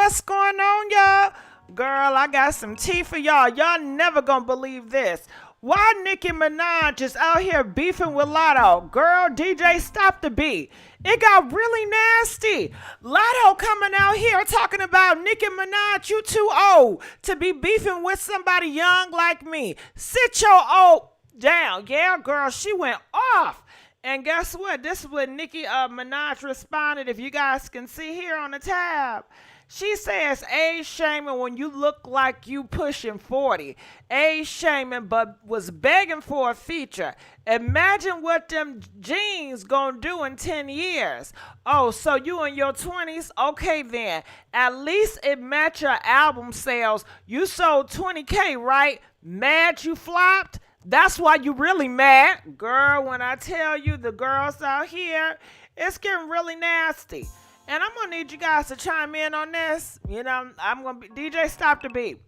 what's going on, y'all? Girl, I got some tea for y'all. Y'all never gonna believe this. Why Nicki Minaj is out here beefing with Latto? Girl, DJ, stop the beat. It got really nasty. Latto coming out here talking about Nicki Minaj, you too old to be beefing with somebody young like me. Sit your old down. Yeah, girl, she went off. And guess what? This is what Nicki Minaj responded. If you guys can see here on the tab. She says age shaming when you look like you pushing 40. Age shaming, but was begging for a feature. Imagine what them jeans gonna do in 10 years. Oh, so you in your 20s? Okay then. At least it match your album sales. You sold 20K, right? Mad you flopped? That's why you really mad. Girl, when I tell you the girls out here, it's getting really nasty. And I'm going to need you guys to chime in on this. You know, I'm going to be, DJ, stop the beat.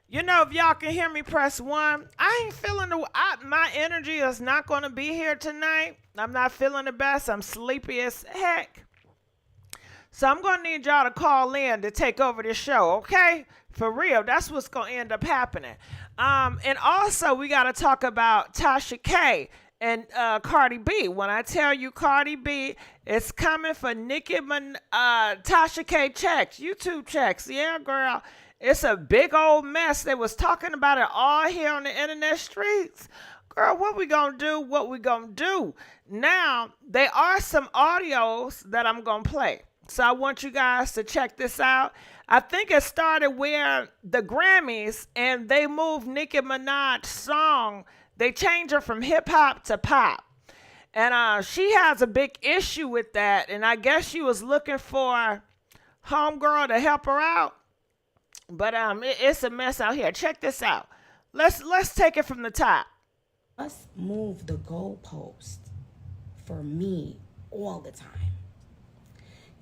You know, if y'all can hear me, press 1. I ain't feeling my energy is not going to be here tonight. I'm not feeling the best. I'm sleepy as heck. So I'm going to need y'all to call in to take over this show, okay? For real, that's what's going to end up happening. And also, we got to talk about Tasha K and Cardi B. When I tell you Cardi B is coming for Tasha K checks, YouTube checks. Yeah, girl. It's a big old mess. They was talking about it all here on the internet streets. Girl, what we gonna do? What we gonna do? Now, there are some audios that I'm gonna play. So I want you guys to check this out. I think it started where the Grammys and they moved Nicki Minaj's song. They changed her from hip hop to pop. And she has a big issue with that. And I guess she was looking for homegirl to help her out. But it's a mess out here. Check this out. Let's take it from the top. Let's move the goalpost for me all the time.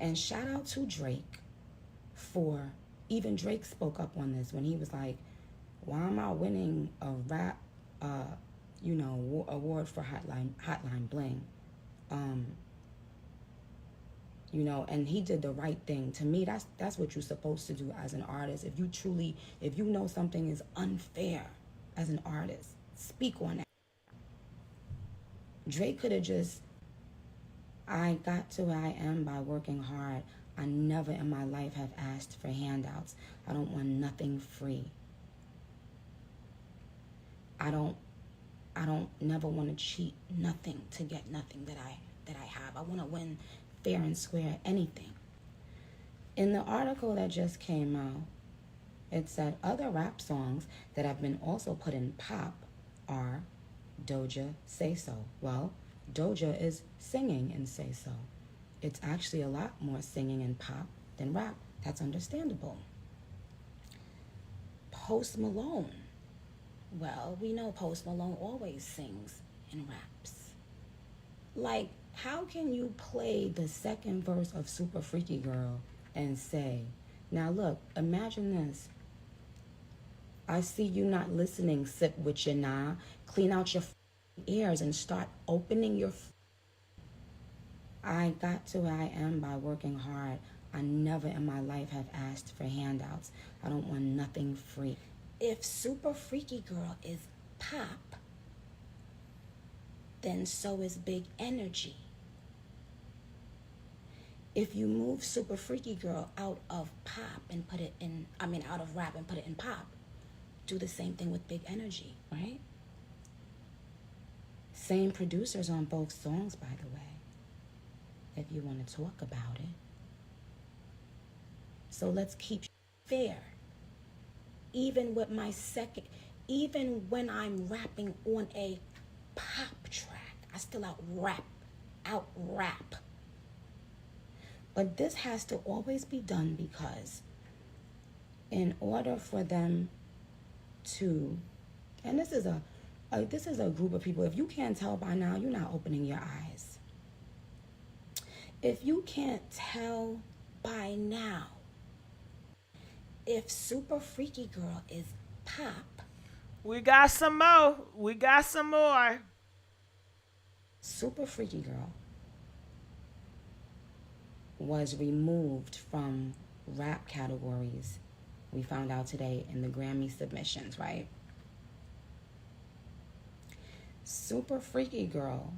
And shout out to Drake for, even Drake spoke up on this when he was like, why am I winning a rap, award for Hotline Bling? And he did the right thing. To me, that's what you're supposed to do as an artist. If you know something is unfair as an artist, speak on that. Drake could have just, I got to where I am by working hard. I never in my life have asked for handouts. I don't want nothing free. I don't never want to cheat nothing to get nothing that I have. I want to win fair and square anything. In the article that just came out, it said other rap songs that have been also put in pop are Doja, Say So. Well, Doja is singing in Say So. It's actually a lot more singing in pop than rap. That's understandable. Post Malone. Well, we know Post Malone always sings and raps. Like, how can you play the second verse of Super Freaky Girl and say, now look, imagine this. I see you not listening, sip with your nah. Clean out your ears and start opening your. I got to where I am by working hard. I never in my life have asked for handouts. I don't want nothing free. If Super Freaky Girl is pop, then so is Big Energy. If you move Super Freaky Girl out of pop and put it in, out of rap and put it in pop, do the same thing with Big Energy, right? Same producers on both songs, by the way, if you want to talk about it. So let's keep fair. Even with even when I'm rapping on a pop track, I still out rap. But this has to always be done because in order for them to, and this is a group of people, if you can't tell by now, you're not opening your eyes. If you can't tell by now, if Super Freaky Girl is pop, we got some more. Super Freaky Girl was removed from rap categories we found out today in the Grammy submissions, right? Super Freaky Girl,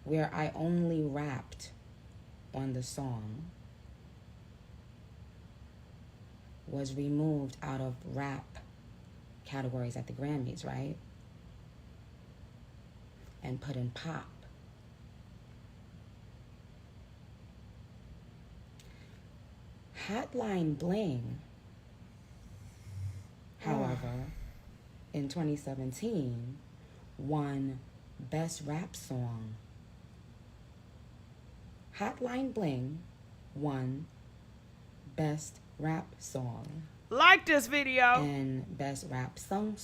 where I only rapped on the song, was removed out of rap categories at the Grammys, right? And put in pop. Hotline Bling, however, in 2017, won Best Rap Song. Hotline Bling won Best Rap Song. Like this video. And Best Rap Song.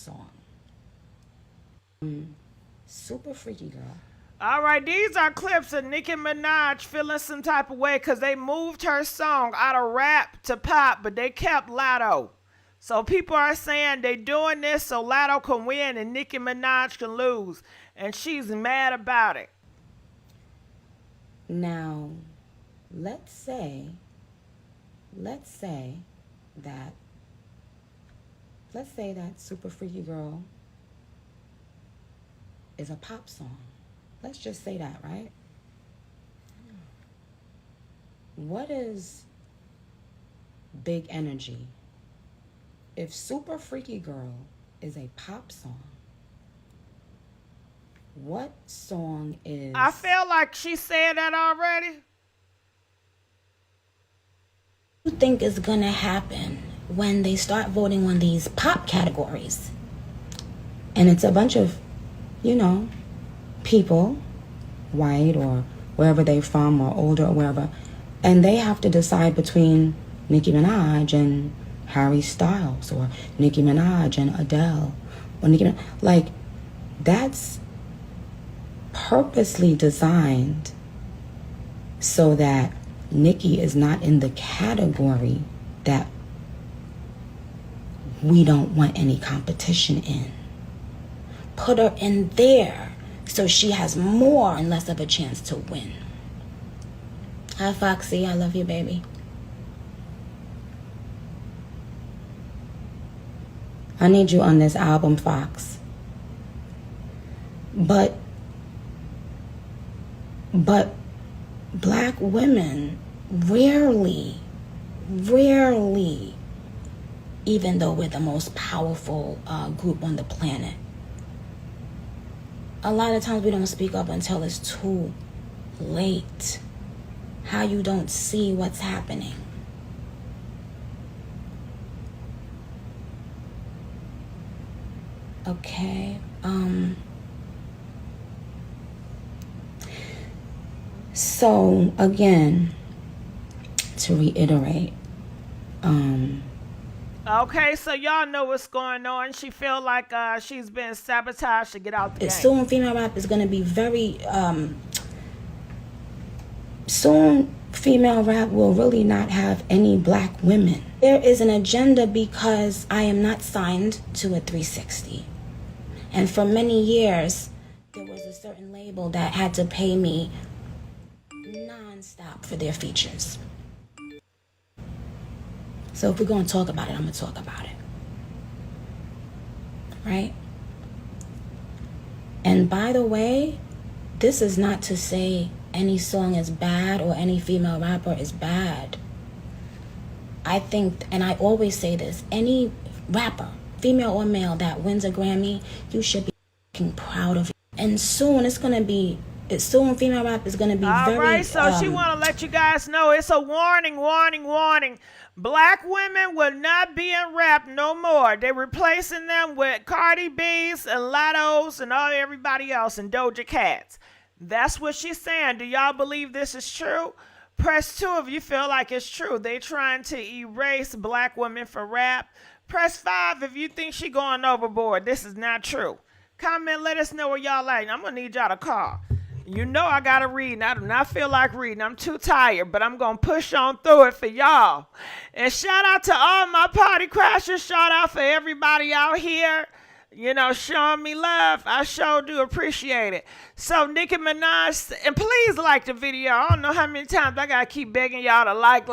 Super Freaky Girl. All right, these are clips of Nicki Minaj feeling some type of way because they moved her song out of rap to pop, but they kept Latto. So people are saying they doing this so Latto can win and Nicki Minaj can lose, and she's mad about it. Now, let's say that Super Freaky Girl is a pop song. Let's just say that, right? What is Big Energy? If Super Freaky Girl is a pop song, what song is... I feel like she said that already. What do you think is gonna happen when they start voting on these pop categories? And it's a bunch of, people, white or wherever they're from or older or wherever, and they have to decide between Nicki Minaj and Harry Styles or Nicki Minaj and Adele or Nicki Minaj. Like, that's purposely designed so that Nicki is not in the category that we don't want any competition in. Put her in there so she has more and less of a chance to win. Hi, Foxy. I love you, baby. I need you on this album, Fox. But black women rarely, even though we're the most powerful group on the planet, a lot of times we don't speak up until it's too late. How you don't see what's happening. Okay. So again, to reiterate, Okay, so y'all know what's going on. She feel like she's been sabotaged to get out the game. Soon female rap is going to be very... soon female rap will really not have any black women. There is an agenda because I am not signed to a 360. And for many years, there was a certain label that had to pay me non-stop for their features. So if we're going to talk about it, I'm going to talk about it. Right? And by the way, this is not to say any song is bad or any female rapper is bad. I think, and I always say this, any rapper, female or male, that wins a Grammy, you should be fucking proud of it. And soon soon female rap is going to be very... All right, so she want to let you guys know it's a warning. Black women will not be in rap no more. They're replacing them with Cardi B's and Lattos and everybody else and Doja Cats. That's what she's saying. Do y'all believe this is true? Press 2 if you feel like it's true. They trying to erase black women for rap. Press 5 if you think she going overboard. This is not true. Comment, let us know what y'all like. I'm going to need y'all to call. You know I got to read. I do not feel like reading. I'm too tired, but I'm going to push on through it for y'all. And shout out to all my party crashers. Shout out for everybody out here showing me love. I sure do appreciate it. So Nicki Minaj, and please like the video. I don't know how many times I gotta keep begging y'all to like.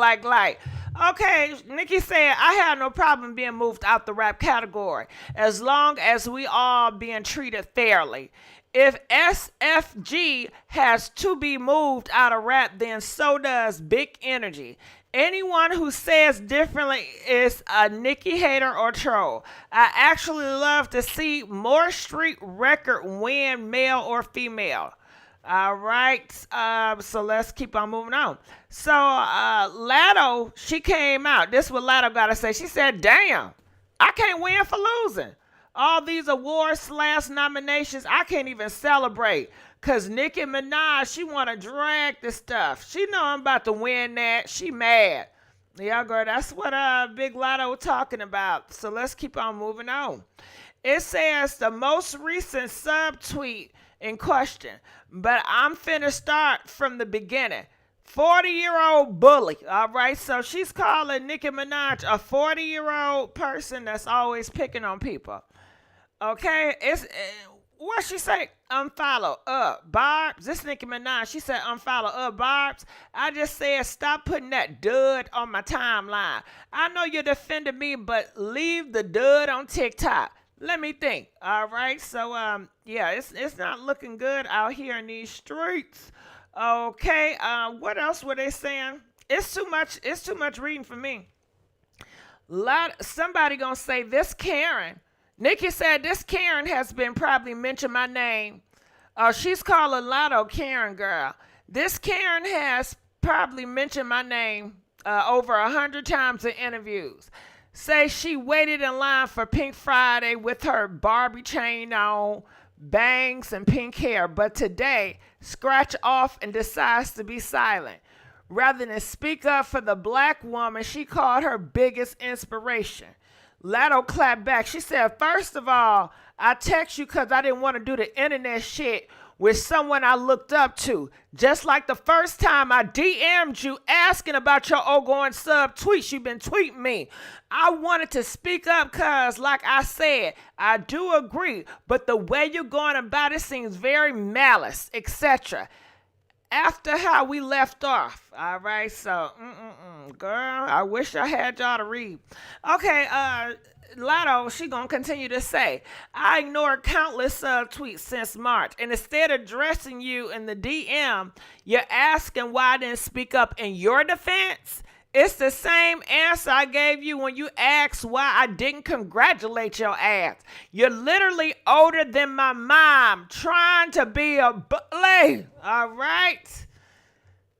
Okay, Nicki said, I have no problem being moved out the rap category as long as we all being treated fairly. If SFG has to be moved out of rap, then so does Big Energy. Anyone who says differently is a Nicki hater or troll. I actually love to see more street record win, male or female. All right, so let's keep on moving on. So Latto, she came out. This is what Latto got to say. She said, damn, I can't win for losing. All these awards / nominations, I can't even celebrate. Because Nicki Minaj, she want to drag this stuff. She know I'm about to win that. She mad. Yeah, girl, that's what Big Latto talking about. So let's keep on moving on. It says the most recent subtweet in question, but I'm finna start from the beginning. 40-year-old bully. All right, so she's calling Nicki Minaj a 40-year-old person that's always picking on people. Okay, what she say? Unfollow Barbs. This Nicki Minaj. She said unfollow Barbs. I just said stop putting that dud on my timeline. I know you defended me, but leave the dud on TikTok. Let me think. All right, so yeah, it's not looking good out here in these streets. Okay, what else were they saying? It's too much reading for me. Somebody gonna say this Karen. Nicki said this Karen has been probably mentioned my name. She's calling Latto Karen girl. This Karen has probably mentioned my name over 100 times in interviews. Say she waited in line for Pink Friday with her Barbie chain on, bangs, and pink hair, but today scratch off and decides to be silent. Rather than speak up for the black woman she called her biggest inspiration. Latto clapped back. She said, first of all, I text you because I didn't want to do the internet shit with someone I looked up to. Just like the first time I DM'd you asking about your ongoing sub tweets you've been tweeting me. I wanted to speak up because, like I said, I do agree, but the way you're going about it seems very malice, etc. After how we left off. All right, so, girl, I wish I had y'all to read. Okay, Latto, she gonna continue to say, I ignored countless tweets since March, and instead of addressing you in the DM, you're asking why I didn't speak up in your defense. It's the same answer I gave you when you asked why I didn't congratulate your ass. You're literally older than my mom, trying to be a bully. All right.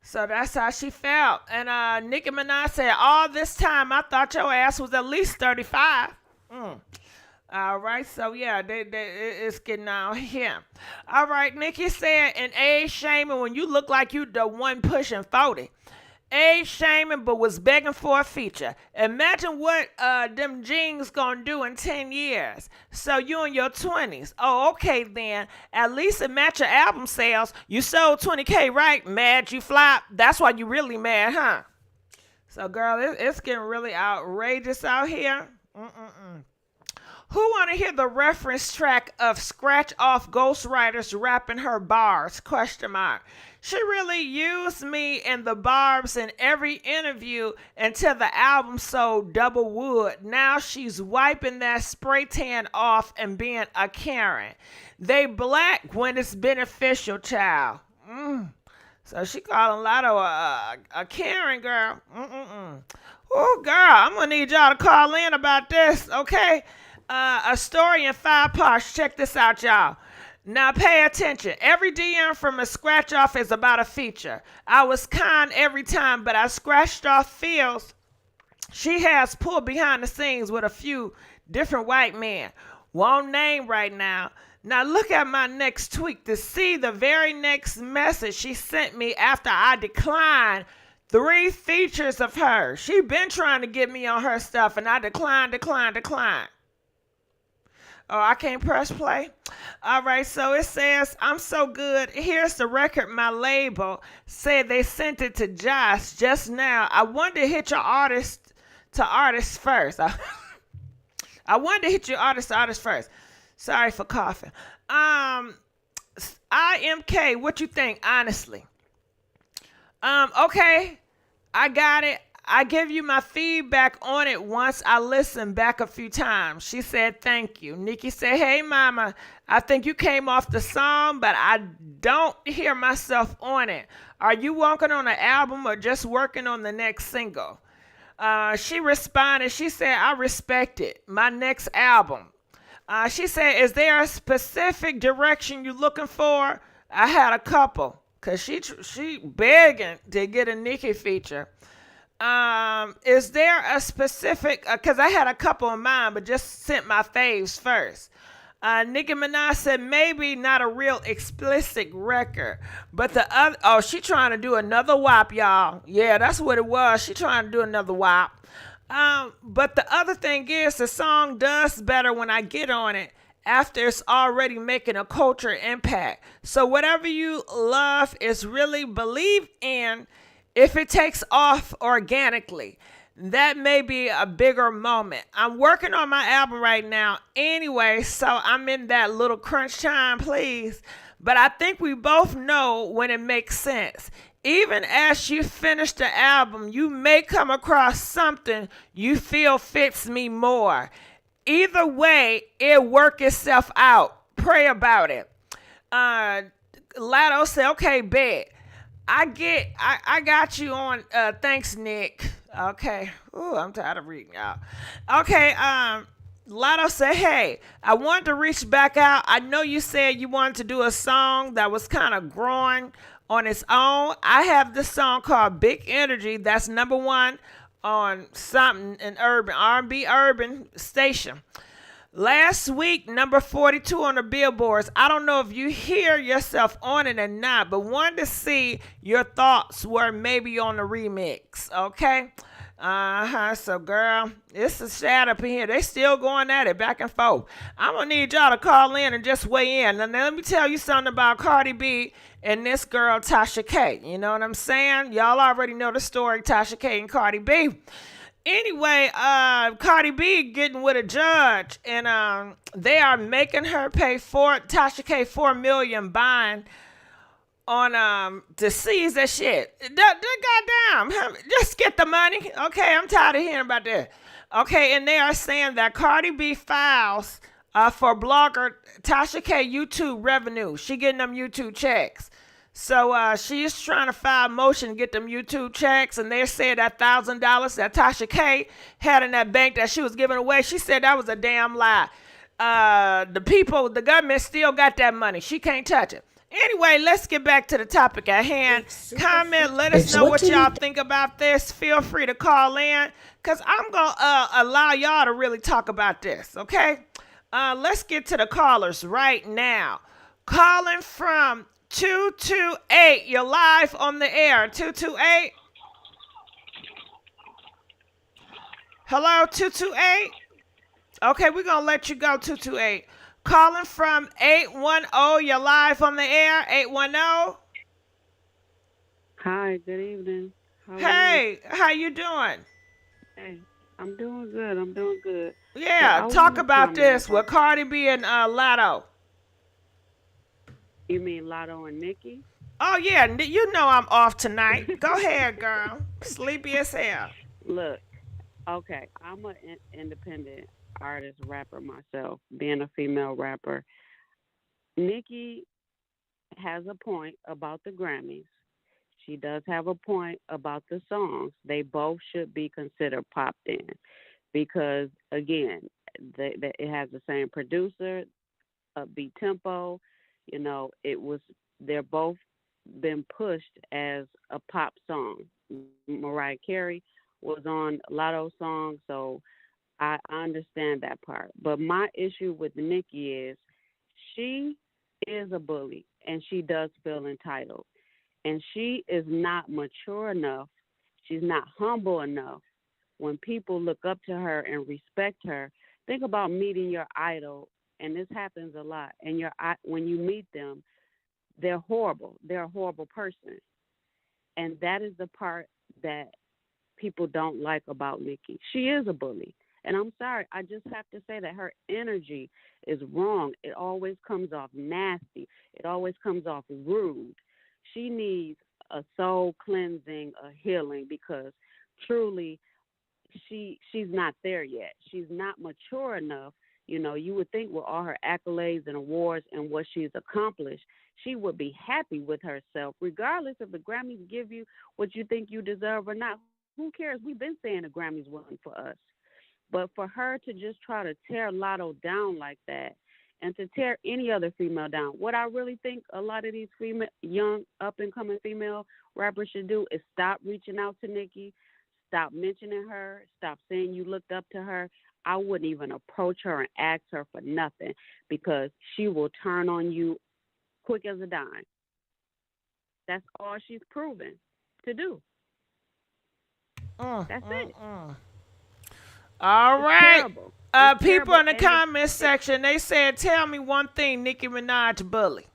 So that's how she felt. And Nicki Minaj said, all this time I thought your ass was at least 35. All right, so yeah, it's getting out here. All right, Nicki said, in age shaming when you look like you the one pushing 40. Age shaming, but was begging for a feature. Imagine what them jeans gonna do in 10 years. So you in your 20s. Oh, okay then. At least it match your album sales. You sold 20K, right? Mad you flop. That's why you really mad, huh? So girl, it's getting really outrageous out here. Who want to hear the reference track of Scratch Off Ghostwriters rapping her bars? Question mark. She really used me and the barbs in every interview until the album sold double wood. Now she's wiping that spray tan off and being a Karen. They black when it's beneficial, child. So she calling Latto a Karen girl. Oh, girl, I'm going to need y'all to call in about this, okay? A story in 5 parts. Check this out, y'all. Now pay attention. Every DM from a scratch off is about a feature. I was kind every time, but I scratched off feels she has pulled behind the scenes with a few different white men. Won't name right now. Now look at my next tweet to see the very next message she sent me after I declined 3 features of her. She been trying to get me on her stuff and I declined. Oh, I can't press play? All right, so it says, I'm so good. Here's the record my label said they sent it to Josh just now. I wanted to hit your artist to artist first. I wanted to hit your artist to artist first. Sorry for coughing. Um, IMK, what you think, honestly? Okay, I got it. I give you my feedback on it once I listened back a few times. She said, thank you. Nikki said, hey, mama, I think you came off the song, but I don't hear myself on it. Are you working on an album or just working on the next single? She responded, she said, I respect it. My next album. She said, is there a specific direction you looking for? I had a couple. Cause she begging to get a Nicki feature. Is there a specific? Cause I had a couple of mine, but just sent my faves first. Nicki Minaj said maybe not a real explicit record, but the other. Oh, she trying to do another WAP, y'all. Yeah, that's what it was. She trying to do another WAP. But the other thing is, the song does better when I get on it after it's already making a culture impact. So whatever you love is really believe in. If it takes off organically, that may be a bigger moment. I'm working on my album right now anyway, so I'm in that little crunch time, please. But I think we both know when it makes sense. Even as you finish the album, you may come across something you feel fits me more. Either way, it work itself out. Pray about it. Uh, Latto said, okay, bet. I got you on thanks, Nick. Okay. Ooh, I'm tired of reading y'all. Okay, Lotto said, hey, I wanted to reach back out. I know you said you wanted to do a song that was kind of growing on its own. I have this song called Big Energy that's number one on something in urban R&B urban station. Last week, number 42 on the billboards. I don't know if you hear yourself on it or not, but wanted to see your thoughts were maybe on the remix. Okay. So, girl, it's a chat up in here. They still going at it back and forth. I'm gonna need y'all to call in and just weigh in. And let me tell you something about Cardi B and this girl Tasha K. You know what I'm saying? Y'all already know the story, Tasha K and Cardi B. Anyway, Cardi B getting with a judge, and they are making her pay for Tasha K $4 million buying on to seize that shit. Goddamn, just get the money. Okay, I'm tired of hearing about that. Okay, and they are saying that Cardi B files for blogger Tasha K YouTube revenue. She getting them YouTube checks. So she's trying to file a motion to get them YouTube checks, and they said that $1,000 that Tasha K had in that bank that she was giving away. She said that was a damn lie. The government still got that money. She can't touch it. Anyway, let's get back to the topic at hand. Comment, let us know what y'all think about this. Feel free to call in, because I'm going to allow y'all to really talk about this, okay? Let's get to the callers right now. Calling from 228. You're live on the air. 228. Hello, 228. Okay, we're going to let you go, 228. Calling from 810. You're live on the air. 810. Hi, good evening. Hey, how you doing? Hey, I'm doing good. I'm doing good. So Yeah, I was talk gonna about comment this with about. Cardi B and Latto. You mean Lotto and Nikki? Oh, yeah, you know I'm off tonight. Go ahead, girl. Sleepy as hell. Look, okay, I'm an independent artist, rapper myself, being a female rapper. Nikki has a point about the Grammys. She does have a point about the songs. They both should be considered pop dance because, again, it has the same producer, upbeat tempo. It was they're both been pushed as a pop song. Mariah Carey was on Lotto song, so I understand that part. But my issue with Nicki is she is a bully and she does feel entitled. And she is not mature enough. She's not humble enough. When people look up to her and respect her, think about meeting your idol, and this happens a lot. And when you meet them, they're horrible. They're a horrible person, and that is the part that people don't like about Nicki. She is a bully, And I'm sorry, I just have to say that her energy is wrong. It always comes off nasty. It always comes off rude. She needs a soul cleansing, a healing, because truly she's not there yet. She's not mature enough. You know, you would think with all her accolades and awards and what she's accomplished, she would be happy with herself, regardless if the Grammys give you what you think you deserve or not. Who cares? We've been saying the Grammys wasn't for us. But for her to just try to tear Lotto down like that, and to tear any other female down, what I really think a lot of these female, young, up and coming female rappers should do is stop reaching out to Nicki, stop mentioning her, stop saying you looked up to her. I wouldn't even approach her and ask her for nothing, because she will turn on you quick as a dime. That's all she's proven to do. That's it. All It's right. terrible. It's People terrible. in the And comments section, they said, tell me one thing Nicki Minaj bully.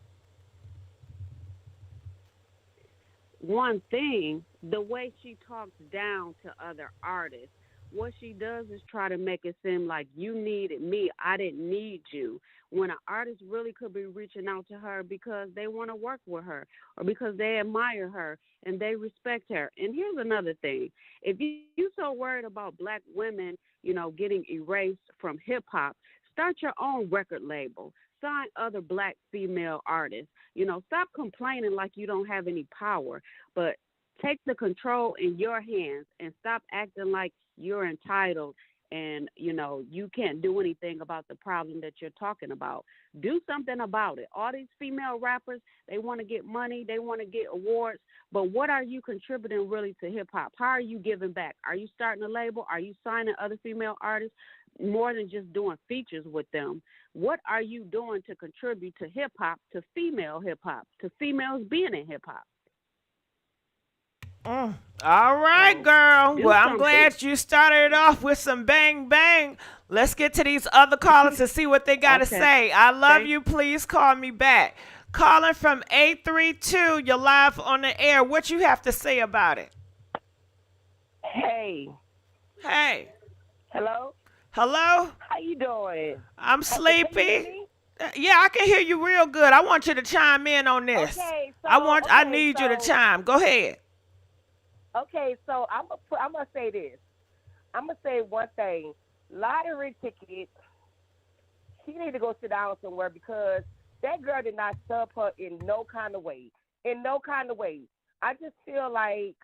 one thing, the way she talks down to other artists, what she does is try to make it seem like you needed me, I didn't need you. When an artist really could be reaching out to her because they want to work with her or because they admire her and they respect her. And here's another thing. If you're so worried about black women, getting erased from hip hop, start your own record label. Sign other black female artists. Stop complaining like you don't have any power, but take the control in your hands and stop acting like you're entitled and you can't do anything about the problem that you're talking about. Do something about it. All these female rappers, they want to get money, they want to get awards, but what are you contributing really to hip hop? How are you giving back? Are you starting a label? Are you signing other female artists? More than just doing features with them, what are you doing to contribute to hip hop, to females being in hip hop? All right, So girl. do Well, I'm something. glad you started it off with some bang bang. Let's get to these other callers and see what they got to Okay. say. I love Thank. you. Please call me back. Calling from 832. You're live on the air. What you have to say about it? Hey, Hey. hello. Hello? How you doing? I'm Can you hear sleepy. me? Yeah, I can hear you real good. I want you to chime in on this. Okay, so I need you to chime. Go ahead. I'm gonna say this. I'm gonna say one thing. Lottery ticket. She need to go sit down somewhere because that girl did not sub her in no kind of way. In no kind of way. I just feel like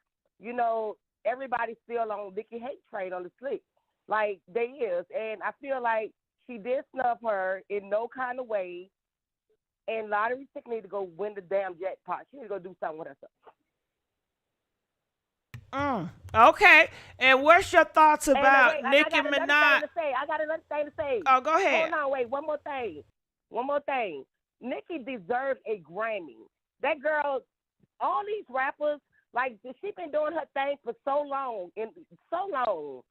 everybody's still on Nicki hate train on the slick. Like they is. And I feel like she did snub her in no kind of way. And Lottery Chick need to go win the damn jackpot. She need to go do something with herself. Okay. And what's your thoughts And about wait, I Nicki got another Minaj? thing to say. I got another thing to say. Oh, go ahead. Hold on, wait. One more thing. One more thing. Nicki deserves a Grammy. That girl, all these rappers, like she been doing her thing for so long, and so long.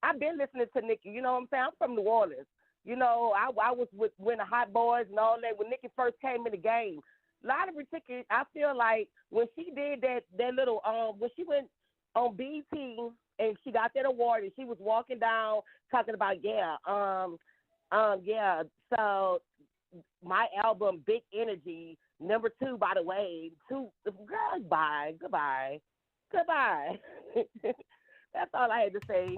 I've been listening to Nicki. You know what I'm saying? I'm from New Orleans. I was with when the Hot Boys and all that when Nicki first came in the game. A lot of tickets. I feel like when she did that little when she went on BT and she got that award and she was walking down talking about yeah. So my album Big Energy #2, by the way, goodbye. That's all I had to say.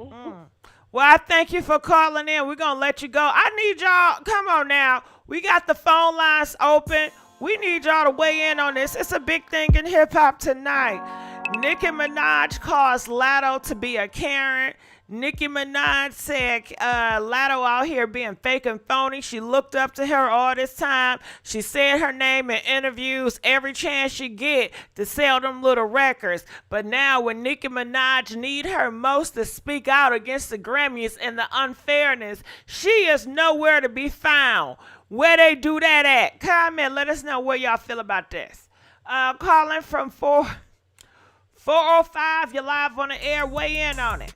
Well, I thank you for calling in. We're going to let you go. I need y'all. Come on now. We got the phone lines open. We need y'all to weigh in on this. It's a big thing in hip hop tonight. Nicki Minaj calls Latto to be a Karen. Nicki Minaj said Latto out here being fake and phony. She looked up to her all this time. She said her name in interviews every chance she get to sell them little records. But now when Nicki Minaj need her most to speak out against the Grammys and the unfairness, she is nowhere to be found. Where they do that at? Comment. Let us know where y'all feel about this. Calling from 405. You're live on the air. Weigh in on it.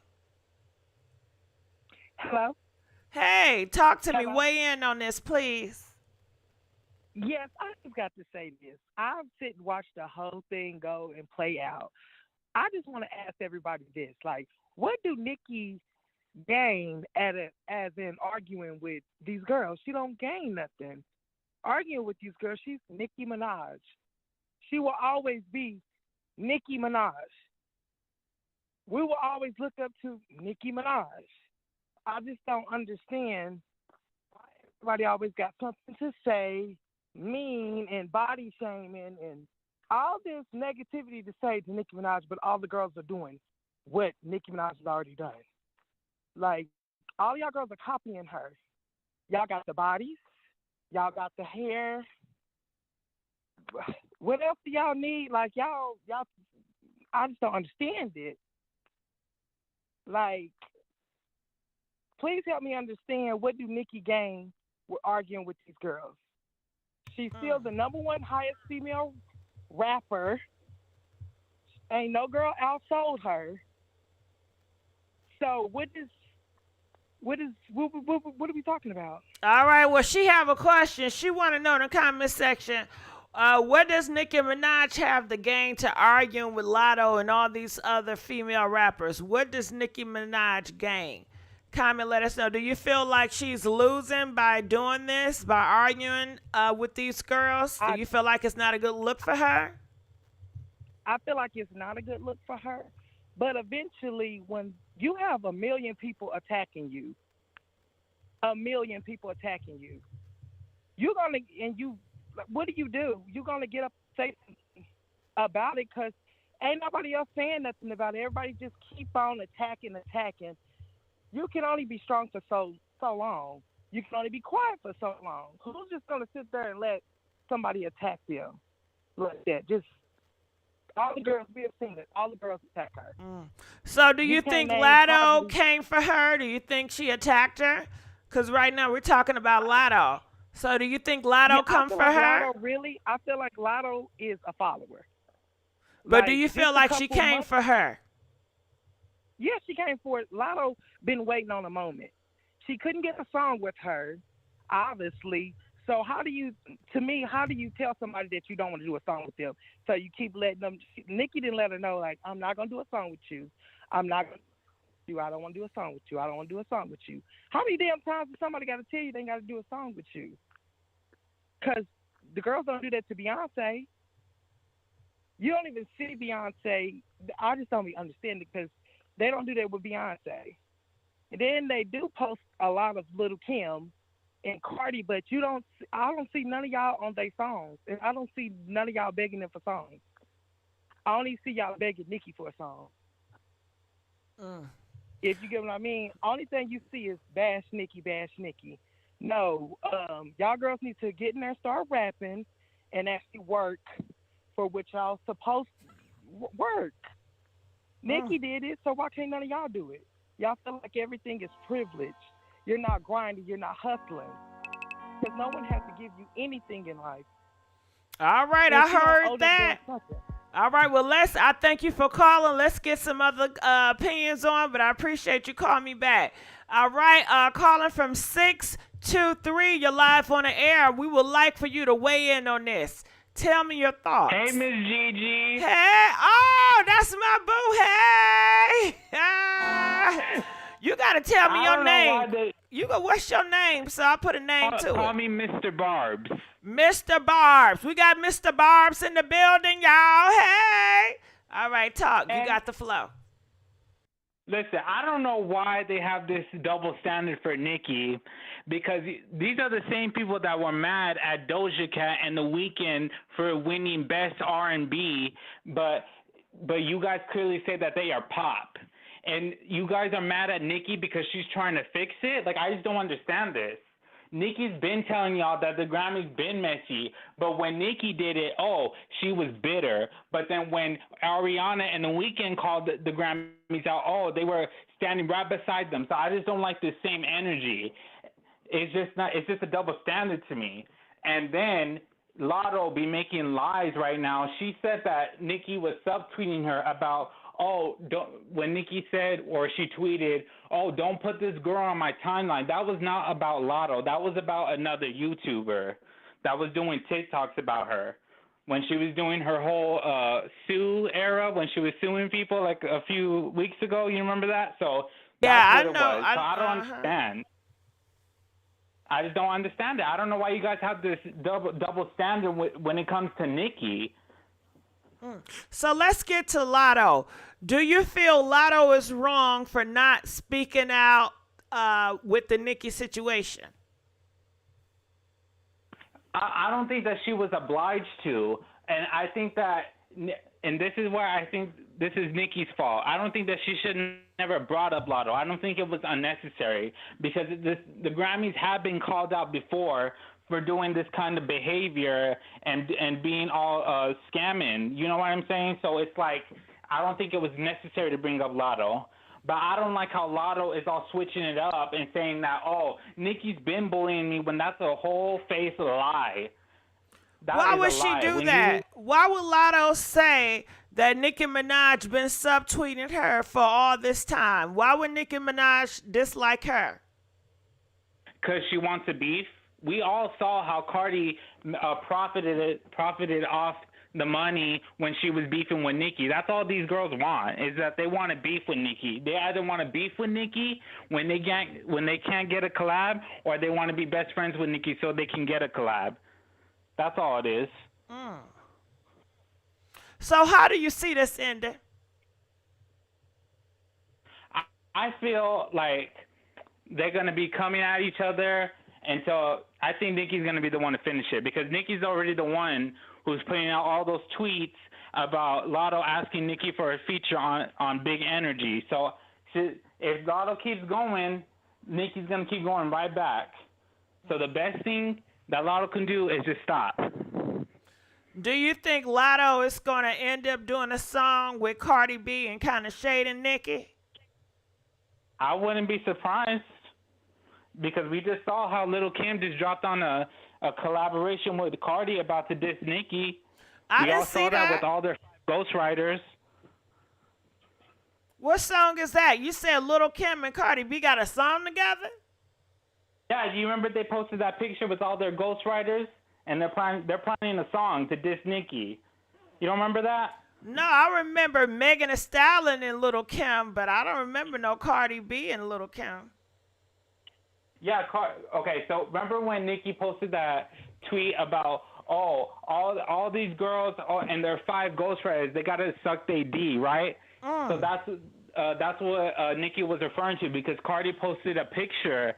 Hello? Hey, talk to me. Hello? Weigh in on this, please. Yes, I just got to say this. I've sit and watched the whole thing go and play out. I just want to ask everybody this. Like, what do Nicki gain as in arguing with these girls. She don't gain nothing. Arguing with these girls, she's Nicki Minaj. She will always be Nicki Minaj. We will always look up to Nicki Minaj. I just don't understand why everybody always got something to say, mean and body shaming and all this negativity to say to Nicki Minaj, but all the girls are doing what Nicki Minaj has already done. Like, all y'all girls are copying her. Y'all got the bodies. Y'all got the hair. What else do y'all need? Like, y'all, I just don't understand it. Like, please help me understand, what do Nicki gain with arguing with these girls? She's still the number one highest female rapper. Ain't no girl outsold her. So what are we talking about? All right, well, she have a question. She want to know in the comment section, what does Nicki Minaj have to gain to arguing with Latto and all these other female rappers? What does Nicki Minaj gain? Comment, let us know. Do you feel like she's losing by doing this, by arguing with these girls? Do you feel like it's not a good look for her? I feel like it's not a good look for her. But eventually, when you have a million people attacking you, you're going to, and you, what do? You're going to get up and say something about it, because ain't nobody else saying nothing about it. Everybody just keep on attacking. You can only be strong for so long. You can only be quiet for so long. Who's just going to sit there and let somebody attack them like that? Just, all the girls, we have seen it. All the girls attack her. So do you think Latto came for her? Do you think she attacked her? Because right now we're talking about Latto. So do you think Latto come for her? I feel like Latto is a follower. But do you feel like she came for her? Yes, she came for it. Latto been waiting on a moment. She couldn't get a song with her, obviously. So how do you tell somebody that you don't want to do a song with them? So you keep letting them. Nicki didn't let her know, like, I'm not going to do a song with you. I'm not going to do you. I don't want to do a song with you. I don't want to do a song with you. How many damn times does somebody got to tell you they got to do a song with you? Because the girls don't do that to Beyonce. You don't even see Beyonce. I just don't understand it, because they don't do that with Beyonce. And then they do post a lot of Little Kim and Cardi, but I don't see none of y'all on their songs. And I don't see none of y'all begging them for songs. I only see y'all begging Nicki for a song. If you get what I mean. Only thing you see is bash Nicki. No, y'all girls need to get in there and start rapping and actually work for what y'all supposed to work. Nicki did it, so why can't none of y'all do it? Y'all feel like everything is privilege. You're not grinding. You're not hustling. Because no one has to give you anything in life. All right, I heard that. All right, well, I thank you for calling. Let's get some other opinions on, but I appreciate you calling me back. All right, calling from 623, you're live on the air. We would like for you to weigh in on this. Tell me your thoughts. Hey, Miss Gigi. Hey, oh, that's my boo. Hey. You got to tell me your name. What's your name? So I'll put a name to it. Call me Mr. Barbs. Mr. Barbs. We got Mr. Barbs in the building, y'all. Hey. All right, talk. You got the flow. Listen, I don't know why they have this double standard for Nicki, because these are the same people that were mad at Doja Cat and The Weeknd for winning Best R&B, but you guys clearly say that they are pop. And you guys are mad at Nicki because she's trying to fix it? Like, I just don't understand this. Nicki's been telling y'all that the Grammys been messy, but when Nicki did it, she was bitter. But then when Ariana and The Weeknd called the Grammys out, they were standing right beside them. So I just don't like the same energy. It's just a double standard to me. And then Latto be making lies right now. She said that Nicki was subtweeting her about, when Nicki said, or she tweeted, don't put this girl on my timeline. That was not about Latto. That was about another YouTuber that was doing TikToks about her. When she was doing her whole sue era, when she was suing people like a few weeks ago, you remember that? So That's Yeah, I what it know. was. So I don't understand. I just don't understand it. I don't know why you guys have this double standard when it comes to Nicki. So let's get to Latto. Do you feel Latto is wrong for not speaking out with the Nicki situation? I don't think that she was obliged to, and I think that, and this is where I think this is Nicki's fault. I don't think that she should never brought up Latto. I don't think it was unnecessary because the Grammys have been called out before for doing this kind of behavior and being all scamming. You know what I'm saying? So it's like I don't think it was necessary to bring up Latto. But I don't like how Latto is all switching it up and saying that, oh, Nicki's been bullying me when that's a whole face lie. Why would she do that? Why would Latto say that Nicki Minaj been subtweeting her for all this time? Why would Nicki Minaj dislike her? Because she wants a beef. We all saw how Cardi profited off the money when she was beefing with Nicki. That's all these girls want, is that they want to beef with Nicki. They either want to beef with Nicki when they can't get a collab, or they want to be best friends with Nicki so they can get a collab. That's all it is. So how do you see this ending? I feel like they're going to be coming at each other until I think Nicki's going to be the one to finish it, because Nicki's already the one who's putting out all those tweets about Latto asking Nicki for a feature on Big Energy. So if Latto keeps going, Nicki's going to keep going right back. So the best thing that Latto can do is just stop. Do you think Latto is going to end up doing a song with Cardi B and kind of shading Nicki? I wouldn't be surprised, because we just saw how Lil' Kim just dropped on a collaboration with Cardi about to diss Nicki. I all didn't see saw that with that. all their ghostwriters. What song is that? You said Lil' Kim and Cardi B got a song together? Yeah, do you remember they posted that picture with all their ghostwriters, and they're planning a song to diss Nicki? You don't remember that? No, I remember Megan Thee Stallion and Lil' Kim, but I don't remember no Cardi B and Lil' Kim. Yeah, okay, so remember when Nicki posted that tweet about, oh, all these girls and their 5 ghostwriters, they got to suck their D, right? So that's what Nicki was referring to, because Cardi posted a picture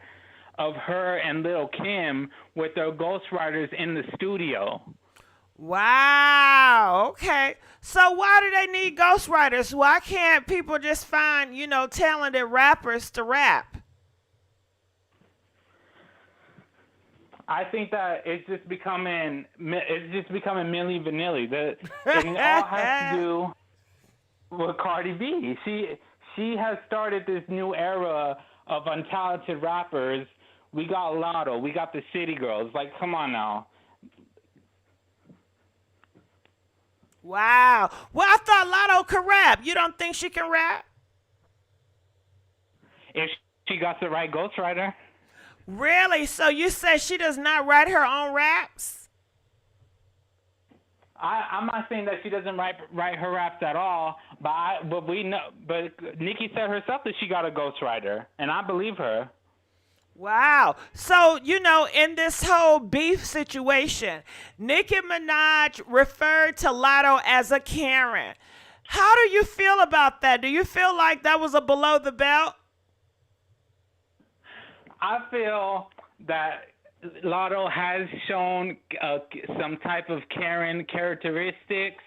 of her and Lil' Kim with their ghostwriters in the studio. Wow, okay. So why do they need ghostwriters? Why can't people just find, talented rappers to rap? I think that it's just becoming Milli Vanilli. It all has to do with Cardi B. She has started this new era of untalented rappers. We got Latto, we got the City Girls. Like, come on now. Wow. Well, I thought Latto could rap. You don't think she can rap? If she got the right ghostwriter. Really? So you say she does not write her own raps? I'm not saying that she doesn't write her raps at all, but we know. But Nicki said herself that she got a ghostwriter, and I believe her. Wow. So, in this whole beef situation, Nicki Minaj referred to Latto as a Karen. How do you feel about that? Do you feel like that was a below the belt? I feel that Latto has shown some type of Karen characteristics.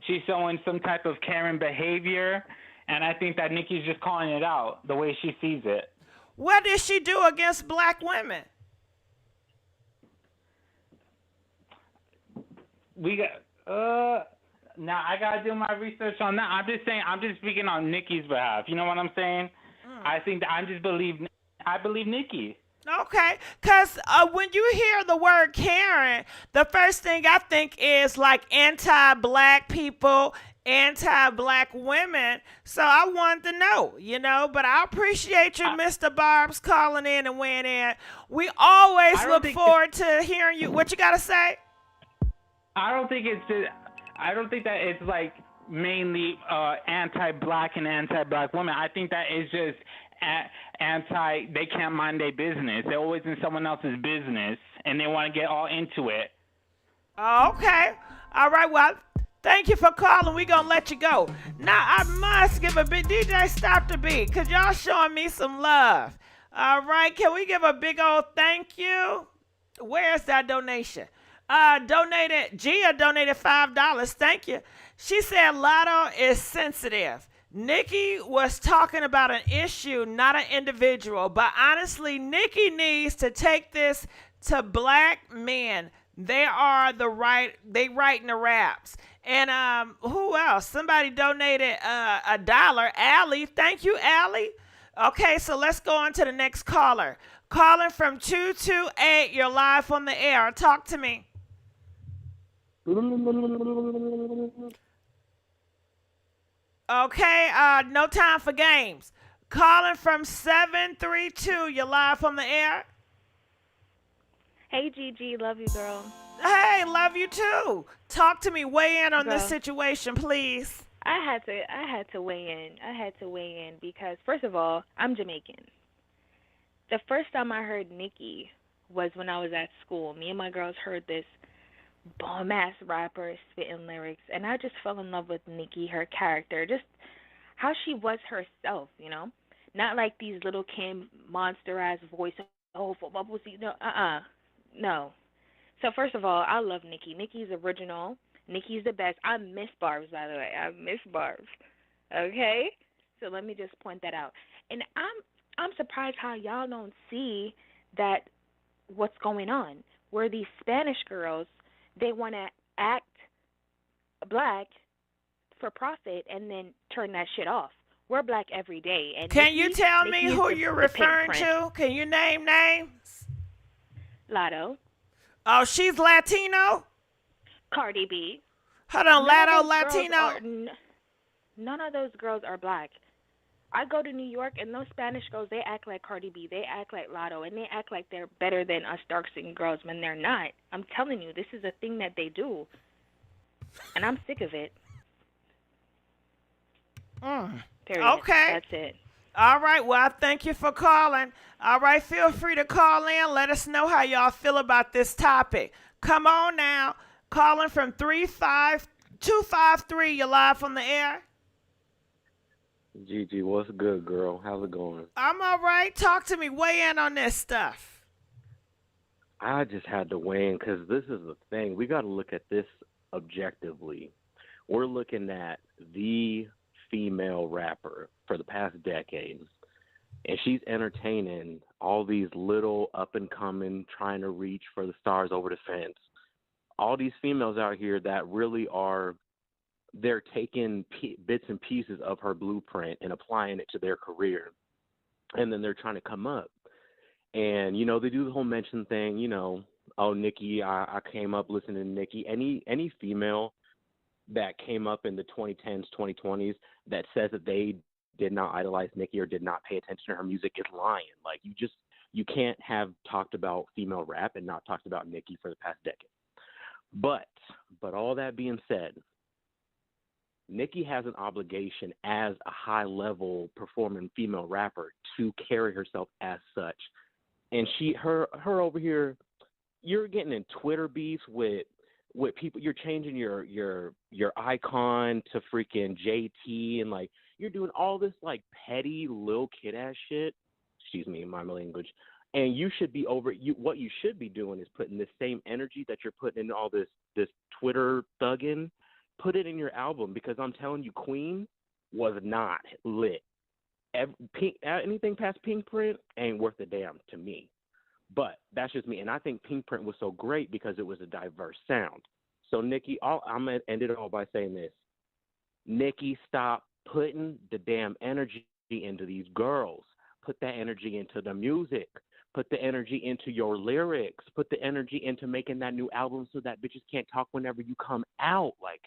She's showing some type of Karen behavior, and I think that Nicki's just calling it out the way she sees it. What did she do against black women? We got now I gotta do my research on that. I'm just speaking on Nicki's behalf. You know what I'm saying? I think that I believe Nicki. Okay, because when you hear the word Karen, the first thing I think is like anti-black people, anti-black women. So I wanted to know, but I appreciate you, Mr. Barbs, calling in and weighing in. We always look forward to hearing you. What you got to say? I don't think that it's like mainly anti-black and anti-black women. I think that it's just anti. They can't mind their business. They're always in someone else's business, and they want to get all into it. Okay. All right. Well, thank you for calling. We gonna let you go. Now I must give a big DJ stop the beat, cause y'all showing me some love. All right. Can we give a big old thank you? Where's that donation? Gia donated $5. Thank you. She said Latto is sensitive. Nicki was talking about an issue, not an individual. But honestly, Nicki needs to take this to black men. They are they writing the raps. And who else? Somebody donated $1. Allie, thank you, Allie. Okay, so let's go on to the next caller. Calling from 228, you're live on the air. Talk to me. Okay, no time for games. Calling from 732, you're live on the air. Hey Gigi, love you, girl. Hey, love you too. Talk to me. Weigh in on Girl. this situation, please. I had to weigh in because first of all, I'm Jamaican. The first time I heard Nicki was when I was at school. Me and my girls heard this bomb ass rapper spitting lyrics, and I just fell in love with Nicki, her character, just how she was herself, you know, not like these little Kim monster ass voice. Oh, for bubbles, no. So first of all, I love Nicki. Nicki's original. Nicki's the best. I miss Barb's, by the way. I miss Barb's. Okay, so let me just point that out. And I'm surprised how y'all don't see that what's going on. Where these Spanish girls, they want to act black for profit and then turn that shit off. We're black every day. And Can you tell me Nicki who is you're the pink referring print. to? Can you name names? Latto, Oh, she's Latino? Cardi B. Hold on, None Latto, of those girls Latino? are- None of those girls are black. I go to New York, and those Spanish girls, they act like Cardi B. They act like Latto, and they act like they're better than us dark-skinned girls when they're not. I'm telling you, this is a thing that they do, and I'm sick of it. Period. Okay. That's it. All right. Well, I thank you for calling. All right. Feel free to call in. Let us know how y'all feel about this topic. Come on now. Calling from 35253. You're live on the air. Gigi, what's good, girl? How's it going? I'm all right. Talk to me. Weigh in on this stuff. I just had to weigh in because this is the thing. We got to look at this objectively. We're looking at the female rapper for the past decade, and she's entertaining all these little up-and-coming, trying to reach for the stars over the fence. All these females out here that really are, they're taking bits and pieces of her blueprint and applying it to their career, and then they're trying to come up. And, you know, they do the whole mention thing, you know, oh, Nicki, I came up listening to Nicki. Any female that came up in the 2010s, 2020s that says that they did not idolize Nicki or did not pay attention to her music is lying. Like, you can't have talked about female rap and not talked about Nicki for the past decade. But all that being said, Nicki has an obligation as a high-level performing female rapper to carry herself as such. And her over here, you're getting in Twitter beefs with people. You're changing your icon to freaking JT, and like you're doing all this like petty little kid ass shit. Excuse me, my language. And you should be what you should be doing is putting the same energy that you're putting into all this Twitter thugging, put it in your album, because I'm telling you, Queen was not lit. Anything past Pink Print ain't worth a damn to me. But that's just me. And I think Pink Print was so great because it was a diverse sound. So, Nicki, I'm going to end it all by saying this. Nicki, stop putting the damn energy into these girls. Put that energy into the music. Put the energy into your lyrics. Put the energy into making that new album so that bitches can't talk whenever you come out. Like,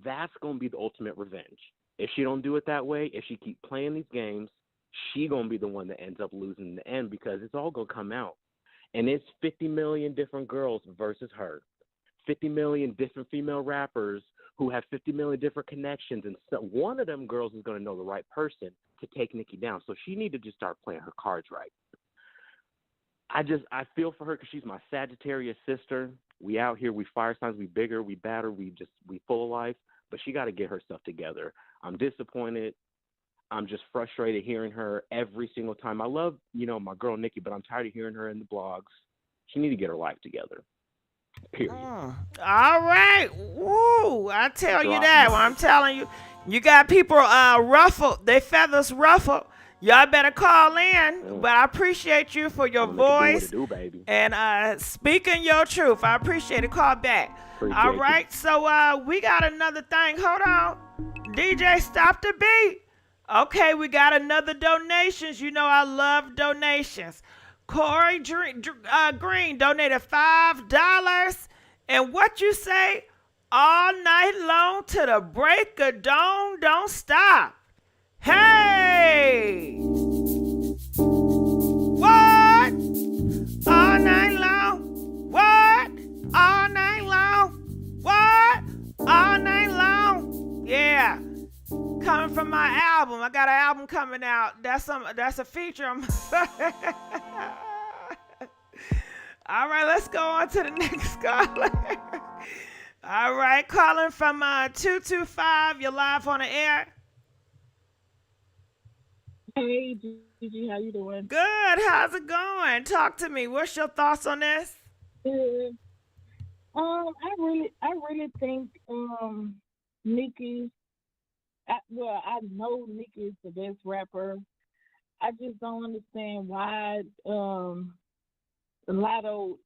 that's going to be the ultimate revenge. If she don't do it that way, if she keep playing these games, she going to be the one that ends up losing in the end, because it's all going to come out. And it's 50 million different girls versus her. 50 million different female rappers who have 50 million different connections. And so one of them girls is going to know the right person to take Nicki down. So she need to just start playing her cards right. I feel for her because she's my Sagittarius sister. We out here, we fire signs, we bigger, we badder, we full of life. But she got to get herself together. I'm disappointed. I'm just frustrated hearing her every single time. I love, my girl Nicki, but I'm tired of hearing her in the blogs. She need to get her life together. Period. All right. Woo. I tell you that. Well, I'm telling you, you got people ruffled. Their feathers ruffled. Y'all better call in. But I appreciate you for your voice baby. and speaking your truth. I appreciate it. Call back. All right. So we got another thing. Hold on. DJ, stop the beat. Okay, we got another donations. You know I love donations. Corey Green donated $5. And what you say? All night long to the break of dawn, don't stop. Hey! What? All night long? What? All night long? What? All night long? Yeah. Coming from my album. I got an album coming out. That's a feature. All right, let's go on to the next caller. All right, calling from 225. You're live on the air. Hey, Gigi, how you doing? Good. How's it going? Talk to me. What's your thoughts on this? Good. I really think Nicki. I know Nicki is the best rapper. I just don't understand why Latto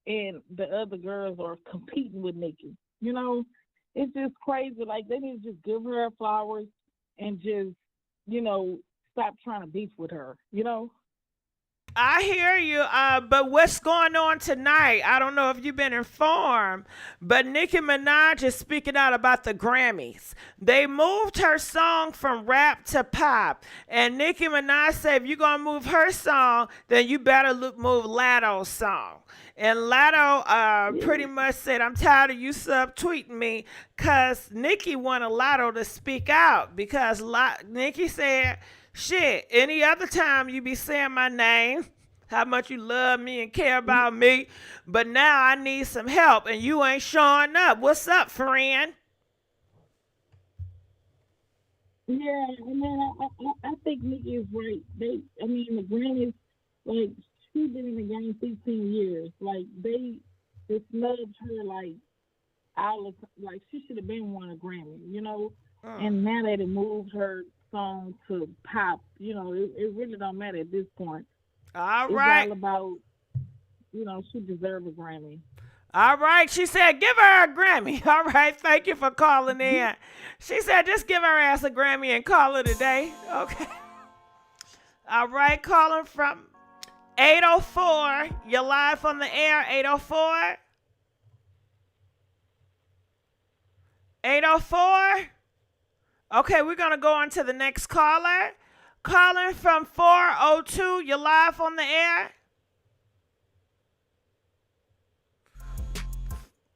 and the other girls are competing with Nicki. It's just crazy. Like, they need to just give her her flowers and just, stop trying to beef with her, I hear you, but what's going on tonight? I don't know if you've been informed, but Nicki Minaj is speaking out about the Grammys. They moved her song from rap to pop, and Nicki Minaj said if you're going to move her song, then you better move Latto's song. And Latto pretty much said, I'm tired of you subtweeting me, because Nicki wanted Latto to speak out, because Nicki said, shit, any other time you be saying my name, how much you love me and care about me, but now I need some help and you ain't showing up. What's up, friend? Yeah, I think Nicki is right. The Grammys, like, she's been in the game 15 years. Like, they just snubbed her, like, like, she should have been won a Grammy, And now that it moved her song to pop, it really don't matter at this point. All right. It's all about, she deserves a Grammy. All right. She said, give her a Grammy. All right. Thank you for calling in. She said, just give her ass a Grammy and call it a day. Okay. All right. Calling from 804. You're live on the air, 804. 804. Okay, we're going to go on to the next caller. Calling from 402. You're live on the air.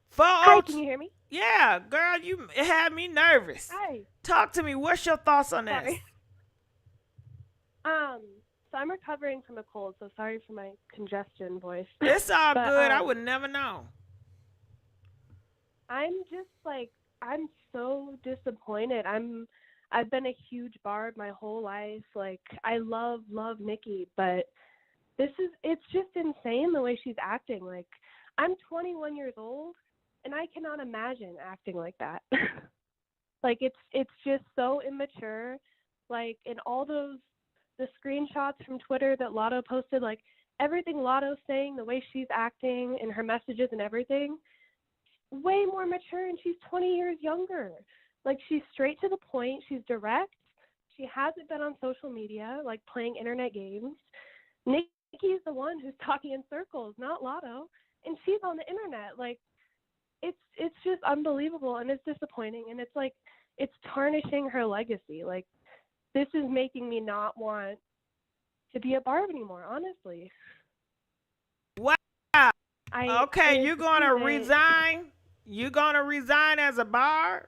402. Hi, can you hear me? Yeah, girl, you had me nervous. Hi. Talk to me. What's your thoughts on this? Sorry. So I'm recovering from a cold, so sorry for my congestion voice. It's all good. I would never know. I'm just I'm so disappointed. I've been a huge Barb my whole life. Like, I love Nicki, but it's just insane the way she's acting. Like, I'm 21 years old and I cannot imagine acting like that. Like, it's just so immature. Like, in all the screenshots from Twitter that Latto posted, like, everything Latto's saying, the way she's acting and her messages and everything, way more mature, and she's 20 years younger. Like, she's straight to the point. She's direct. She hasn't been on social media, like, playing internet games. Nicki's the one who's talking in circles, not Latto, and she's on the internet. Like, it's just unbelievable, and it's disappointing, and it's like, it's tarnishing her legacy. Like, this is making me not want to be a Barb anymore, honestly. Wow. Okay, you're going to resign? You're going to resign as a Barb?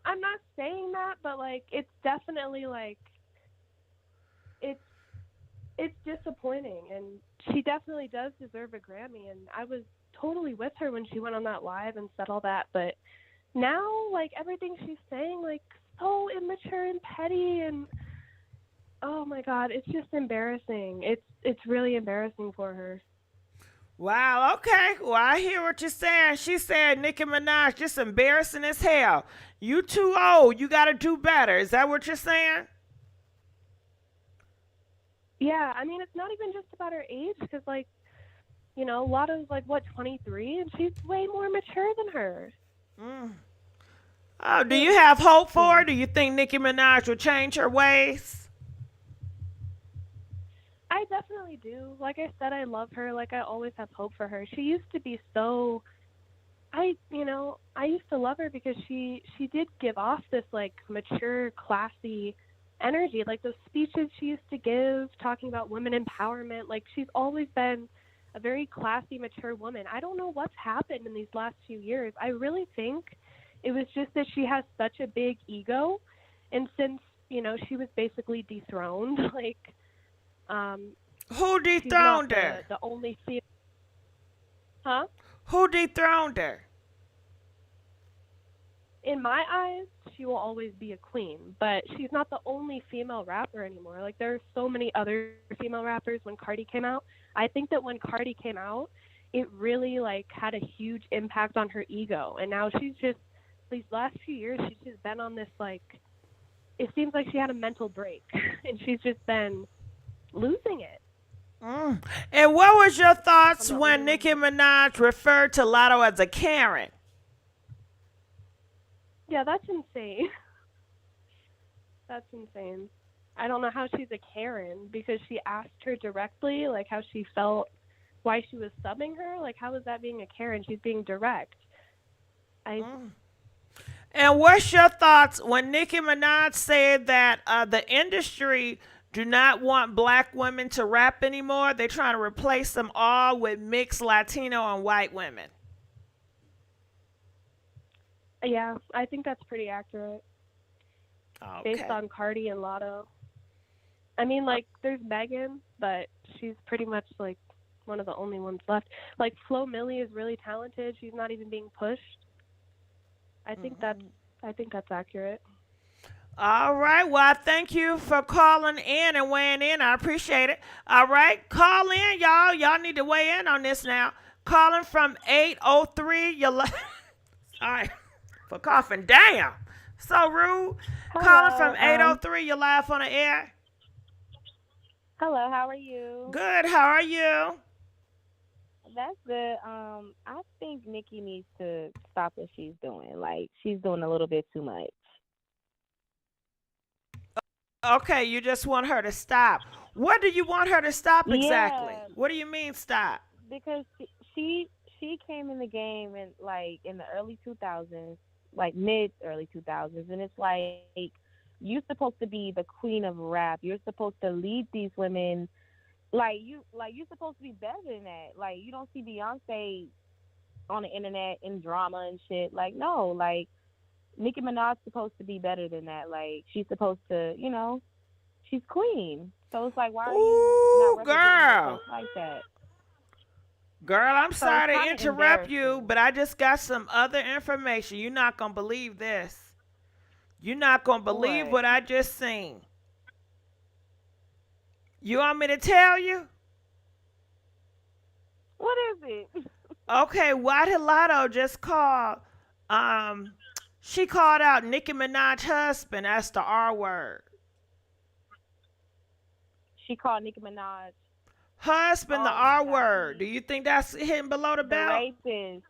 I'm not saying that, but like it's definitely like it's it's disappointing, and she definitely does deserve a Grammy, and I was totally with her when she went on that live and said all that, but now like everything she's saying like so immature and petty, and oh my god, it's just embarrassing. It's really embarrassing for her. Wow, okay. Well, I hear what you're saying. She said Nicki Minaj just embarrassing as hell. You too old. You got to do better. Is that what you're saying? Yeah, I mean it's not even just about her age, because like Lotto's like what 23, and she's way more mature than her. Mm. Oh, do you have hope for her? Do you think Nicki Minaj will change her ways? I definitely do. Like I said, I love her. Like I always have hope for her. She used to be so I used to love her because she did give off this like mature, classy energy. Like those speeches she used to give talking about women empowerment. Like she's always been a very classy, mature woman. I don't know what's happened in these last few years. I really think it was just that she has such a big ego, and since she was basically dethroned, like Who she's not dethroned her? the only female. Huh? Who dethroned her? In my eyes, she will always be a queen, but she's not the only female rapper anymore. Like there are so many other female rappers when Cardi came out. I think that when Cardi came out, it really like had a huge impact on her ego. And now she's just these last few years she's just been on this like it seems like she had a mental break and she's just been losing it. Mm. And what was your thoughts I'm not when really Nicki Minaj referred to Lotto as a Karen? Yeah, that's insane. That's insane. I don't know how she's a Karen because she asked her directly, like how she felt, why she was subbing her. Like, how is that being a Karen? She's being direct. Mm. And what's your thoughts when Nicki Minaj said that the industry do not want black women to rap anymore? They're trying to replace them all with mixed Latino and white women. Yeah, I think that's pretty accurate Okay. based on Cardi and Lotto. I mean, like, there's Megan, but she's pretty much like one of the only ones left. Like, Flo Milli is really talented. She's not even being pushed. I think that's accurate. All right. Well, I thank you for calling in and weighing in. I appreciate it. All right. Call in, y'all. Y'all need to weigh in on this now. Calling from 803. Sorry for coughing. Damn. So rude. Calling from 803. You live on the air. Hello, how are you? Good. How are you? That's good. I think Nikki needs to stop what she's doing. Like she's doing a little bit too much. Okay. You just want her to stop. What do you want her to stop exactly? Yeah, What do you mean stop? because she came in the game in the early 2000s, like mid early 2000s, and it's like you're supposed to be the queen of rap. You're supposed to lead these women. You're supposed to be better than that. Like you don't see Beyonce on the internet in drama and shit. Like no, like Nicki Minaj's supposed to be better than that. Like she's supposed to, she's queen. So it's like why are you Ooh, not representing girl. yourself like that? Girl, I'm So it's sorry to kind of interrupt you, embarrassing. but I just got some other information. You're not going to believe this. You're not going to believe What? what I just seen. You want me to tell you? What is it? Okay, Whitey Lotto just called. Um, she called out Nicki Minaj's husband as the R word. She called Nicki Minaj. Husband, the Oh my R God, word. Do you think that's hitting below the the belt? rapist.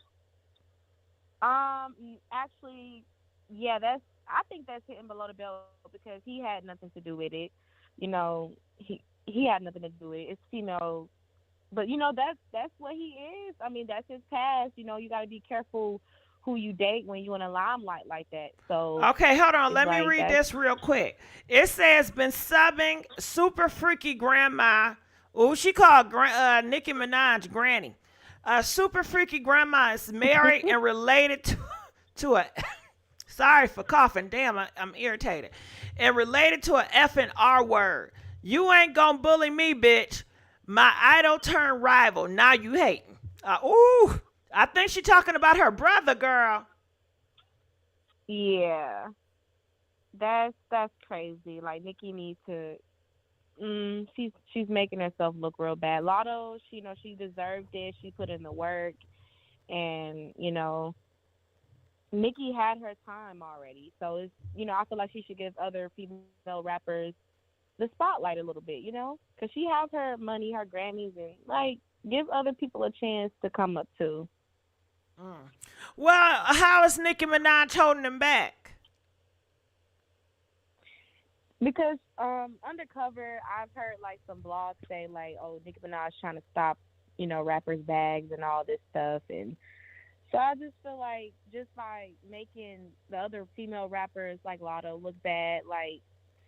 Actually, yeah, I think that's hitting below the belt because he had nothing to do with it. He had nothing to do with it. It's female, but that's what he is. I mean, that's his past. You got to be careful who you date when you're in a limelight like that. So Okay, hold on. it's Let me like read that's this real quick. It says been subbing super freaky grandma. Oh, she called Nicki Minaj granny. Super freaky grandma is married and related to a Sorry for coughing. Damn, I'm irritated. And related to an F and R word. You ain't gonna bully me, bitch. My idol turned rival. Now you hating. Ooh, I think she talking about her brother, girl. Yeah, that's crazy. Like Nicki needs to. She's making herself look real bad. Lotto, she deserved it. She put in the work, and Nicki had her time already. So it's I feel like she should give other female rappers the spotlight a little bit, because she has her money, her Grammys, and like give other people a chance to come up too. Mm. Well, how is Nicki Minaj holding him back? Because undercover, I've heard like some blogs say like, oh, Nicki Minaj trying to stop, rappers' bags and all this stuff, and so I just feel like just by making the other female rappers like Lotto look bad, like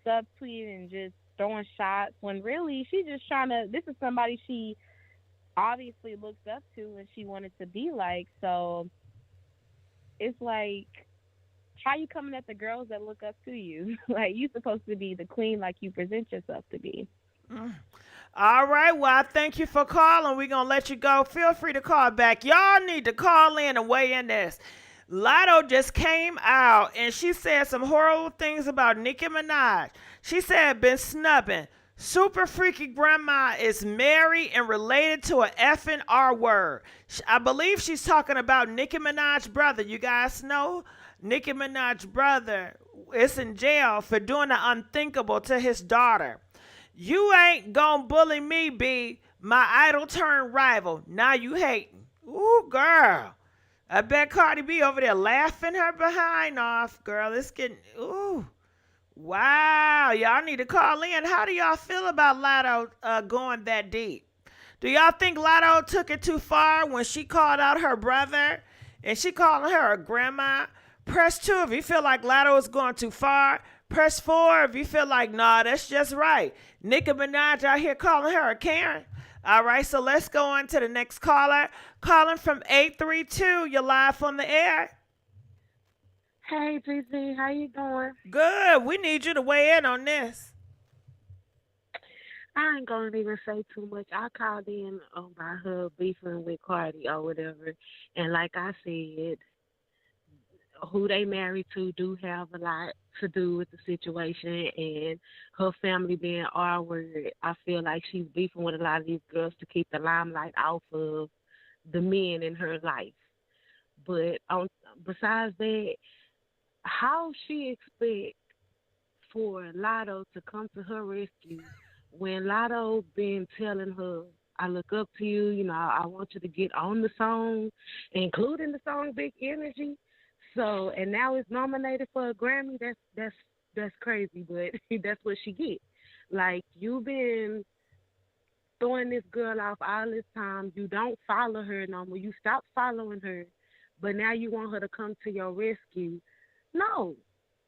subtweeting and just throwing shots, when really she's just trying to. This is somebody she obviously looks up to and she wanted to be like. So it's like, how you coming at the girls that look up to you? Like, you supposed to be the queen like you present yourself to be. Mm. All right, well, I thank you for calling. We're going to let you go. Feel free to call back. Y'all need to call in and weigh in this. Lotto just came out and she said some horrible things about Nicki Minaj. She said been snubbing. Super freaky grandma is married and related to an F and R word. I believe she's talking about Nicki Minaj's brother. You guys know Nicki Minaj's brother is in jail for doing the unthinkable to his daughter. You ain't gonna bully me, B. My idol turned rival. Now you hating. Ooh, girl. I bet Cardi B over there laughing her behind off, girl. It's getting, ooh. Wow. Y'all need to call in. How do y'all feel about Latto going that deep? Do y'all think Latto took it too far when she called out her brother and she calling her a grandma? Press 2 if you feel like Latto is going too far. Press 4 if you feel like, nah, that's just right. Nicki Minaj out here calling her a Karen. All right, so let's go on to the next caller. Calling from 832. You're live on the air. Hey, GG, how you doing? Good. We need you to weigh in on this. I ain't gonna even say too much. I called in by her beefing with Cardi or whatever, and like I said, who they married to do have a lot to do with the situation, and her family being R-word. I feel like she's beefing with a lot of these girls to keep the limelight off of the men in her life. But besides that, how she expect for Lotto to come to her rescue when Lotto been telling her, I look up to you, I want you to get on the song, including the song Big Energy. So, and now it's nominated for a Grammy. That's crazy, but that's what she get. Like, you've been throwing this girl off all this time. You don't follow her no more. You stop following her, but now you want her to come to your rescue. No,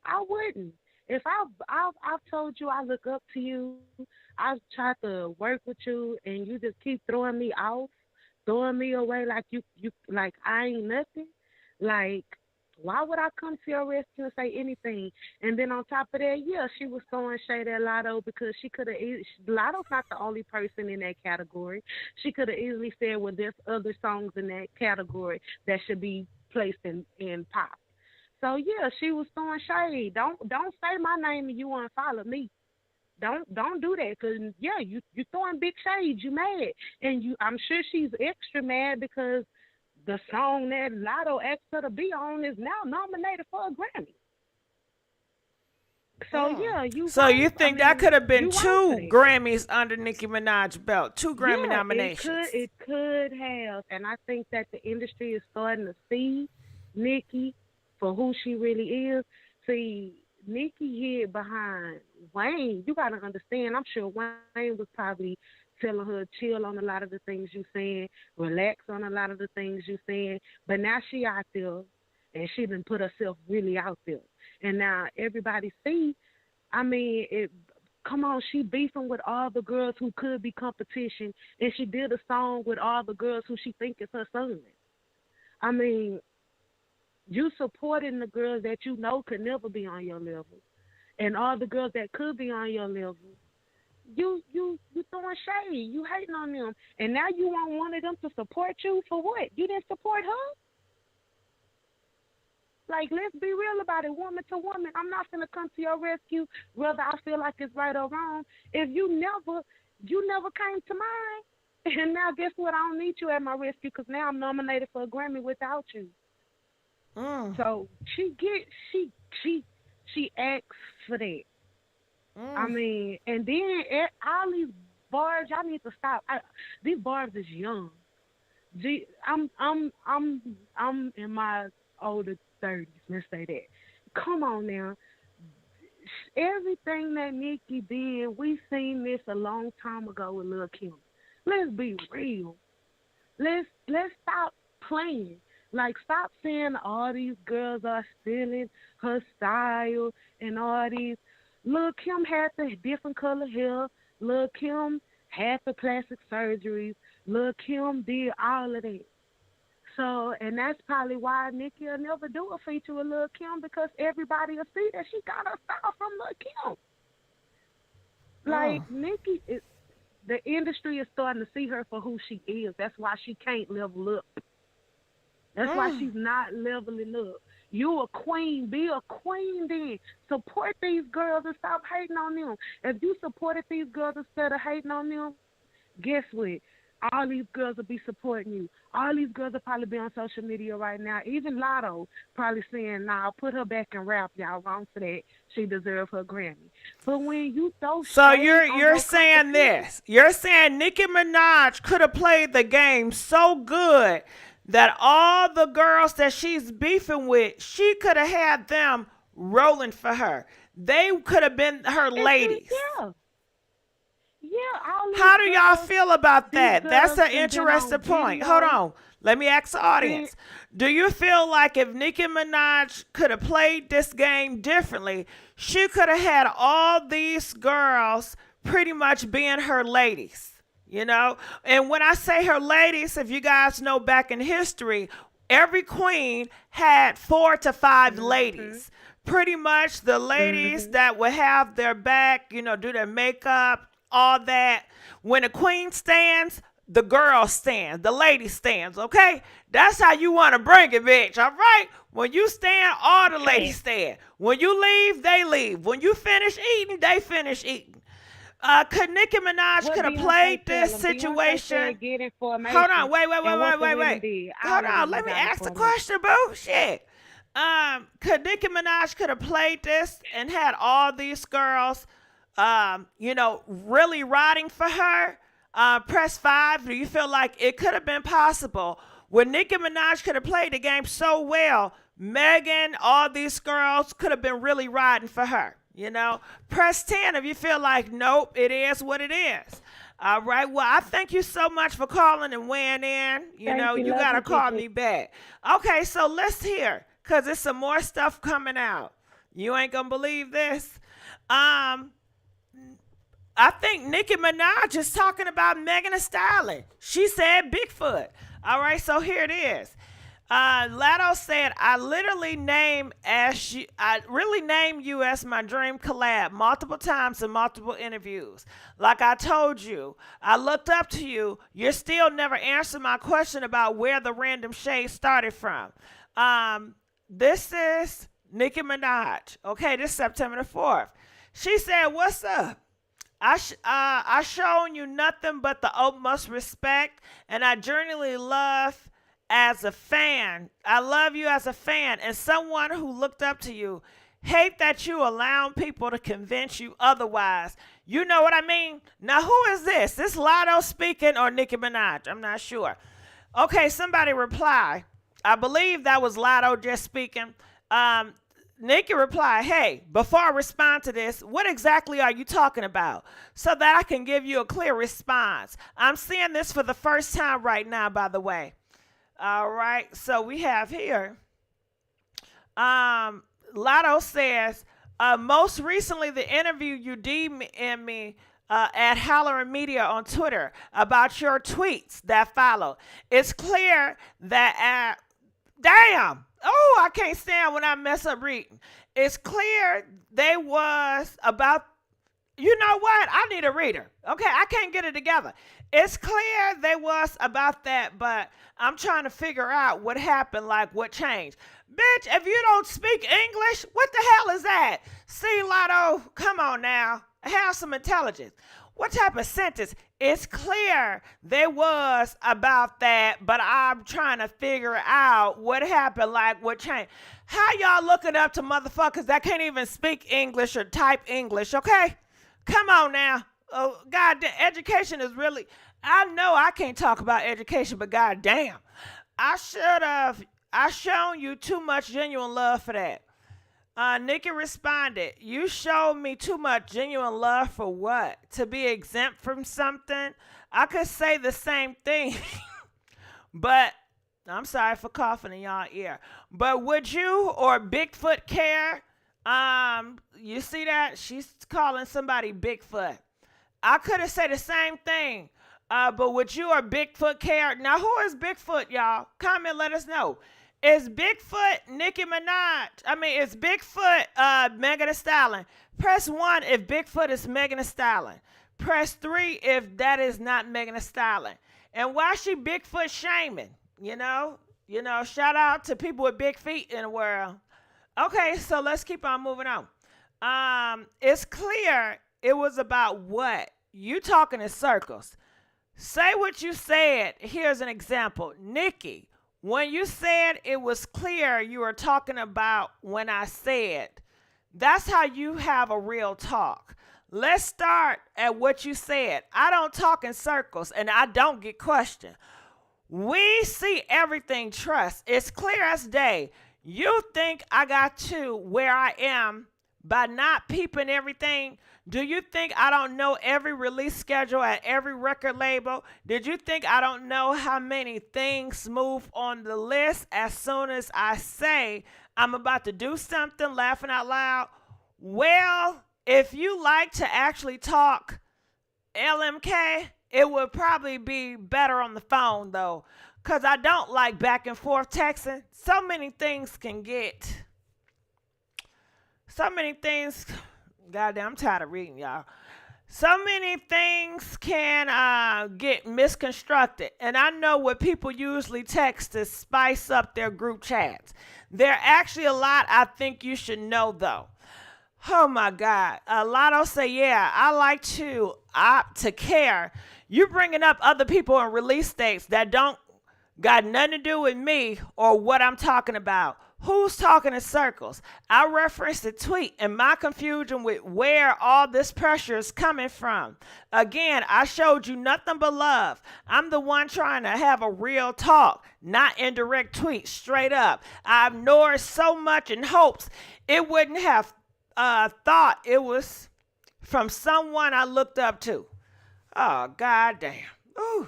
I wouldn't. If I've told you I look up to you, I've tried to work with you, and you just keep throwing me off, throwing me away like you like I ain't nothing. Like, why would I come to your rescue and say anything? And then on top of that, yeah, she was throwing shade at Lotto because she could have. Lotto's not the only person in that category. She could have easily said, well, there's other songs in that category that should be placed in pop. So yeah, she was throwing shade. Don't say my name and you want to follow me. Don't do that, because yeah, you throwing big shade. You mad, and I'm sure she's extra mad because the song that Lotto asked her to be on is now nominated for a Grammy. So yeah, So you think that could have been 2 Grammys under Nicki Minaj's belt, 2 Grammy nominations? It could have, and I think that the industry is starting to see Nicki for who she really is. See, Nicki hid behind Wayne. You gotta understand. I'm sure Wayne was probably telling her chill on a lot of the things you saying, relax on a lot of the things you saying. But now she out there, and she done put herself really out there. And now everybody see. I mean, come on, she beefing with all the girls who could be competition, and she did a song with all the girls who she think is her son. I mean, You supporting the girls that you know could never be on your level, and all the girls that could be on your level. You throwing shade. You hating on them, and now you want one of them to support you for what? You didn't support her. Like, let's be real about it, woman to woman. I'm not gonna come to your rescue whether I feel like it's right or wrong. If you never came to mine, and now guess what? I don't need you at my rescue because now I'm nominated for a Grammy without you. So she asks for that. I mean, and then all these bars, y'all need to stop. These bars is young. I'm in my older 30s. Let's say that. Come on now. Everything that Nicki did, we seen this a long time ago with Lil Kim. Let's be real. Let's stop playing. Like, stop saying all these girls are stealing her style and all these. Lil Kim had the different color hair. Lil Kim had the plastic surgeries. Lil Kim did all of that. So, and that's probably why Nicki will never do a feature with Lil Kim, because everybody will see that she got her style from Lil Kim. Like, Nicki, the industry is starting to see her for who she is. That's why she can't level up. That's why she's not leveling up. You a queen. Be a queen then. Support these girls and stop hating on them. If you supported these girls instead of hating on them, guess what? All these girls will be supporting you. All these girls will probably be on social media right now. Even Latto probably saying, nah, put her back in rap. Y'all wrong for that. She deserves her Grammy. But when you throw So shade you're on saying this. You're saying Nicki Minaj could have played the game so good that all the girls that she's beefing with, she could have had them rolling for her. They could have been her ladies. Yeah. Yeah. How do y'all feel about that? That's an interesting point. Hold on. Let me ask the audience. Do you feel like if Nicki Minaj could have played this game differently, she could have had all these girls pretty much being her ladies? You know, and when I say her ladies, if you guys know back in history, every queen had 4 to 5 ladies. Pretty much the ladies that would have their back, you know, do their makeup, all that. When a queen stands, the girl stands, the lady stands, okay? That's how you want to bring it, bitch, all right? When you stand, all the ladies stand. When you leave, they leave. When you finish eating, they finish eating. Could Nicki Minaj could have played this situation? Hold on, wait. Hold on, let me ask the question, boo. Shit. Could Nicki Minaj could have played this and had all these girls, you know, really riding for her? Press 5. Do you feel like it could have been possible where Nicki Minaj could have played the game so well, Megan, all these girls could have been really riding for her? You know, press 10 if you feel like, nope, it is what it is. All right. Well, I thank you so much for calling and weighing in. You got to call me back. Okay, so let's hear, because there's some more stuff coming out. You ain't going to believe this. I think Nicki Minaj is talking about Megan Thee Stallion. She said Bigfoot. All right, so here it is. Latto said, I really named you as my dream collab multiple times in multiple interviews. Like I told you, I looked up to you. You still never answered my question about where the random shade started from. This is Nicki Minaj. Okay, this is September the 4th. She said, what's up? I shown you nothing but the utmost respect, and I genuinely love as a fan. I love you as a fan and someone who looked up to you. Hate that you allowing people to convince you otherwise. You know what I mean? Now, who is this? This Latto speaking or Nicki Minaj? I'm not sure. Okay, somebody reply. I believe that was Latto just speaking. Nicki replied, hey, before I respond to this, what exactly are you talking about? So that I can give you a clear response. I'm seeing this for the first time right now, by the way. All right, so we have here, Latto says, most recently the interview you DM'd me at Halloran Media on Twitter about your tweets that follow. It's clear that, damn, Oh, I can't stand when I mess up reading. It's clear they was about. You know what? I need a reader. Okay, I can't get it together. It's clear they was about that, but I'm trying to figure out what happened, like what changed. Bitch, if you don't speak English, what the hell is that? See, Lotto, come on now. Have some intelligence. What type of sentence? It's clear there was about that, but I'm trying to figure out what happened, like what changed. How y'all looking up to motherfuckers that can't even speak English or type English, okay? Come on now. Oh, God, education is really. I know I can't talk about education, but God damn. I should have. I shown you too much genuine love for that. Nikki responded, you showed me too much genuine love for what? To be exempt from something? I could say the same thing, but I'm sorry for coughing in y'all ear. But would you or Bigfoot care? You see that? She's calling somebody Bigfoot. I could have said the same thing. But would you or Bigfoot care? Now, who is Bigfoot, y'all? Comment, let us know. Is Bigfoot Nicki Minaj? Is Bigfoot Megan Thee Stallion? Press 1 if Bigfoot is Megan Thee Stallion. Press 3 if that is not Megan Thee Stallion. And why she Bigfoot shaming? You know, shout out to people with big feet in the world. Okay, so let's keep on moving on. It's clear it was about what? You talking in circles. Say what you said. Here's an example. Nikki, when you said it was clear you were talking about when I said, that's how you have a real talk. Let's start at what you said. I don't talk in circles and I don't get questioned. We see everything, trust. It's clear as day. You think I got to where I am by not peeping everything? Do you think I don't know every release schedule at every record label? Did you think I don't know how many things move on the list as soon as I say I'm about to do something, laughing out loud? Well, if you like to actually talk LMK, it would probably be better on the phone though, because I don't like back and forth texting. So many things. Goddamn, I'm tired of reading, y'all. So many things can get misconstructed. And I know what people usually text to spice up their group chats. There are actually a lot I think you should know, though. Oh, my God. Lotto say, yeah, I like to opt to care. You bringing up other people in release dates that don't got nothing to do with me or what I'm talking about. Who's talking in circles? I referenced the tweet and my confusion with where all this pressure is coming from. Again, I showed you nothing but love. I'm the one trying to have a real talk, not indirect tweets, straight up. I ignored so much in hopes it wouldn't have thought it was from someone I looked up to. Oh, goddamn. Ooh.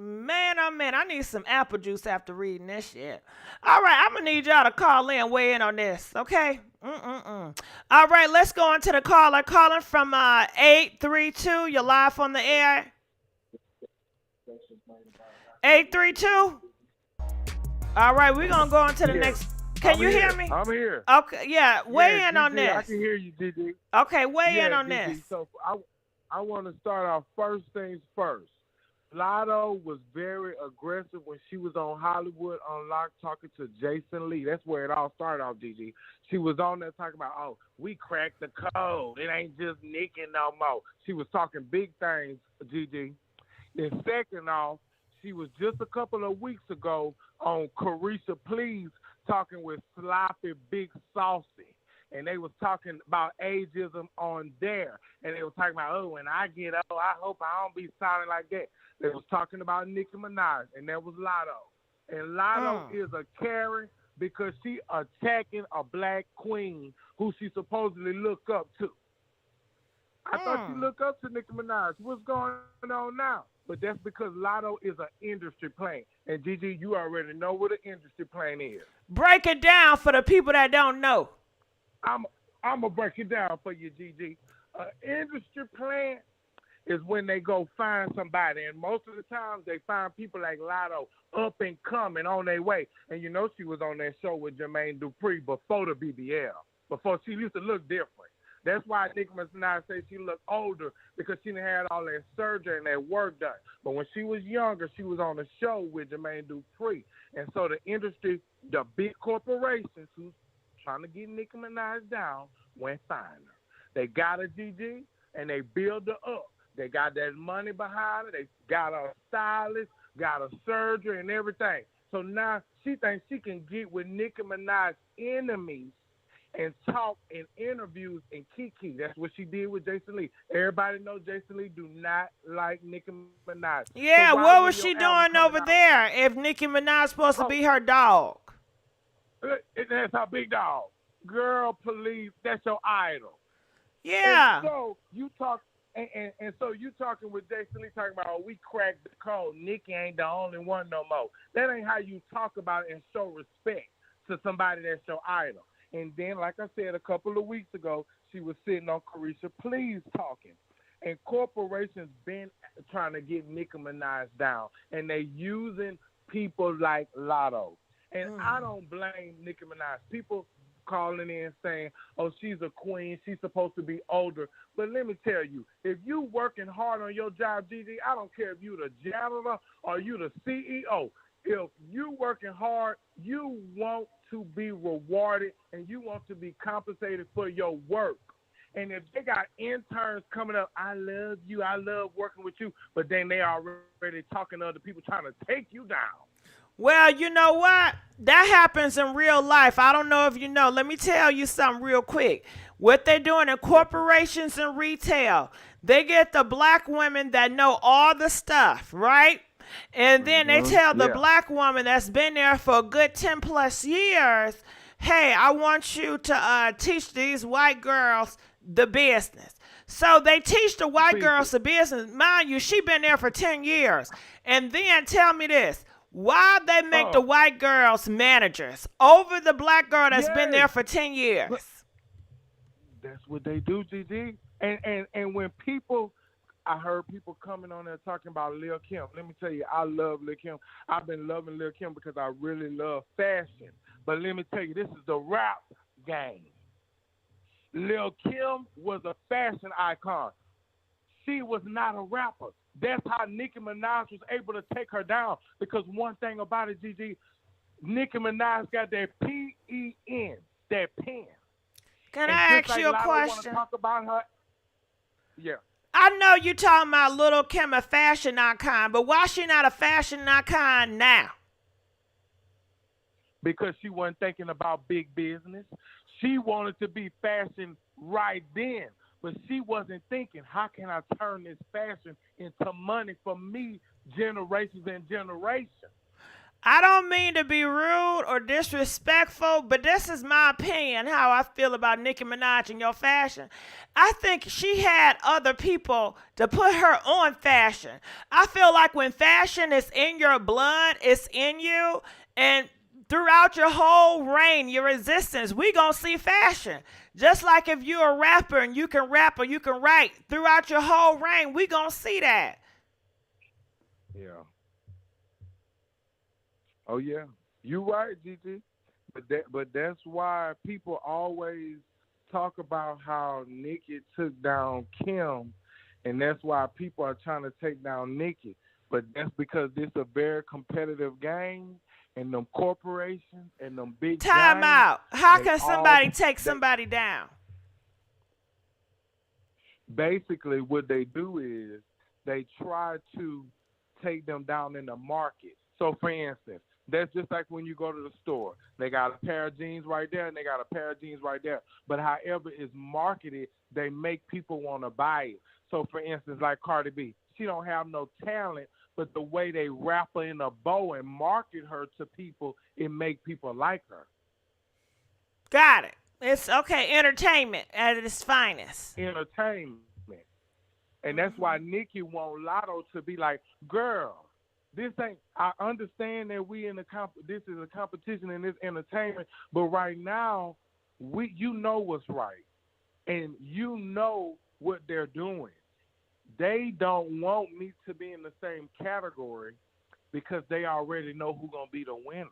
Man, oh man, I need some apple juice after reading this shit. All right, I'm going to need y'all to call in, weigh in on this, okay? All right, let's go on to the caller. Calling from 832. You're live on the air. 832? All right, we're going to go on to the next. Can you hear me? I'm here. Okay, yeah, weigh in on this. I can hear you, GG. Okay, weigh in on GG. this. So I want to start off first things first. Latto was very aggressive when she was on Hollywood Unlocked talking to Jason Lee. That's where it all started off, Gigi. She was on there talking about, oh, we cracked the code. It ain't just Nicki no more. She was talking big things, Gigi. Then second off, she was just a couple of weeks ago on Carisha Please talking with Sloppy Big Saucy. And they was talking about ageism on there. And they was talking about, oh, when I get old, I hope I don't be sounding like that. They was talking about Nicki Minaj, and that was Latto. And Latto is a Karen because she attacking a black queen who she supposedly look up to. I thought she looked up to Nicki Minaj. What's going on now? But that's because Latto is an industry plane. And, Gigi, you already know what an industry plane is. Break it down for the people that don't know. I'm going to break it down for you, Gigi. Industry plan is when they go find somebody. And most of the times they find people like Latto up and coming on their way. And you know she was on that show with Jermaine Dupri before the BBL. Before she used to look different. That's why Nicki Minaj says she looked older because she done had all that surgery and that work done. But when she was younger, she was on a show with Jermaine Dupri. And so the industry, the big corporations who's trying to get Nicki Minaj down, went find her. They got a GG and they build her up. They got that money behind her. They got a stylist, got a surgery and everything. So now she thinks she can get with Nicki Minaj's enemies and talk in interviews and Kiki. That's what she did with Jason Lee. Everybody knows Jason Lee do not like Nicki Minaj. Yeah, so what was she doing over there if Nicki Minaj supposed to be her dog? That's her big dog. Girl, please, that's your idol. Yeah. And so you talk, and so you talking with Jason Lee talking about, oh, we cracked the code. Nicki ain't the only one no more. That ain't how you talk about it and show respect to somebody that's your idol. And then, like I said a couple of weeks ago, she was sitting on Carisha Please talking. And corporations been trying to get Nicki Minaj down. And they using people like Latto. And I don't blame Nicki Minaj. People calling in saying, oh, she's a queen. She's supposed to be older. But let me tell you, if you working hard on your job, Gigi, I don't care if you the janitor or you the CEO. If you working hard, you want to be rewarded and you want to be compensated for your work. And if they got interns coming up, I love you, I love working with you, but then they already talking to other people trying to take you down. Well, you know what? That happens in real life. I don't know if you know. Let me tell you something real quick. What they're doing in corporations and retail, they get the black women that know all the stuff, right? And then they tell the black woman that's been there for a good 10 plus years, hey, I want you to teach these white girls the business. So they teach the white girls the business. Mind you, she been there for 10 years. And then tell me this. Why they make the white girls managers over the black girl that's been there for 10 years? That's what they do, Gigi. And when people, I heard people coming on there talking about Lil Kim. Let me tell you, I love Lil Kim. I've been loving Lil Kim because I really love fashion. But let me tell you, this is the rap game. Lil Kim was a fashion icon. She was not a rapper. That's how Nicki Minaj was able to take her down. Because one thing about it, Gigi, Nicki Minaj got that P-E-N, that pen. Can I ask you a question? Want to talk about her? Yeah. I know you talking about Lil Kim, a fashion icon, but why she not a fashion icon now? Because she wasn't thinking about big business. She wanted to be fashion right then, but she wasn't thinking, how can I turn this fashion into money for me, generations and generations? I don't mean to be rude or disrespectful, but this is my opinion, how I feel about Nicki Minaj and your fashion. I think she had other people to put her on fashion. I feel like when fashion is in your blood, it's in you, and throughout your whole reign, your existence, we gonna see fashion. Just like if you're a rapper and you can rap or you can write, throughout your whole reign, we gonna see that. Yeah. Oh yeah, you right, Gigi. But that's why people always talk about how Nicki took down Kim, and that's why people are trying to take down Nicki. But that's because this is a very competitive game, and them corporations and them big Time giants, out. How can somebody take somebody down? Basically, what they do is they try to take them down in the market. So, for instance, that's just like when you go to the store. They got a pair of jeans right there, and they got a pair of jeans right there. But however it's marketed, they make people want to buy it. So, for instance, like Cardi B, she don't have no talent, but the way they wrap her in a bow and market her to people, it make people like her. Got it. It's okay. Entertainment at its finest. Entertainment. And that's why Nicki want Latto to be like, girl, this ain't, I understand that we in this is a competition and this entertainment, but right now, you know what's right. And you know what they're doing. they don't want me to be in the same category because they already know who's gonna be the winner.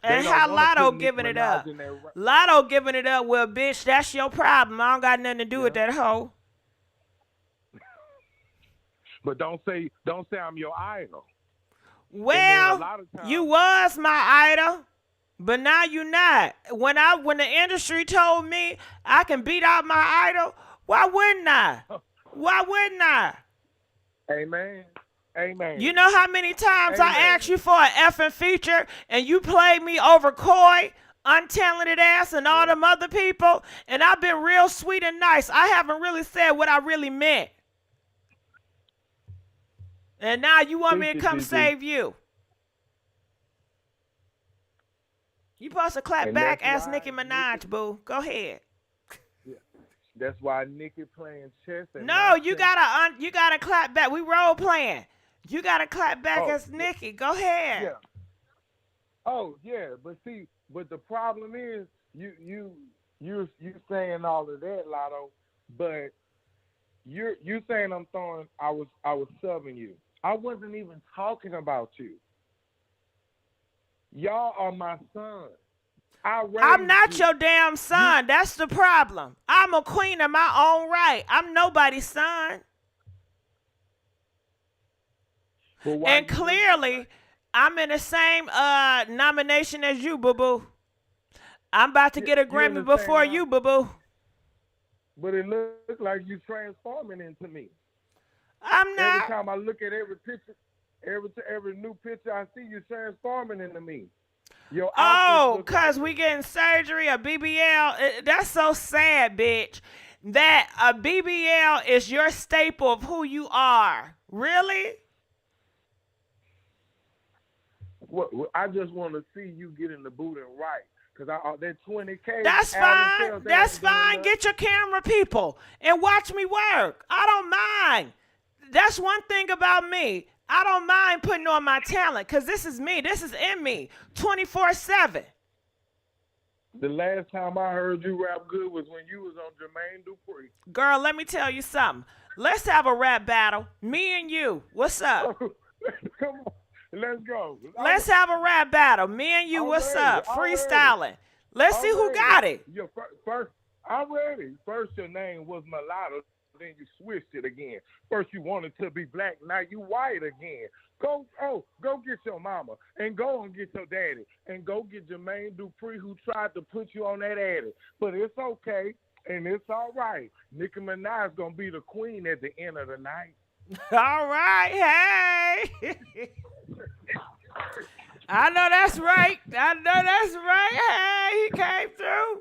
And how Lotto giving it up? Lotto giving it up. Well, bitch, that's your problem. I don't got nothing to do with that hoe. But don't say I'm your idol. Well, you was my idol, but now you not. When the industry told me I can beat out my idol, why wouldn't I? Why wouldn't I? Amen. Amen. You know how many times I asked you for an effing feature and you played me over Coy, Untalented Ass, and all them other people, and I've been real sweet and nice. I haven't really said what I really meant. And now you want me to come save you. You supposed to clap back, ask Nicki Minaj, boo. Go ahead. That's why Nicki playing chess. No, you gotta clap back. We role playing. You gotta clap back as Nicki. Go ahead. Yeah. Oh yeah, but the problem is you saying all of that, Lotto, but you saying I was subbing you. I wasn't even talking about you. Y'all are my son. I'm not your damn son. That's the problem. I'm a queen in my own right. I'm nobody's son. And clearly, I'm in the same nomination as you, boo-boo. I'm about to get a Grammy before you, boo-boo. But it looks like you transforming into me. I'm not. Every time I look at every picture, every new picture I see, you transforming into me. Because we getting surgery, a BBL. That's so sad, bitch. That a BBL is your staple of who you are. Really? Well, I just want to see you getting the booting right. Because that 20K. That's fine. That's fine. Get your camera people and watch me work. I don't mind. That's one thing about me. I don't mind putting on my talent because this is me. This is in me 24/7. The last time I heard you rap good was when you was on Jermaine Dupri. Girl, let me tell you something. Let's have a rap battle. Me and you. What's up? Come on. Let's go. Let's have a rap battle. Me and you. What's up? Freestyling. Let's see who got it. First, I'm ready. First, your name was Mulatto. Then you switched it again. First you wanted to be black, now you white again. Go get your mama and go and get your daddy and go get Jermaine Dupri who tried to put you on that addy. But it's okay and it's all right. Nicki Minaj gonna be the queen at the end of the night. All right, hey. I know that's right. Hey, he came through.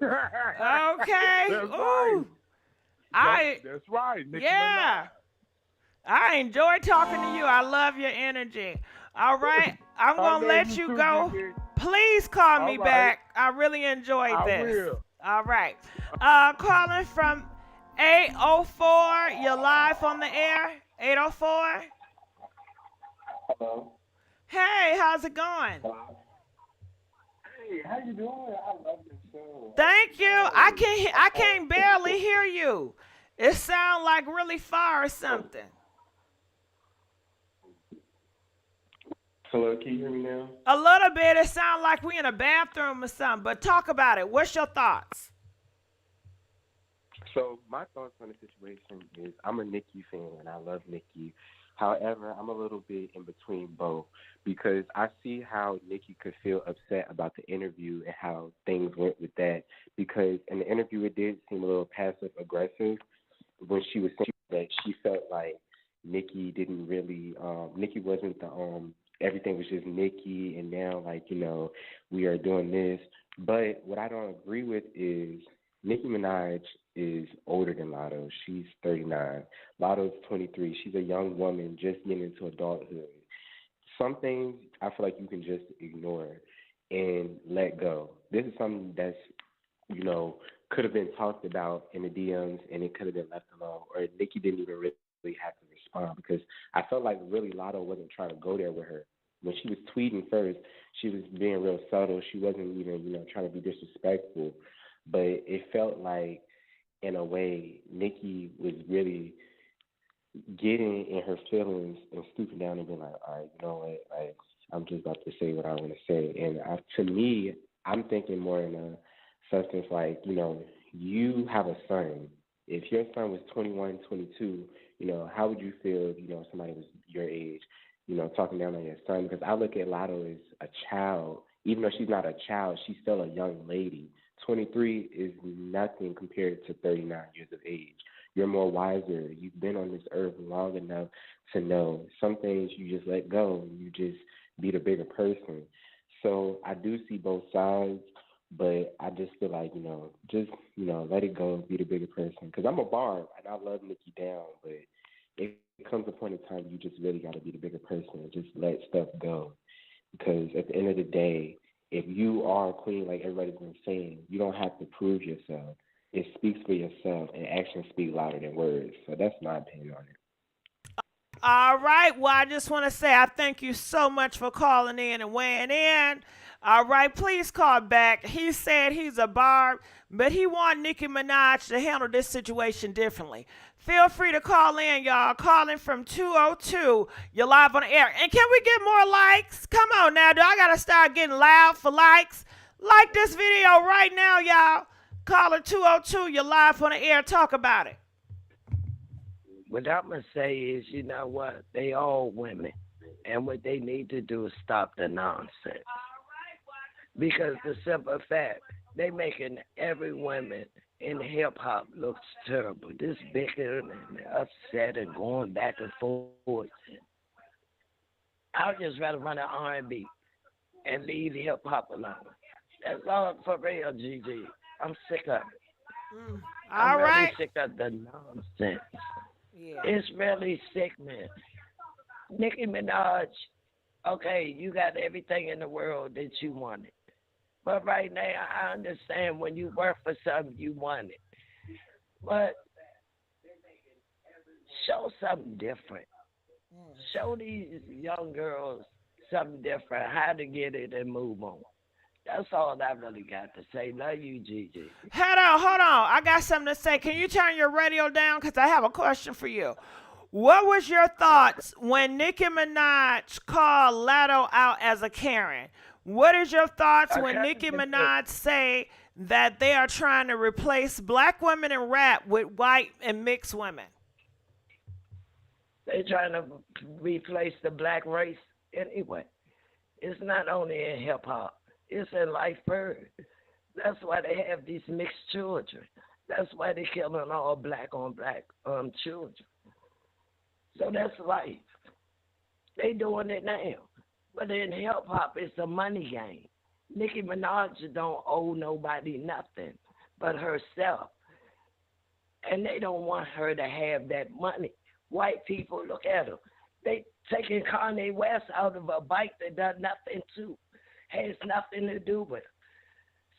Okay. That's Ooh. right. That's right. Nicki Minaj. I enjoy talking to you. I love your energy. All right. I'm going to let you go. Please call me back. I really enjoyed this. I will. All right. Calling from 804. You're live on the air. 804. Hello. Hey, how's it going? Hey, how you doing? I love this show. Thank you. I can't barely hear you. It sounds like really far or something. Hello, can you hear me now? A little bit. It sounds like we in a bathroom or something. But talk about it. What's your thoughts? So my thoughts on the situation is I'm a Nicki fan and I love Nicki. However, I'm a little bit in between both because I see how Nicki could feel upset about the interview and how things went with that. Because in the interview, it did seem a little passive aggressive when she was saying that she felt like Nicki didn't really, Nicki wasn't the, everything was just Nicki and now we are doing this. But what I don't agree with is Nicki Minaj is older than Latto. She's 39. Latto's 23. She's a young woman just getting into adulthood. Some things I feel like you can just ignore and let go. This is something that's, could have been talked about in the DMs and it could have been left alone. Or Nicki didn't even really have to respond because I felt like really Latto wasn't trying to go there with her. When she was tweeting first, she was being real subtle. She wasn't even, trying to be disrespectful. But it felt like in a way, Nicki was really getting in her feelings and stooping down and being like, all right, you know what, like I'm just about to say what I want to say. And to me, I'm thinking more in a substance like, you have a son. If your son was 21, 22, how would you feel if, somebody was your age, talking down on your son? Because I look at Lotto as a child. Even though she's not a child, she's still a young lady. 23 is nothing compared to 39 years of age. You're more wiser. You've been on this earth long enough to know some things you just let go. You just be the bigger person. So I do see both sides, but I just feel like, let it go, be the bigger person. Because I'm a barb, and I love Nicki down, but it comes a point in time you just really got to be the bigger person and just let stuff go. Because at the end of the day, if you are a queen, like everybody's been saying, you don't have to prove yourself. It speaks for yourself, and actions speak louder than words. So that's my opinion on it. All right. Well, I just want to say I thank you so much for calling in and weighing in. All right. Please call back. He said he's a barb, but he want Nicki Minaj to handle this situation differently. Feel free to call in, y'all. Calling from 202. You're live on the air. And can we get more likes? Come on now. Do I got to start getting loud for likes? Like this video right now, y'all. Caller 202. You're live on the air. Talk about it. What I'm going to say is, you know what? They all women. And what they need to do is stop the nonsense. Because the simple fact, they making every woman in hip-hop looks terrible. This bickering and upset and going back and forth. I'd just rather run an R&B and leave hip-hop alone. That's all for real, GG. I'm sick of it. I'm really sick of the nonsense. Yeah. It's really sick, man. Nicki Minaj, okay, you got everything in the world that you wanted. But right now, I understand when you work for something, you want it. But show something different. Show these young girls something different, how to get it and move on. That's all I really got to say. Love you, Gigi. Hold on. I got something to say. Can you turn your radio down? Because I have a question for you. What was your thoughts when Nicki Minaj called Latto out as a Karen? What is your thoughts when Nicki Minaj say that they are trying to replace black women in rap with white and mixed women? They're trying to replace the black race anyway. It's not only in hip-hop. It's in life period. That's why they have these mixed children. That's why they're killing all black on black children. So that's life. They doing it now. But in hip-hop, it's a money game. Nicki Minaj don't owe nobody nothing but herself. And they don't want her to have that money. White people, look at her. They taking Kanye West out of a bike that does nothing to. Has nothing to do with it.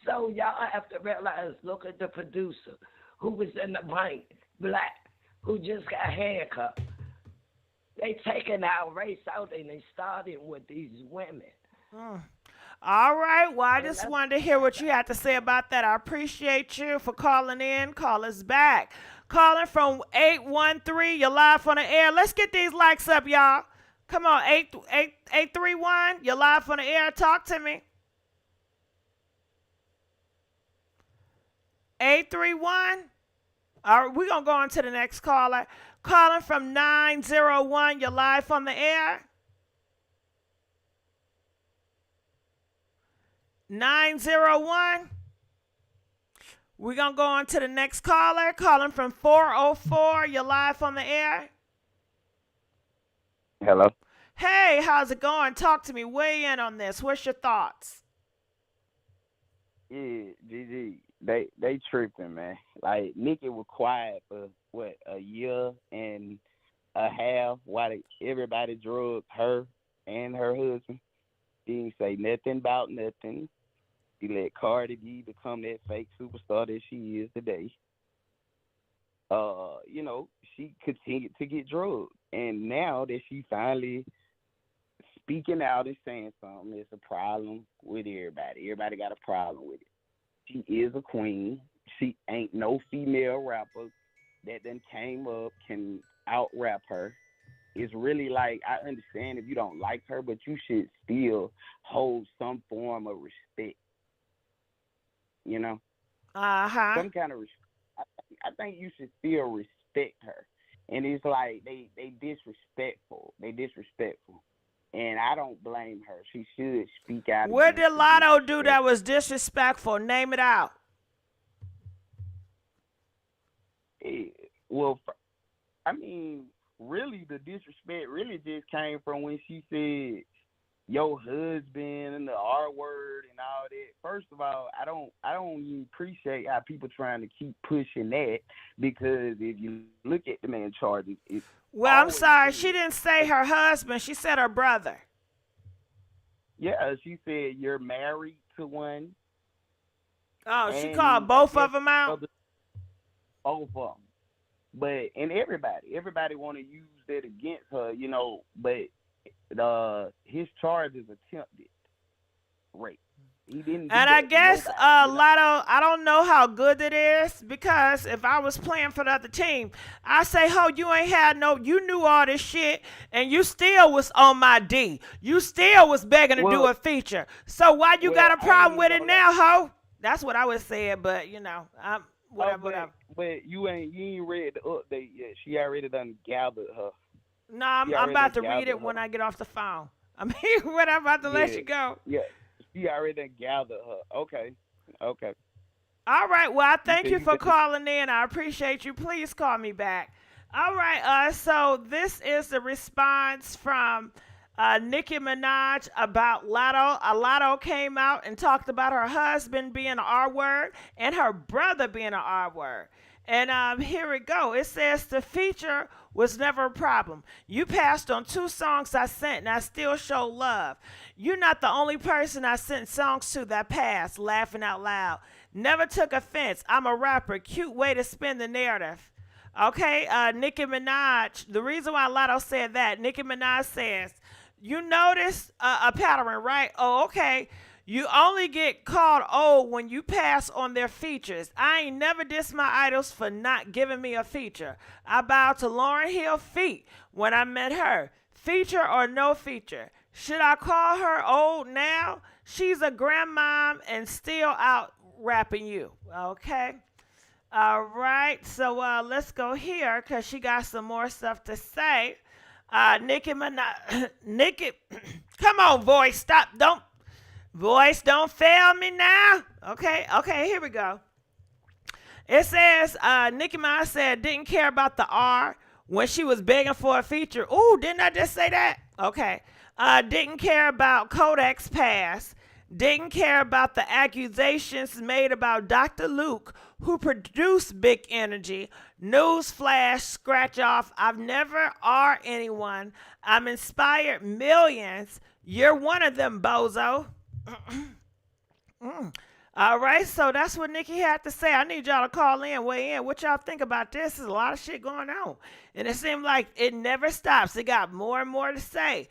So y'all have to realize, look at the producer who was in the bank, black, who just got handcuffed. They taking our race out and they starting with these women. All right. Well, I just wanted to hear what you had to say about that. I appreciate you for calling in. Call us back. Calling from 813. You're live on the air. Let's get these likes up, y'all. Come on, 831. You're live on the air. Talk to me. 831. All right, we're going to go on to the next caller. Calling from 901. You're live on the air. 901. We're going to go on to the next caller. Calling from 404. You're live on the air. Hello. Hey, how's it going? Talk to me. Weigh in on this. What's your thoughts? Yeah, GG. They tripping, man. Like Nicki was quiet for what, a year and a half while everybody drugged her and her husband. He didn't say nothing about nothing. He let Cardi B become that fake superstar that she is today. She continued to get drugged. And now that she finally speaking out and saying something, it's a problem with everybody. Everybody got a problem with it. She is a queen. She ain't no female rapper that then came up can out rap her. It's really like, I understand if you don't like her, but you should still hold some form of respect. You know, some kind of respect. I think you should still respect her. And it's like they disrespectful. They disrespectful. And I don't blame her. She should speak out. What did against the Latto do disrespect. that was disrespectful? Name it out. Well, I mean, really, the disrespect really just came from when she said your husband and the R word and all that. First of all, I don't even appreciate how people trying to keep pushing that, because if you look at the man charges, it's Well, I'm sorry. She didn't say her husband. She said her brother. yeah. She said you're married to one. Oh, she And called I both guess of them out? both of them. But and everybody want to use that against her, you know. But his charge is attempted rape. He didn't. And I guess Latto, I don't know how good it is, because if I was playing for the other team, I say, "Ho, you ain't had no. You knew all this shit, and you still was on my D. You still was begging to do a feature. So why you got a problem with it now, ho?" That's what I would say. But you know, whatever. But you ain't read the update yet. She already done gathered her. No, I'm about to read it when I get off the phone. I mean, when I'm about to let you go. Yeah, she already done gathered her. Okay. All right. Well, I thank you for calling in. I appreciate you. Please call me back. All right. So this is the response from Nicki Minaj about Latto. Latto came out and talked about her husband being an R word and her brother being an R word. And here we go. It says the feature was never a problem. You passed on 2 songs I sent, and I still show love. You're not the only person I sent songs to that passed, laughing out loud. Never took offense. I'm a rapper. Cute way to spin the narrative. Okay, Nicki Minaj, the reason why Latto said that, Nicki Minaj says, you notice a pattern, right? Oh, okay. You only get called old when you pass on their features. I ain't never dissed my idols for not giving me a feature. I bowed to Lauryn Hill feet when I met her. Feature or no feature? Should I call her old now? She's a grandmom and still out rapping you. Okay. All right. So let's go here because she got some more stuff to say. Nicki Minaj. Nicki. Come on, voice. Stop. Voice, don't fail me now. Okay, here we go. It says, Nicki Minaj said didn't care about the R when she was begging for a feature. Ooh, didn't I just say that? Okay. Didn't care about Kodak's past. Didn't care about the accusations made about Dr. Luke, who produced Big Energy. Newsflash, scratch off. I've never R anyone. I'm inspired millions. You're one of them, bozo. All right, so that's what Nicki had to say. I need y'all to call in, weigh in. What y'all think about this? There's a lot of shit going on. And it seemed like it never stops. It got more and more to say.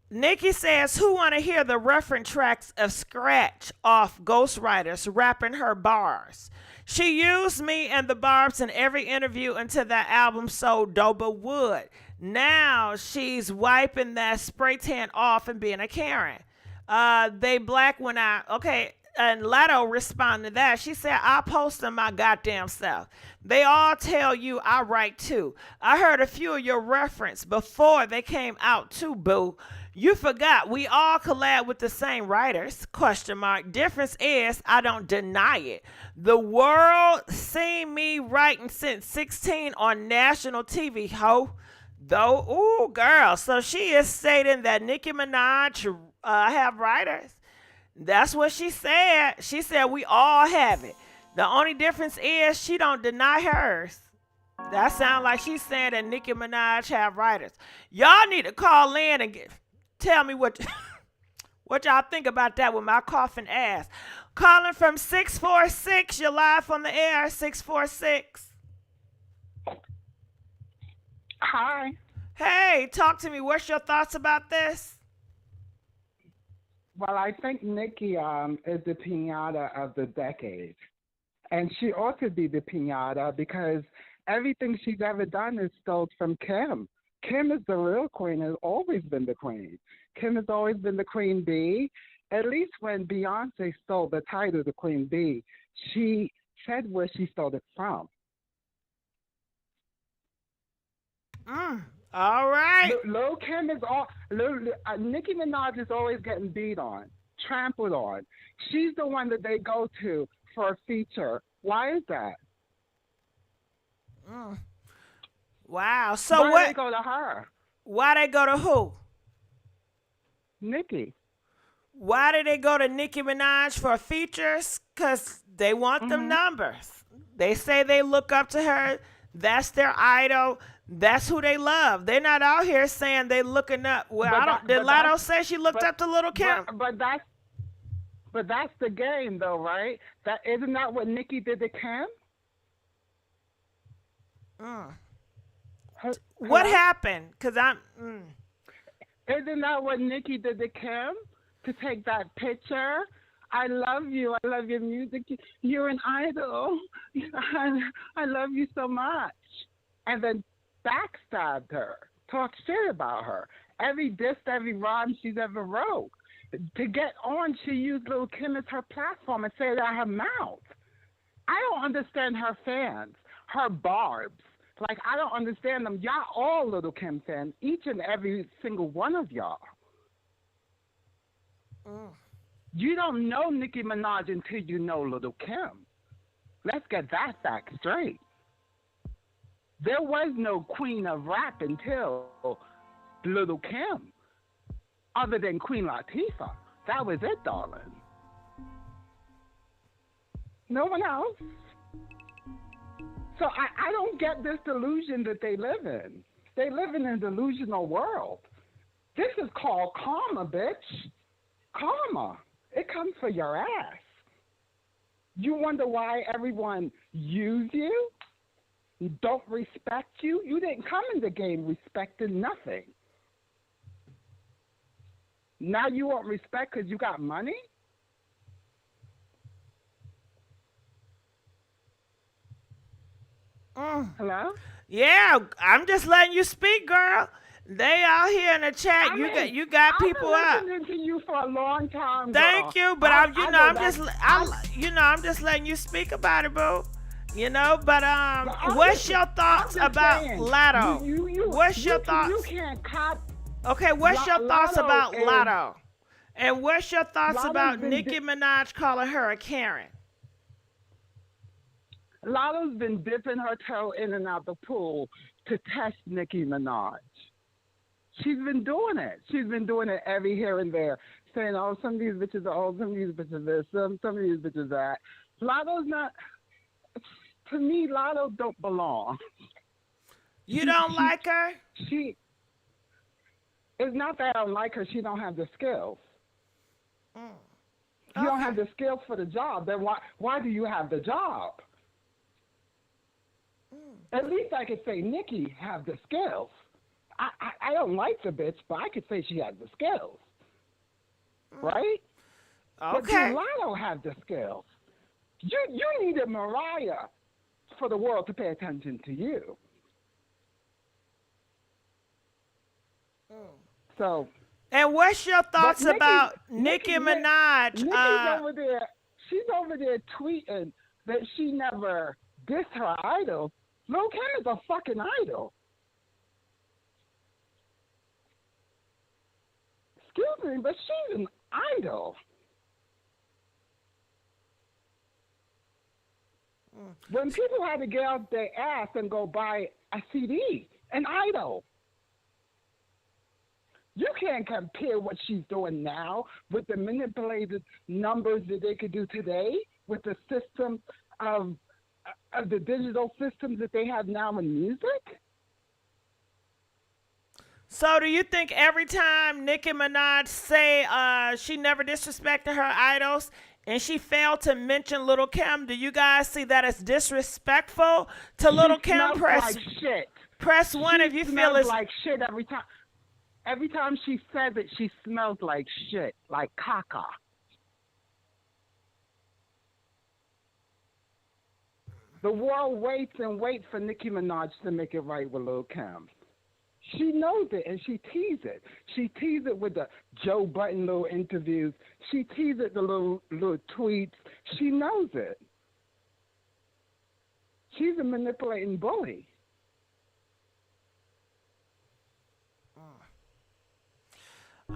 Nicki says, who want to hear the reference tracks of scratch off ghostwriters rapping her bars? She used me and the barbs in every interview until that album sold Doba Wood. Now she's wiping that spray tan off and being a Karen. They black when okay, and Latto responded to that. She said, I post them my goddamn self. They all tell you I write too. I heard a few of your reference before they came out too, boo. You forgot we all collab with the same writers, question mark. Difference is I don't deny it. The world seen me writing since 16 on national TV, ho. Though, ooh, girl. So she is stating that Nicki Minaj have writers. That's what she said. She said we all have it. The only difference is she don't deny hers. That sounds like she's saying that Nicki Minaj have writers. Y'all need to call in and tell me what y'all think about that with my coughing ass. Calling from 646. You're live on the air. 646. Hi. Hey, talk to me. What's your thoughts about this? Well, I think Nicki is the pinata of the decade. And she ought to be the pinata because everything she's ever done is stole from Kim. Kim is the real queen, has always been the queen. Kim has always been the queen bee. At least when Beyonce stole the title, the queen bee, she said where she stole it from. All right. Lil Kim is all. Nicki Minaj is always getting beat on, trampled on. She's the one that they go to for a feature. Why is that? Wow. So why what? They go to her? Why they go to who? Nicki. Why did they go to Nicki Minaj for features? Because they want them numbers. They say they look up to her. That's their idol. That's who they love. They're not out here saying they looking up. Well, did Latto say she looked up to Little Kim? But that's the game, though, right? That isn't that what Nicki did to Kim? What happened? Because Isn't that what Nicki did to Kim? To take that picture? I love you. I love your music. You're an idol. I love you so much. And then backstabbed her, talked shit about her. Every diss, every rhyme she's ever wrote. To get on, she used Lil Kim as her platform and say it out her mouth. I don't understand her fans, her barbs. Like, I don't understand them. Y'all all Lil Kim fans, each and every single one of y'all. You don't know Nicki Minaj until you know Lil Kim. Let's get that fact straight. There was no queen of rap until Lil Kim, other than Queen Latifah. That was it, darling. No one else. So I don't get this delusion that they live in. They live in a delusional world. This is called karma, bitch. Karma. It comes for your ass. You wonder why everyone use you? Don't respect you? You didn't come in the game respecting nothing. Now you want respect because you got money? Hello? Yeah, I'm just letting you speak, girl. They out here in the chat. You got people up. I've been listening to you for a long time. Thank girl. you, but I'm just letting you speak about it, boo. You know, but what's your thoughts about Latto? What's your thoughts? You can't cop. Okay, what's your thoughts about is- Latto? And what's your thoughts Latto's about been Nicki Minaj calling her a Karen? Latto's been dipping her toe in and out the pool to test Nicki Minaj. She's been doing it. She's been doing it every here and there, saying, oh, some of these bitches are old, some of these bitches this, some of these bitches that. Latto's not, to me, Latto don't belong. You don't like her? It's not that I don't like her, she don't have the skills. You don't have the skills for the job, then why do you have the job? At least I could say Nicki have the skills. I don't like the bitch, but I could say she has the skills. Right? Okay. But do Latto have the skills? You needed Mariah for the world to pay attention to you. So. And what's your thoughts about Nicki Minaj? Nicki's over there. She's over there tweeting that she never dissed her idol. Lil Kim is a fucking idol. Excuse me, but she's an idol. When people had to get out their ass and go buy a CD, an idol. You can't compare what she's doing now with the manipulated numbers that they could do today with the system of the digital systems that they have now in music. So do you think every time Nicki Minaj say she never disrespected her idols and she failed to mention Little Kim, do you guys see that as disrespectful to Little Kim? Like shit. Press 1 if you feel it's like shit every time. Every time she says it, she smells like shit, like caca. The world waits and waits for Nicki Minaj to make it right with Lil Kim. She knows it and she teases it. She teases it with the Joe Button little interviews. She teases it the little tweets. She knows it. She's a manipulating bully.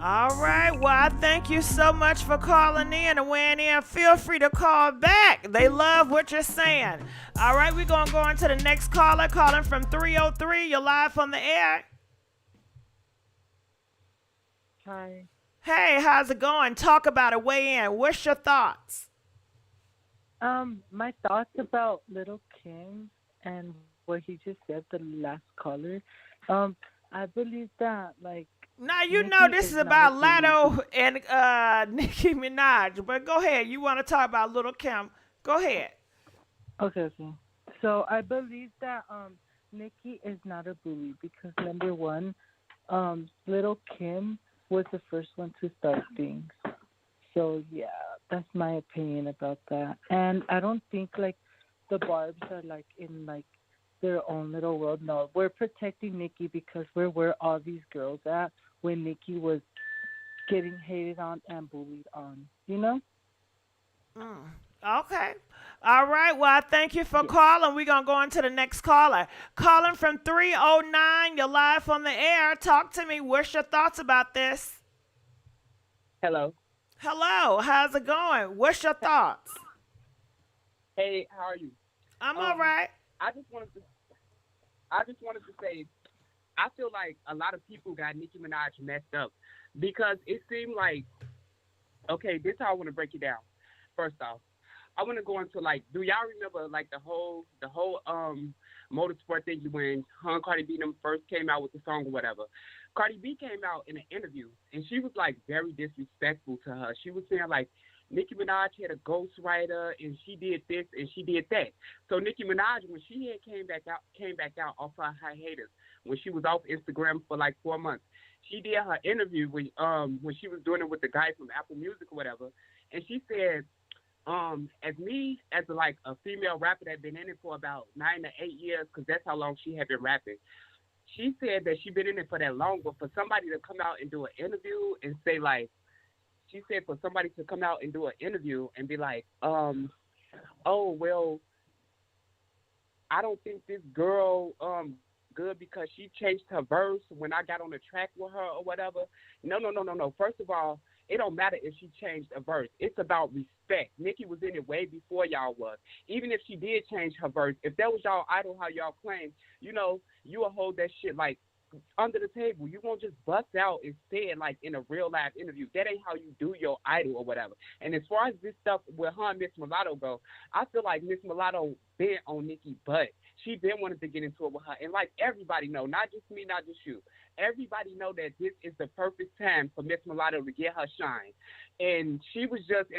All right. Well, I thank you so much for calling in and weighing in. Feel free to call back. They love what you're saying. All right. We're going to go on to the next caller, calling from 303. You're live on the air. Hi. Hey, how's it going? Talk about it. Weigh in. What's your thoughts? My thoughts about Little Kim and what he just said, the last caller. I believe that like Now, you Nicki know this is not about a bully. Latto and Nicki Minaj, but go ahead. You want to talk about Little Kim? Go ahead. Okay. So I believe that Nicki is not a bully because number one, Little Kim was the first one to start things. So yeah, that's my opinion about that. And I don't think like the Barbs are like in like their own little world. No, we're protecting Nicki because we're where all these girls at when Nicki was getting hated on and bullied on. You know? Okay. All right. Well, I thank you for calling. We're going to go on to the next caller. Calling from 309. You're live on the air. Talk to me. What's your thoughts about this? Hello. Hello. How's it going? What's your thoughts? Hey, how are you? I'm all right. I just wanted to say, I feel like a lot of people got Nicki Minaj messed up because it seemed like, okay, this is how I want to break it down. First off, I want to go into like, do y'all remember like the whole motorsport thing when Cardi B them first came out with the song or whatever? Cardi B came out in an interview and she was like very disrespectful to her. She was saying like Nicki Minaj had a ghostwriter and she did this and she did that. So Nicki Minaj, when she had came back out off her hiatus, when she was off Instagram for like 4 months, she did her interview when she was doing it with the guy from Apple Music or whatever, and she said, as me as like a female rapper that been in it for about 9 to 8 years, because that's how long she had been rapping. She said that she been in it for that long, but for somebody to come out and do an interview and say like, she said for somebody to come out and do an interview and be like, oh well, I don't think this girl good because she changed her verse when I got on the track with her or whatever. No. First of all, it don't matter if she changed a verse. It's about respect. Nicki was in it way before y'all was. Even if she did change her verse, if that was y'all idol, how y'all claim, you know, you will hold that shit like under the table. You won't just bust out and say it like in a real live interview. That ain't how you do your idol or whatever. And as far as this stuff with her and Miss Mulatto go, I feel like Miss Mulatto been on Nicki butt. She been wanted to get into it with her. And like everybody know, not just me, not just you, everybody know that this is the perfect time for Miss Mulatto to get her shine. And she was just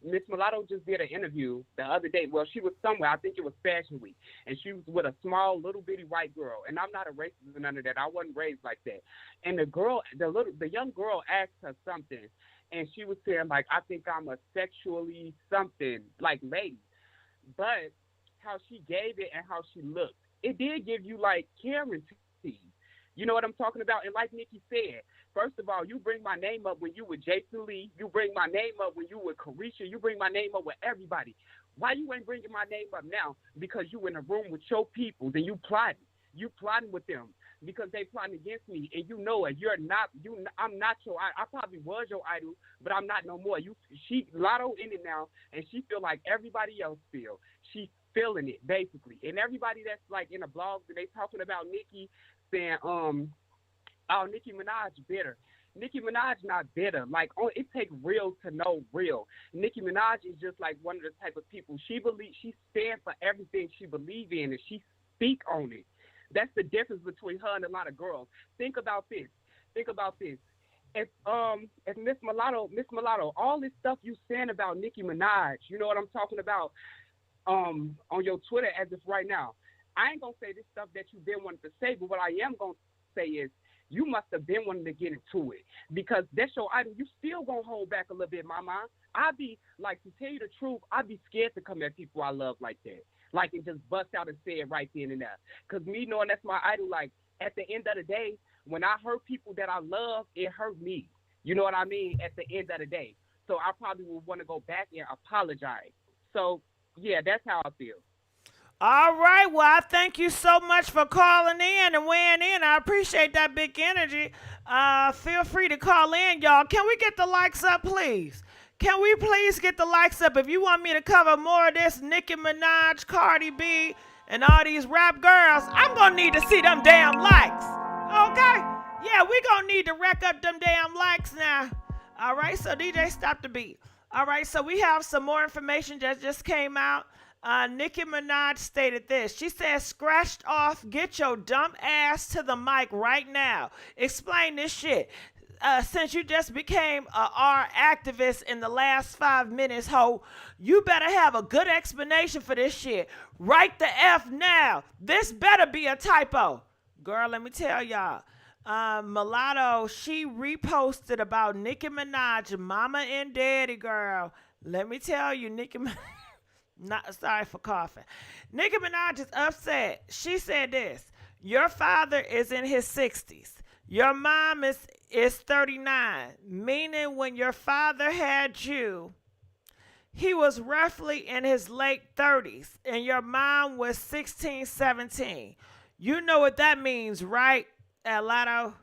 Miss Mulatto just did an interview the other day. Well, she was somewhere, I think it was Fashion Week, and she was with a small little bitty white girl. And I'm not a racist or none of that. I wasn't raised like that. And the young girl asked her something, and she was saying like, I think I'm a sexually something like lady. But how she gave it and how she looked, it did give you like Karen tease. You know what I'm talking about? And like Nicki said, first of all, you bring my name up when you with Jason Lee. You bring my name up when you with Carisha. You bring my name up with everybody. Why you ain't bringing my name up now? Because you in a room with your people and you plotting. You plotting with them because they plotting against me, and you know it. I'm not your idol. I probably was your idol, but I'm not no more. Latto in it now, and she feel like everybody else feel. She feeling it basically, and everybody that's like in the blogs and they talking about Nicki saying, oh, Nicki Minaj bitter. Nicki Minaj not bitter. Like, it takes real to know real. Nicki Minaj is just like one of the type of people. She stand for everything she believe in, and she speak on it. That's the difference between her and a lot of girls. Think about this. If Miss Mulatto, all this stuff you saying about Nicki Minaj, you know what I'm talking about, on your Twitter as if right now. I ain't gonna say this stuff that you been wanting to say, but what I am gonna say is you must have been wanting to get into it because that's your idol. You still gonna hold back a little bit, mama. I be like, to tell you the truth, I be scared to come at people I love like that, like and just bust out and say it right then and there. Cause me knowing that's my idol, like at the end of the day, when I hurt people that I love, it hurt me. You know what I mean? At the end of the day, so I probably would want to go back and apologize. So yeah, that's how I feel. All right. Well, I thank you so much for calling in and weighing in. I appreciate that big energy. Feel free to call in, y'all. Can we get the likes up, please? Can we please get the likes up? If you want me to cover more of this Nicki Minaj, Cardi B, and all these rap girls, I'm going to need to see them damn likes. Okay? Yeah, we going to need to rack up them damn likes now. All right, so DJ, stop the beat. All right, so we have some more information that just came out. Nicki Minaj stated this. She said, scratched off, get your dumb ass to the mic right now. Explain this shit. Since you just became a R activist in the last 5 minutes, ho, you better have a good explanation for this shit. Write the F now. This better be a typo. Girl, let me tell y'all. Mulatto, she reposted about Nicki Minaj, mama and daddy, girl. Let me tell you, Nicki Minaj. Not sorry for coughing. Nicki Minaj is upset. She said this. Your father is in his 60s. Your mom is 39. Meaning when your father had you, he was roughly in his late 30s. And your mom was 16, 17. You know what that means, right, Latto?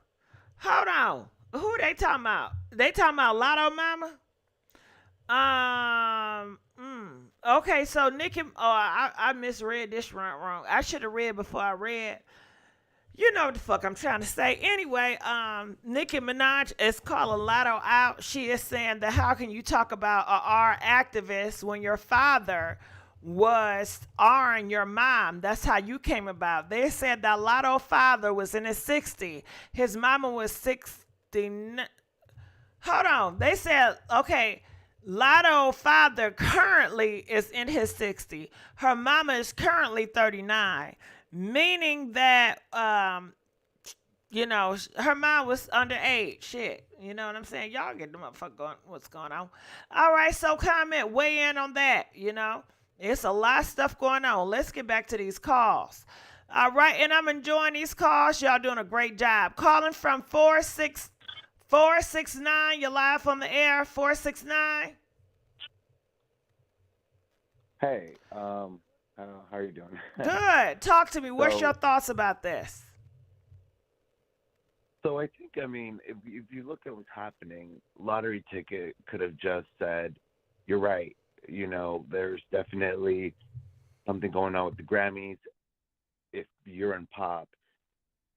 Hold on. Who they talking about? They talking about Latto mama? Okay, so Nicki, I misread this wrong. I should have read before I read. You know what the fuck I'm trying to say. Anyway, Nicki Minaj is calling Latto out. She is saying that how can you talk about a R activist when your father was R-ing your mom? That's how you came about. They said that Latto's father was in his 60s. His mama was 60. Hold on. They said, okay, Latto's father currently is in his 60s. Her mama is currently 39, meaning that, her mom was underage. Shit. You know what I'm saying? Y'all get the motherfucker going. What's going on? All right, so comment, weigh in on that, It's a lot of stuff going on. Let's get back to these calls. All right, and I'm enjoying these calls. Y'all doing a great job. Calling from 469. You're live on the air. 469. Hey, how are you doing? Good. Talk to me. What's your thoughts about this? So I think, if you look at what's happening, Lottery Ticket could have just said, you're right. There's definitely something going on with the Grammys. If you're in pop,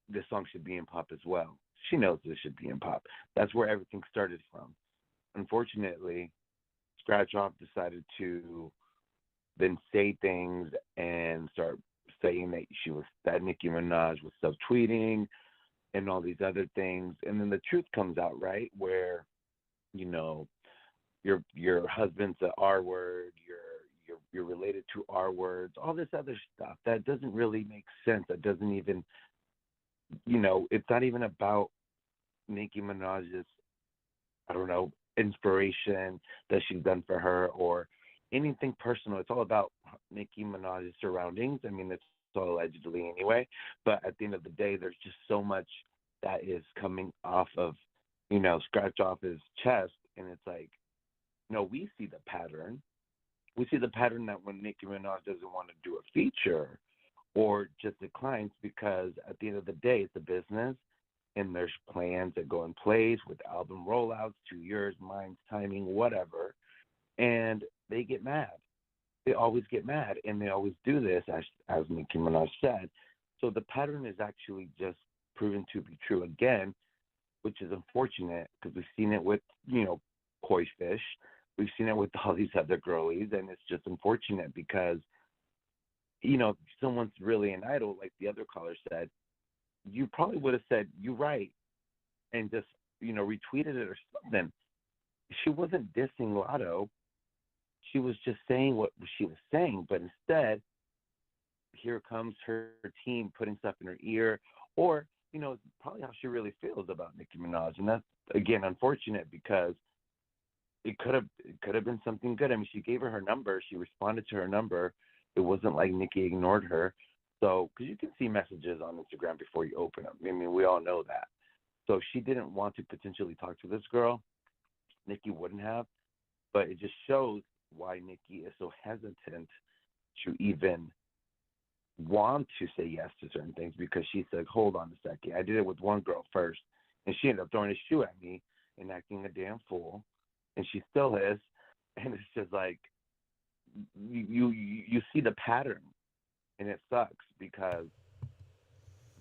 this song should be in pop as well. She knows this should be in pop. That's where everything started from. Unfortunately, Scratch Off decided to then say things and start saying that Nicki Minaj was self-tweeting and all these other things. And then the truth comes out, right? Where, your husband's an R word, you're related to R words, all this other stuff that doesn't really make sense. That doesn't even, it's not even about Nicki Minaj's, inspiration that she's done for her or anything personal. It's all about Nicki Minaj's surroundings. It's all allegedly anyway. But at the end of the day, there's just so much that is coming off of, Scratch Off his chest. And it's like, we see the pattern. We see the pattern that when Nicki Minaj doesn't want to do a feature or just declines because at the end of the day, it's a business and there's plans that go in place with album rollouts, 2 years, mine's timing, whatever. And they get mad. They always get mad, and they always do this, as Nicki Minaj said. So the pattern is actually just proven to be true again, which is unfortunate because we've seen it with, Koi Fish. We've seen it with all these other girlies, and it's just unfortunate because, if someone's really an idol, like the other caller said, you probably would have said, you're right, and just, retweeted it or something. She wasn't dissing Latto. She was just saying what she was saying, but instead, here comes her team putting stuff in her ear, or probably how she really feels about Nicki Minaj, and that's again unfortunate because it could have been something good. I mean, she gave her number, she responded to her number. It wasn't like Nicki ignored her. So, because you can see messages on Instagram before you open them. I mean, we all know that. So, if she didn't want to potentially talk to this girl, Nicki wouldn't have. But it just shows why Nicki is so hesitant to even want to say yes to certain things because she said, hold on a second. I did it with one girl first, and she ended up throwing a shoe at me and acting a damn fool, and she still is. And it's just like you see the pattern, and it sucks because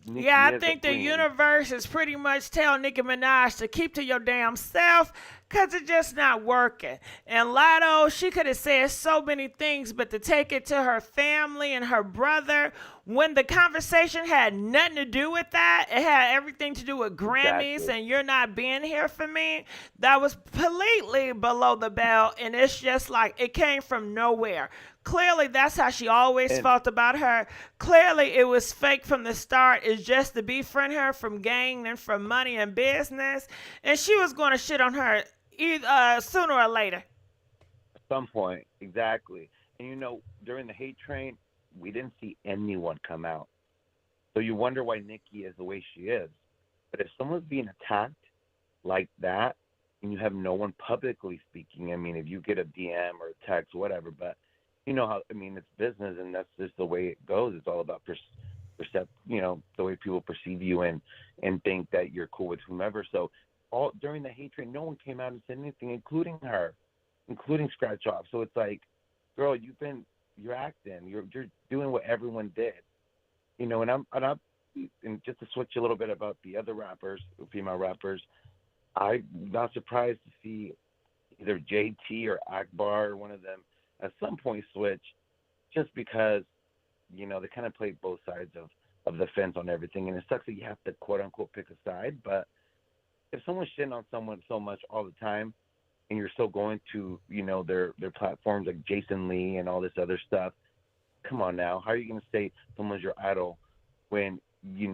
Nicki Yeah, I is a think the queen. universe is pretty much telling Nicki Minaj to keep to your damn self because it's just not working. And Latto, she could have said so many things, but to take it to her family and her brother when the conversation had nothing to do with that, it had everything to do with Grammys Exactly. and you're not being here for me, that was completely below the belt. And it's just like it came from nowhere. Clearly, that's how she always And felt about her. Clearly, it was fake from the start. It's just to befriend her from gang and from money and business. And she was going to shit on her either, sooner or later. at some point, exactly. And during the hate train, we didn't see anyone come out. So you wonder why Nicki is the way she is. But if someone's being attacked like that, and you have no one publicly speaking, I mean, if you get a DM or a text, whatever, but you know how, I mean, it's business, and that's just the way it goes. It's all about the way people perceive you and think that you're cool with whomever. So all during the hate train, no one came out and said anything, including her, including Scratch Off. So it's like, girl, you're acting, you're doing what everyone did, and just to switch a little bit about the other rappers, female rappers, I'm not surprised to see either JT or Akbar or one of them at some point switch, just because they kind of played both sides of the fence on everything, and it sucks that you have to quote unquote pick a side. But if someone's shitting on someone so much all the time, and you're still going to their platforms like Jason Lee and all this other stuff, come on now, how are you going to say someone's your idol when you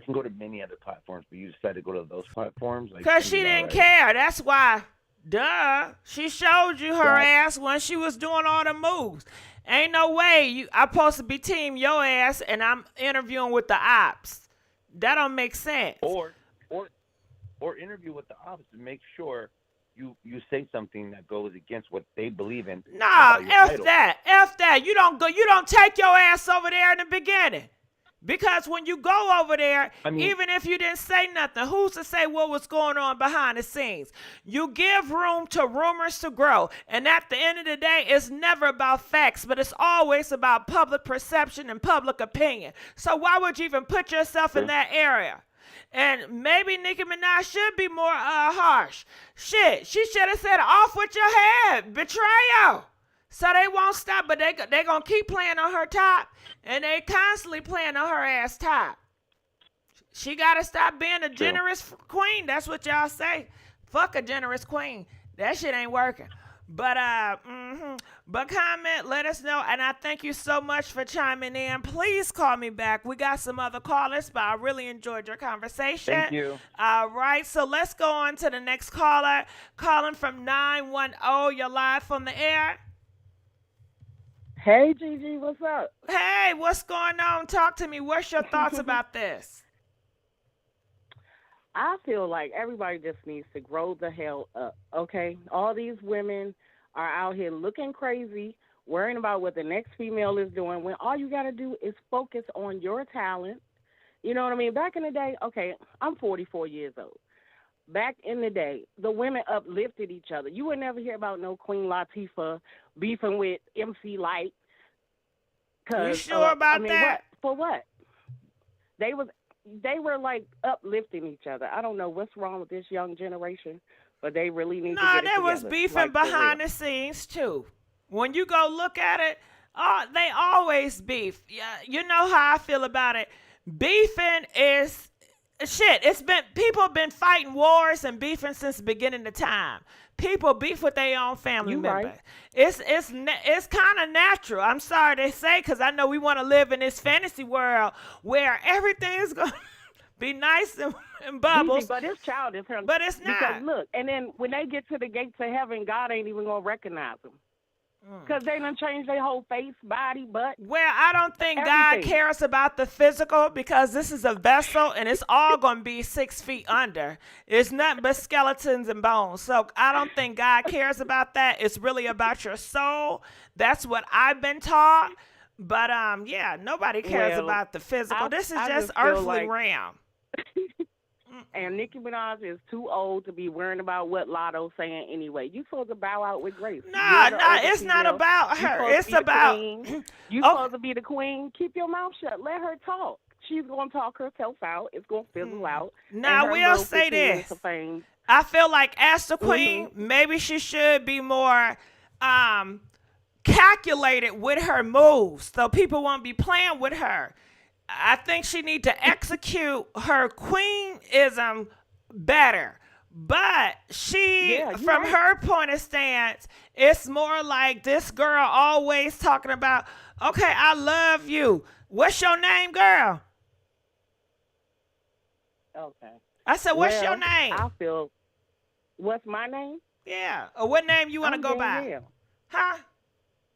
can go to many other platforms, but you decide to go to those platforms? Like, Because she didn't care. That's why. Duh. She showed you her ass when she was doing all the moves. Ain't no way I'm supposed to be team your ass and I'm interviewing with the ops. That don't make sense. Or interview with the ops and make sure you say something that goes against what they believe in. Nah, F idol. that. F that. You don't take your ass over there in the beginning. Because when you go over there, even if you didn't say nothing, who's to say what was going on behind the scenes? You give room to rumors to grow. And at the end of the day, it's never about facts, but it's always about public perception and public opinion. So why would you even put yourself in that area? And maybe Nicki Minaj should be more harsh. Shit, she should have said, off with your head, betrayal. So they won't stop, but they going to keep playing on her top, and they constantly playing on her ass top. She got to stop being a generous queen. That's what y'all say. Fuck a generous queen. That shit ain't working. But comment, let us know, and I thank you so much for chiming in. Please call me back. We got some other callers, but I really enjoyed your conversation. Thank you. All right, so let's go on to the next caller. Calling from 910. You're live on the air. Hey, Gigi, what's up? Hey, what's going on? Talk to me. What's your thoughts about this? I feel like everybody just needs to grow the hell up, okay? All these women are out here looking crazy, worrying about what the next female is doing, when all you got to do is focus on your talent. You know what I mean? Back in the day, okay, I'm 44 years old. Back in the day, the women uplifted each other. You would never hear about no Queen Latifah beefing with MC Light. You sure about that? For what? They were like uplifting each other. I don't know what's wrong with this young generation, but they really need to get it together. They was beefing behind the scenes too. When you go look at it, they always beef. Yeah, you know how I feel about it. Beefing is shit. People have been fighting wars and beefing since the beginning of time. People beef with their own family members. Right. It's kind of natural. I'm sorry to say, because I know we want to live in this fantasy world where everything is going to Be nice and Gigi, bubbles, but it's childish. but it's Because not. look, and then when they get to the gates of heaven, God ain't even gonna recognize them. Because they done changed their whole face, body, butt. Well, I don't think God everything. cares about the physical because this is a vessel and it's all going to be 6 feet under. It's nothing but skeletons and bones. So I don't think God cares about that. It's really about your soul. That's what I've been taught. But yeah, nobody cares Well, about the physical. This is I just just feel earthly like- realm. And Nicki Minaj is too old to be worrying about what Latto's saying anyway. You supposed to bow out with grace. Nah, You're the older it's not female. about You her. supposed to It's be the about queen. You Okay. supposed to be the queen. Keep your mouth shut. Let her talk. She's gonna talk herself out. It's gonna fizzle out. Now, and her we'll little say 15 minutes this. of fame. I feel like as the queen, maybe she should be more calculated with her moves so people won't be playing with her. I think she need to execute her queenism better. But she, Yeah, you from right. her point of stance, it's more like this girl always talking about, okay, I love you. What's your name, girl? Okay. I said, what's your Well, name? I feel. What's my name? Yeah. Or what name you want to I'm go by? Danielle. Huh?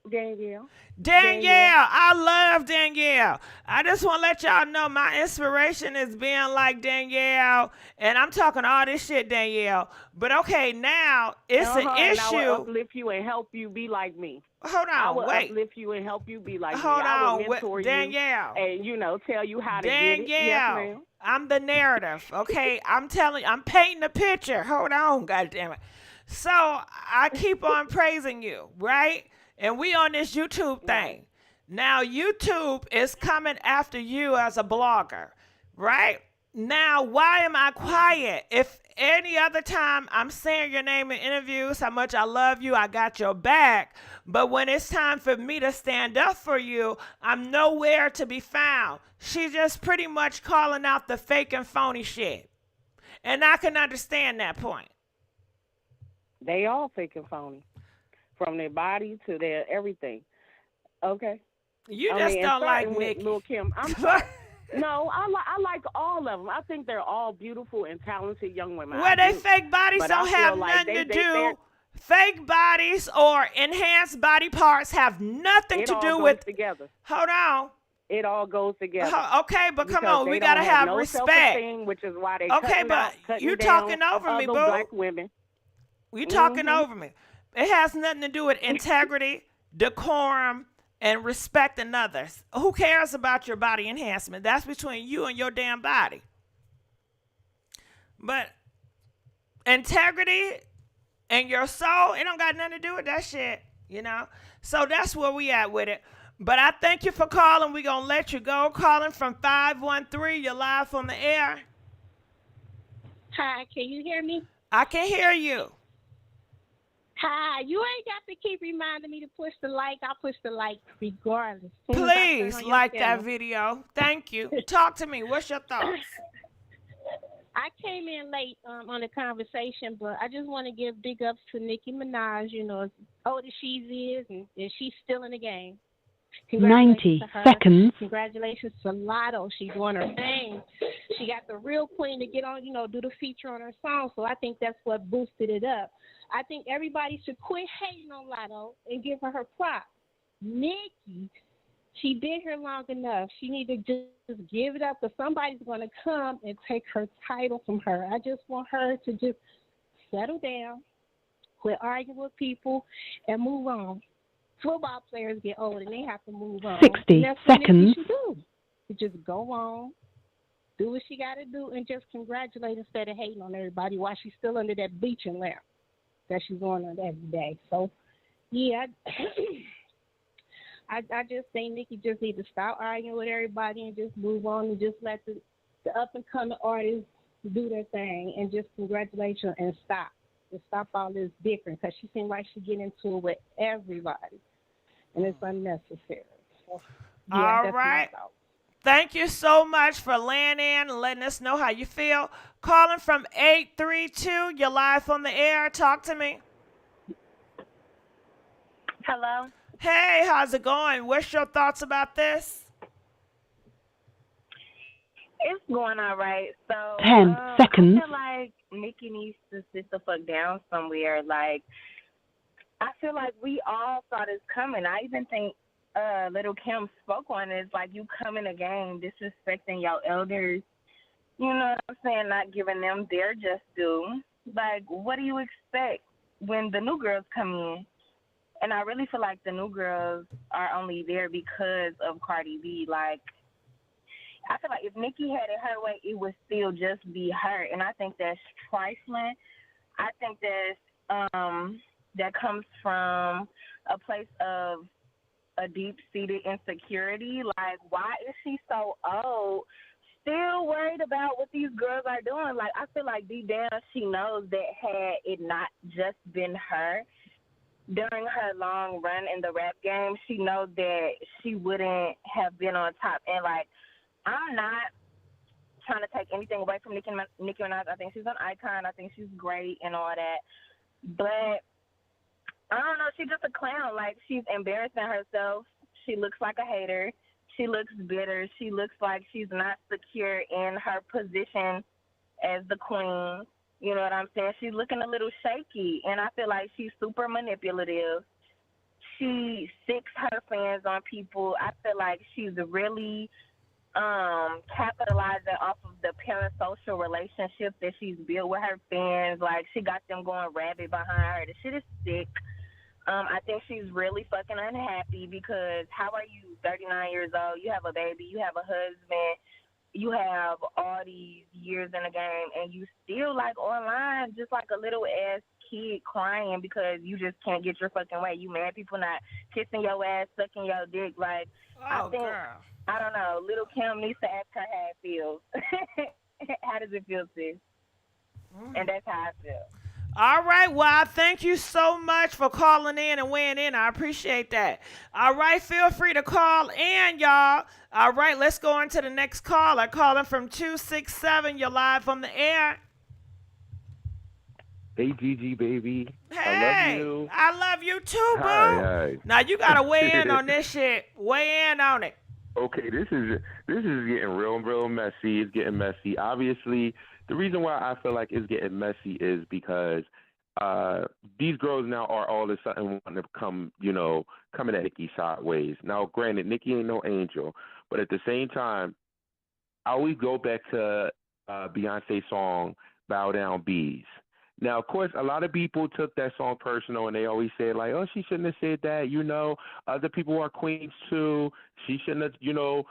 Danielle. Danielle. I love Danielle. I just want to let y'all know my inspiration is being like Danielle. And I'm talking all this shit, Danielle. But okay, now it's an And I issue. will uplift you and help you be like me. Hold I on, will wait. uplift you and help you be like me. Hold I will on, mentor Danielle. you and tell you how to get it. Yes, Danielle, ma'am. I'm the narrative, okay? I'm painting a picture. Hold on, goddammit. So I keep on praising you, right? And we on this YouTube thing. Now YouTube is coming after you as a blogger, right? Now, why am I quiet? If any other time I'm saying your name in interviews, how much I love you, I got your back. But when it's time for me to stand up for you, I'm nowhere to be found. She's just pretty much calling out the fake and phony shit. And I can understand that point. They all fake and phony, from their body to their everything. Okay. You I just mean, don't like starting with Nicki. Lil' Kim. I'm sorry. No, I like all of them. I think they're all beautiful and talented young women. Where I they do. fake bodies But I don't feel have like nothing to they- do. Fake bodies or enhanced body parts have nothing It to all do goes with. together. Hold on. It all goes together. Okay, but come Because on, they we don't gotta have no respect. self-esteem, which is why they Okay, but cutting you down talking over me, other boo. black women. You talking Mhm. over me. It has nothing to do with integrity, decorum, and respecting others. Who cares about your body enhancement? That's between you and your damn body. But integrity and your soul, it don't got nothing to do with that shit, you know? So that's where we at with it. But I thank you for calling. We're going to let you go. Calling from 513. You're live on the air. Hi, can you hear me? I can hear you. Hi, you ain't got to keep reminding me to push the like. I'll push the like regardless. Please like that video. Thank you. Talk to me. What's your thoughts? I came in late on the conversation, but I just want to give big ups to Nicki Minaj. You know, as old as she is, and she's still in the game. 90 to her. seconds. Congratulations to Latto. She's doing her thing. She got the real queen to get on, do the feature on her song. So I think that's what boosted it up. I think everybody should quit hating on Latto and give her props. Nicki, she been here long enough. She need to just give it up because somebody's going to come and take her title from her. I just want her to just settle down, quit arguing with people, and move on. Football players get old and they have to move on. 60 and that's what seconds. Nicki should do. To just go on, do what she got to do, and just congratulate instead of hating on everybody while she's still under that bleaching lamp that she's on every day. So, yeah, I just think Nicki just need to stop arguing with everybody and just move on and just let the up-and-coming artists do their thing and just congratulations and stop. Just stop all this bickering because she seems like she's getting into it with everybody, and it's unnecessary. So, yeah, All that's right. my thought. Thank you so much for laying in and letting us know how you feel. Calling from 832. You're live on the air. Talk to me. Hello. Hey, how's it going? What's your thoughts about this? It's going all right. So 10 seconds. I feel like Nikki needs to sit the fuck down somewhere. Like I feel like we all saw this coming. I even think Little Kim spoke on it. It's like you come in a game disrespecting your elders. You know what I'm saying? Not giving them their just due. Like, what do you expect when the new girls come in? And I really feel like the new girls are only there because of Cardi B. Like, I feel like if Nicki had it her way, it would still just be her. And I think that's trifling. I think that comes from a place of a deep-seated insecurity. Like, why is she so old, still worried about what these girls are doing? Like, I feel like deep down she knows that had it not just been her during her long run in the rap game, she knows that she wouldn't have been on top. And, like, I'm not trying to take anything away from Nicki Minaj. I think she's an icon. I think she's great and all that. But I don't know. She's just a clown. Like, she's embarrassing herself. She looks like a hater. She looks bitter. She looks like she's not secure in her position as the queen. You know what I'm saying? She's looking a little shaky, and I feel like she's super manipulative. She sicks her fans on people. I feel like she's really capitalizing off of the parasocial relationship that she's built with her fans. Like, she got them going rabid behind her. The shit is sick. I think she's really fucking unhappy because how are you 39 years old? You have a baby. You have a husband. You have all these years in the game, and you still, like, online just like a little ass kid crying because you just can't get your fucking way. You mad people not kissing your ass, sucking your dick. Like, I think, girl. I don't know, Little Kim needs to ask her how it feels. How does it feel, sis? And that's how I feel. All right. Well, I thank you so much for calling in and weighing in. I appreciate that. All right. Feel free to call in, y'all. All right. Let's go on to the next caller. Calling from 267. You're live on the air. Hey, Gigi, baby. Hey, I love you. I love you too, boo. Hi. Now you gotta weigh in on this shit. Weigh in on it. Okay, this is getting real messy. It's getting messy. Obviously, the reason why I feel like it's getting messy is because these girls now are all of a sudden wanting to coming at Nicki sideways. Now, granted, Nicki ain't no angel, but at the same time, I always go back to Beyonce's song "Bow Down Bees." Now, of course, a lot of people took that song personal, and they always said, like, oh, she shouldn't have said that, other people are queens, too. She shouldn't have, no.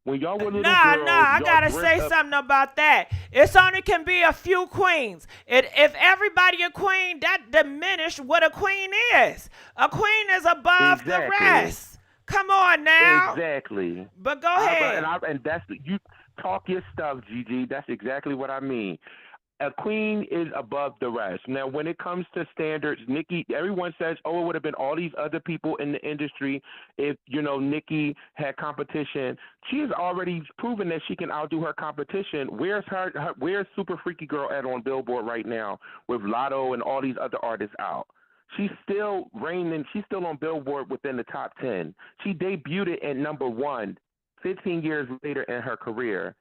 When y'all were little girls, I y'all gotta dressed say up. something about that. It's only can be a few queens. If everybody a queen, that diminish what a queen is. A queen is above the rest. Come on now. Exactly. But go ahead. And that's, you talk your stuff, Gigi. That's exactly what I mean. A queen is above the rest. Now, when it comes to standards, Nicki, everyone says, oh, it would have been all these other people in the industry if, Nicki had competition. She has already proven that she can outdo her competition. Where's Super Freaky Girl at on Billboard right now with Latto and all these other artists out? She's still reigning. She's still on Billboard within the top 10. She debuted at number 1 15 years later in her career.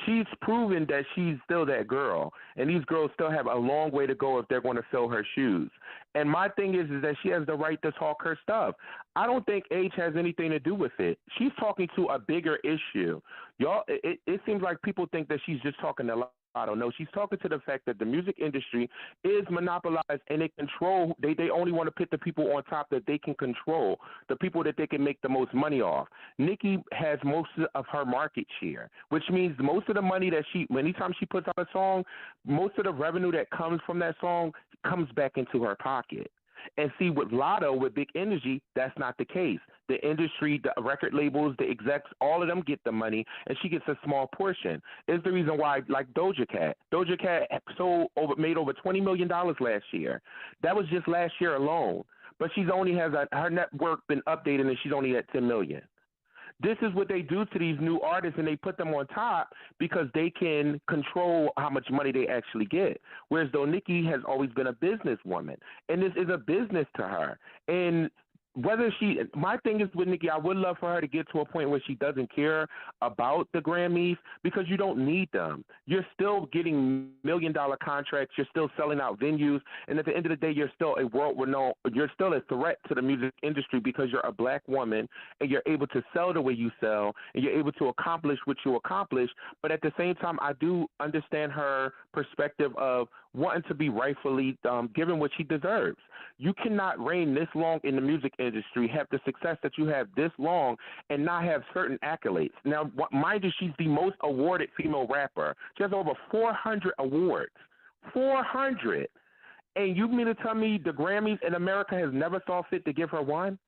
She's proven that she's still that girl, and these girls still have a long way to go if they're going to fill her shoes. And my thing is that she has the right to talk her stuff. I don't think age has anything to do with it. She's talking to a bigger issue. Y'all, it seems like people think that she's just talking to I don't know. She's talking to the fact that the music industry is monopolized and they only want to put the people on top that they can control, the people that they can make the most money off. Nicki has most of her market share, which means most of the money that anytime she puts out a song, most of the revenue that comes from that song comes back into her pocket. And see, with Latto, with Big Energy, that's not the case. The industry, the record labels, the execs, all of them get the money, and she gets a small portion. It's the reason why, like Doja Cat. Doja Cat made over $20 million last year. That was just last year alone. But she's only has her net worth been updated, and she's only at $10 million. This is what they do to these new artists, and they put them on top because they can control how much money they actually get. Whereas though Nicki has always been a businesswoman, and this is a business to her. And whether my thing is with Nicki, I would love for her to get to a point where she doesn't care about the Grammys because you don't need them. You're still getting $1 million contracts. You're still selling out venues. And at the end of the day, you're still a world renowned, you're still a threat to the music industry because you're a black woman and you're able to sell the way you sell and you're able to accomplish what you accomplish. But at the same time, I do understand her perspective of wanting to be rightfully given what she deserves. You cannot reign this long in the music industry, have the success that you have this long, and not have certain accolades. Now, mind you, she's the most awarded female rapper. She has over 400 awards. 400. And you mean to tell me the Grammys in America has never saw fit to give her one?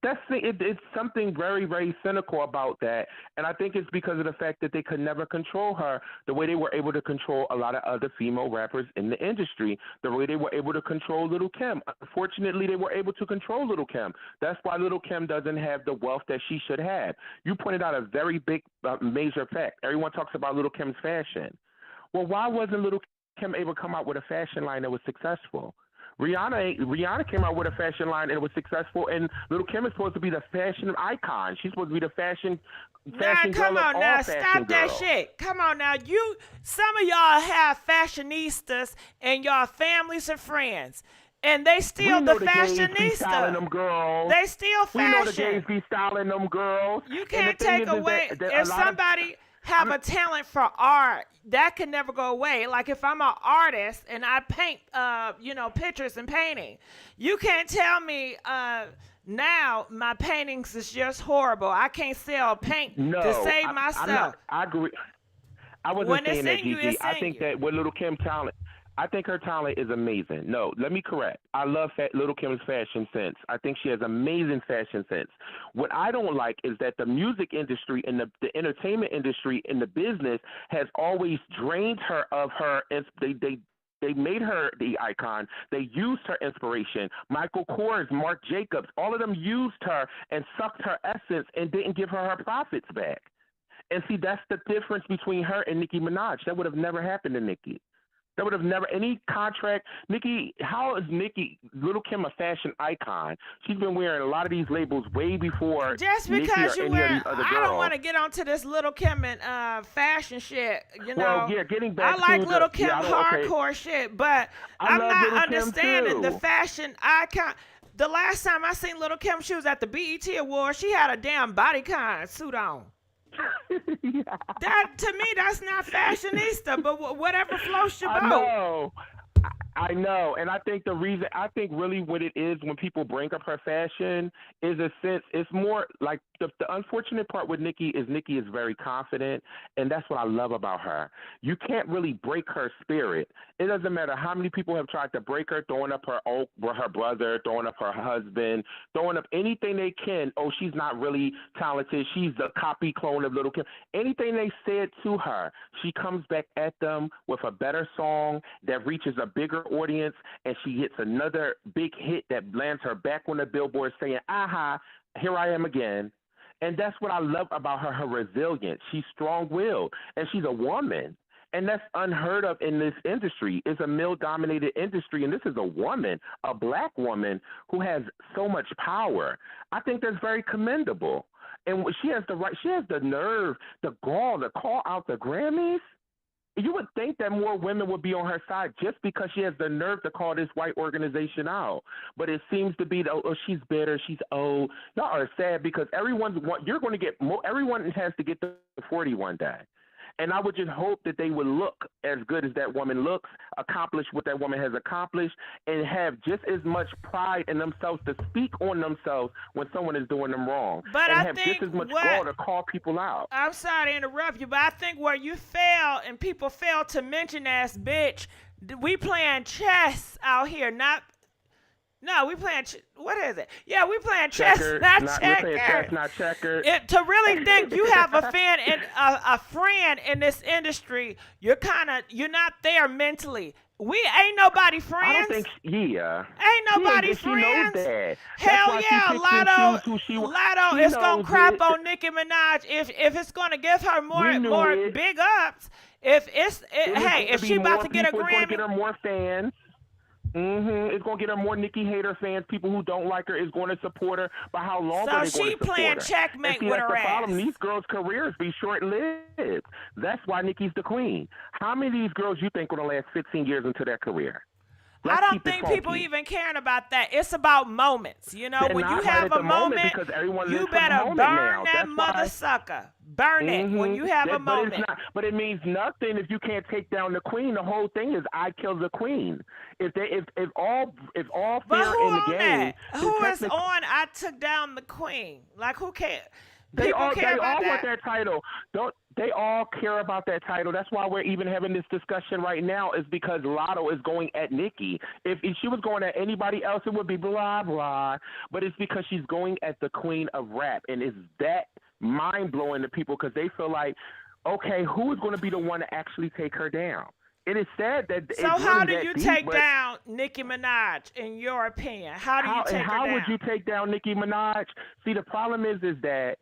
It's something very, very cynical about that, and I think it's because of the fact that they could never control her the way they were able to control a lot of other female rappers in the industry, the way they were able to control Lil' Kim. Unfortunately, they were able to control Lil' Kim. That's why Lil' Kim doesn't have the wealth that she should have. You pointed out a very big, major fact. Everyone talks about Lil' Kim's fashion. Well, why wasn't Lil' Kim able to come out with a fashion line that was successful? Rihanna came out with a fashion line and it was successful, and Lil' Kim is supposed to be the fashion icon. She's supposed to be the fashion come girl on of all now, fashion stop that girls. shit. Come on now, some of y'all have fashionistas and y'all families and friends, and they still We know the gays be fashionista. styling them girls. They still We know the fashion. gays be styling them girls. You And can't the thing take is away that if a lot of- somebody have a talent for art, that can never go away. Like if I'm an artist and I paint pictures and painting, you can't tell me now my paintings is just horrible. I can't sell paint to save myself. I agree. I wasn't When saying it's that, in you, Gigi. it's I in think you. that with Lil' Kim talent, I think her talent is amazing. No, let me correct. I love Lil' Kim's fashion sense. I think she has amazing fashion sense. What I don't like is that the music industry and the entertainment industry and the business has always drained her of her. They made her the icon. They used her inspiration. Michael Kors, Marc Jacobs, all of them used her and sucked her essence and didn't give her her profits back. And see, that's the difference between her and Nicki Minaj. That would have never happened to Nicki. That would have never, any contract. How is Lil' Kim a fashion icon? She's been wearing a lot of these labels way before Just Nicki because or you any wear, of these other I girls. don't want to get onto this Lil' Kim and fashion shit. Well, yeah, getting back I like to Lil' the, Kim yeah, I don't- okay. hardcore shit, but I I'm love not Lil' Kim, understanding the too. fashion icon. The last time I seen Lil' Kim, she was at the BET Awards. She had a damn bodycon suit on. That to me, that's not fashionista, but whatever floats your boat. I know, and I think really what it is when people bring up her fashion is a sense, it's more like the unfortunate part with Nicki is very confident, and that's what I love about her. You can't really break her spirit. It doesn't matter how many people have tried to break her, throwing up her brother, throwing up her husband, throwing up anything they can. Oh, she's not really talented. She's the copy clone of Lil' Kim. Anything they said to her, she comes back at them with a better song that reaches a bigger audience, and she hits another big hit that lands her back on the billboard saying, aha, here I am again. And that's what I love about her resilience. She's strong-willed, and she's a woman. And that's unheard of in this industry. It's a male-dominated industry, and this is a woman, a black woman, who has so much power. I think that's very commendable. And she has the nerve, the gall to call out the Grammys. You would think that more women would be on her side just because she has the nerve to call this white organization out. But it seems to be, she's bitter, she's old. Y'all are sad because everyone has to get to 40 one day. And I would just hope that they would look as good as that woman looks, accomplish what that woman has accomplished, and have just as much pride in themselves to speak on themselves when someone is doing them wrong. But and I have think just as much gall to call people out. I'm sorry to interrupt you, but I think where you fail and people fail to mention as bitch, we playing chess out here, we playing, what is it? Yeah, we playing chess, not checkers. We're playing chess, not checkers. To really think you have a fan and a friend in this industry, you're not there mentally. We ain't nobody friends. I don't think, Ain't nobody She knows friends. that. Hell yeah, Latto is gonna crap it. on Nicki Minaj if it's gonna give her We knew more it. big ups. If It was hey, gonna if be she about more to get a people, it's gonna Grammy, get her more fans. It's going to get her more Nicki hater fans. People who don't like her is going to support her. But how long So are they going she to support playing her? checkmate And see, with that's her the problem. ass. These girls' careers be short-lived. That's why Nicki's the queen. How many of these girls you think going to last 15 years into their career? I Let's don't keep it think people funky. even caring about that. It's about moments. You know, They're when you not right have at a the moment moment, because everyone you lives for the better moment burn now. that That's mother why. sucker. Burn it when you have a But it's moment. not. But it means nothing if you can't take down the queen. The whole thing is I kill the queen. If all But fair who in the on game, that? then Who is technically on I took down the queen? Like who cares? they People all care about want that. that title. Don't they all care about that title? That's why we're even having this discussion right now. Is because Latto is going at Nicki. If she was going at anybody else, it would be blah blah. But it's because she's going at the queen of rap, and it's that mind blowing to people because they feel like, okay, who is going to be the one to actually take her down? It is sad that So it's how really do that you deep, take but down Nicki Minaj in your opinion? How do you take her how down? would you take down Nicki Minaj? See, the problem is that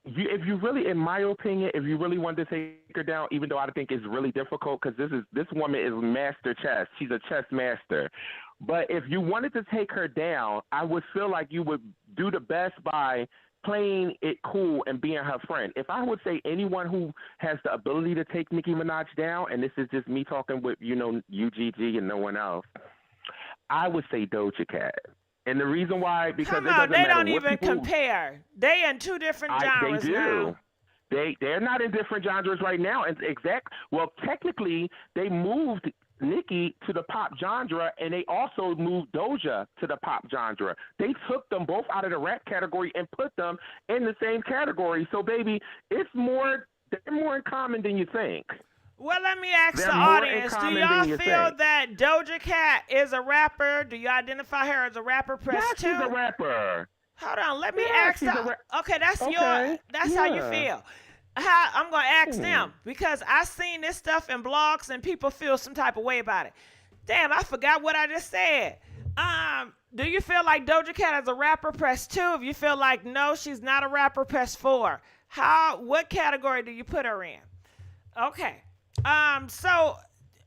if you really, in my opinion, if you really wanted to take her down, even though I think it's really difficult because this woman is master chess. She's a chess master. But if you wanted to take her down, I would feel like you would do the best by playing it cool and being her friend. If I would say anyone who has the ability to take Nicki Minaj down, and this is just me talking with, UGG and no one else, I would say Doja Cat. And the reason why, because Come it on, doesn't they matter don't what even people compare. They in two different genres they do. now. They're not in different genres right now. And well, technically, they moved Nicki to the pop genre, and they also moved Doja to the pop genre. They took them both out of the rap category and put them in the same category. So, baby, they're more in common than you think. Well, let me ask They're the more in audience, do common y'all than you feel think. that Doja Cat is a rapper? Do you identify her as a rapper? Press Yes, 2. she's a rapper. Hold on, let me Yeah, ask she's a the, okay, that's Okay, that's how you yeah. feel. I'm going to ask them because I seen this stuff in blogs and people feel some type of way about it. Damn, I forgot what I just said. Do you feel like Doja Cat is a rapper? Press 2. If you feel like no, she's not a rapper, press 4. What category do you put her in? Okay. So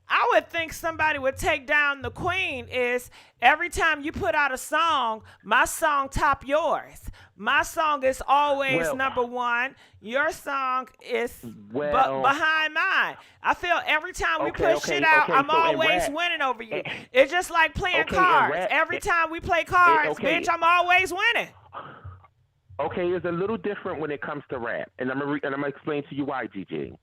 I would think somebody would take down the queen is every time you put out a song, my song top yours. My song is always number one. Your song is behind mine. I feel every time we put shit out, I'm so in always rap- winning over you. It's just like playing Okay, in cards. rap- Every time we play cards, bitch, I'm always winning. Okay, it's a little different when it comes to rap, and I'm gonna explain to you why, GG.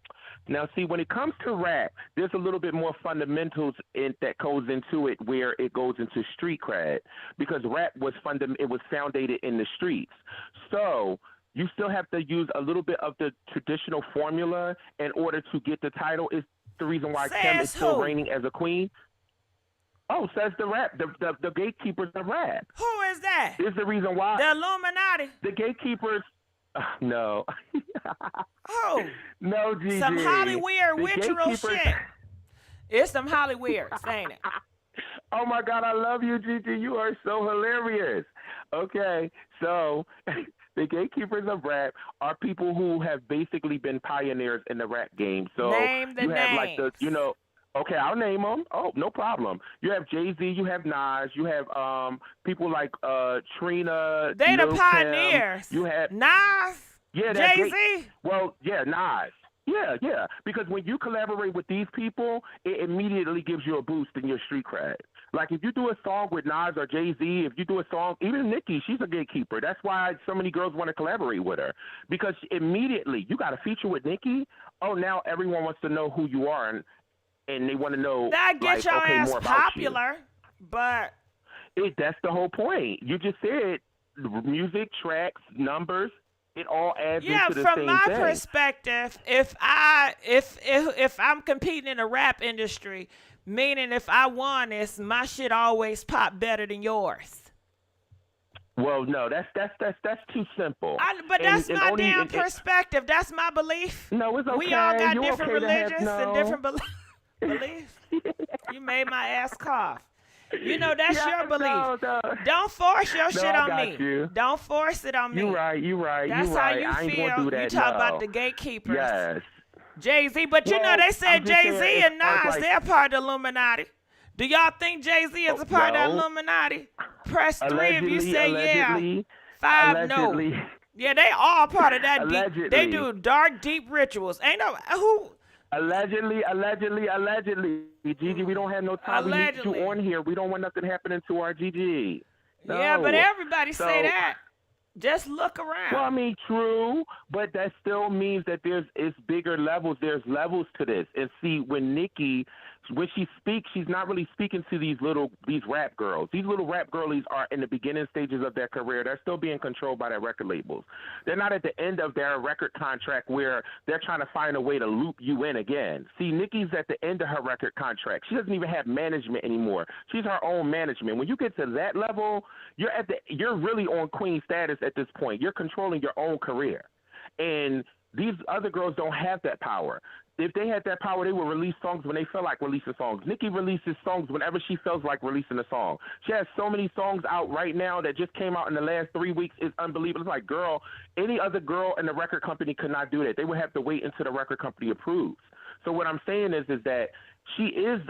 Now, see, when it comes to rap, there's a little bit more fundamentals that goes into it, where it goes into street cred, because rap was it was founded in the streets. So you still have to use a little bit of the traditional formula in order to get the title. Is the reason why Kim is still reigning as a queen. Oh, says the rap, the gatekeepers of rap. Who is that? Is the reason why the Illuminati. The gatekeepers. No. Oh. No, GG. Some Hollyweird The witcheral gatekeepers- shit. It's some Hollyweirds, ain't it? Oh my God, I love you, GG. You are so hilarious. Okay, so the gatekeepers of rap are people who have basically been pioneers in the rap game. So Name the you have like names. the, okay, I'll name them. Oh, no problem. You have Jay-Z, you have Nas, you have people like Trina. They the Lil' Kim. pioneers. You have Nas. Yeah, that's Jay-Z. great. Well, yeah, Nas. Yeah. Because when you collaborate with these people, it immediately gives you a boost in your street cred. Like if you do a song with Nas or Jay-Z, if you do a song, even Nicki, she's a gatekeeper. That's why so many girls want to collaborate with her. Because immediately you got a feature with Nicki, oh, now everyone wants to know who you are and they want to know That gets your ass more about you. popular, but That's the whole point. You just said music, tracks, numbers, it all adds into the from same my thing. perspective, if I'm competing in the rap industry, meaning if I won this, my shit always pop better than yours. Well, no, that's too simple. But that's And my only- damn and- perspective. That's my belief. No, it's okay. We all got You're different okay to have- religions and no. different beliefs. You made my ass cough. You know, that's your belief. No. Don't force your No, shit I on got me. you. Don't force it on me. You right. That's you how right. you I ain't feel. gonna do that. You talk no. about the gatekeepers. Yes. Jay-Z, but you Well, know they I'm said just saying, Jay-Z as and far as, Nas, like- they're part of the Illuminati. Do y'all think Jay-Z is a part of that No. Illuminati? Press 3 if you say yeah. Allegedly. 5 no. Allegedly. Yeah, they all part of that deep. Allegedly. They do dark, deep rituals. Ain't no who. Allegedly. Gigi, we don't have no time. We need you on here. We don't want nothing happening to our Gigi. No. Yeah, but everybody So- say that. Just look around. Well, I mean, true, but that still means that it's bigger levels. There's levels to this. And see, when she speaks, she's not really speaking to these rap girls. These little rap girlies are in the beginning stages of their career. They're still being controlled by their record labels. They're not at the end of their record contract where they're trying to find a way to loop you in again. See, Nicki's at the end of her record contract. She doesn't even have management anymore. She's her own management. When you get to that level, you're really on queen status at this point. You're controlling your own career. And these other girls don't have that power. If they had that power, they would release songs when they feel like releasing songs. Nicki releases songs whenever she feels like releasing a song. She has so many songs out right now that just came out in the last 3 weeks. It's unbelievable. It's like, girl, any other girl in the record company could not do that. They would have to wait until the record company approves. So what I'm saying is that she is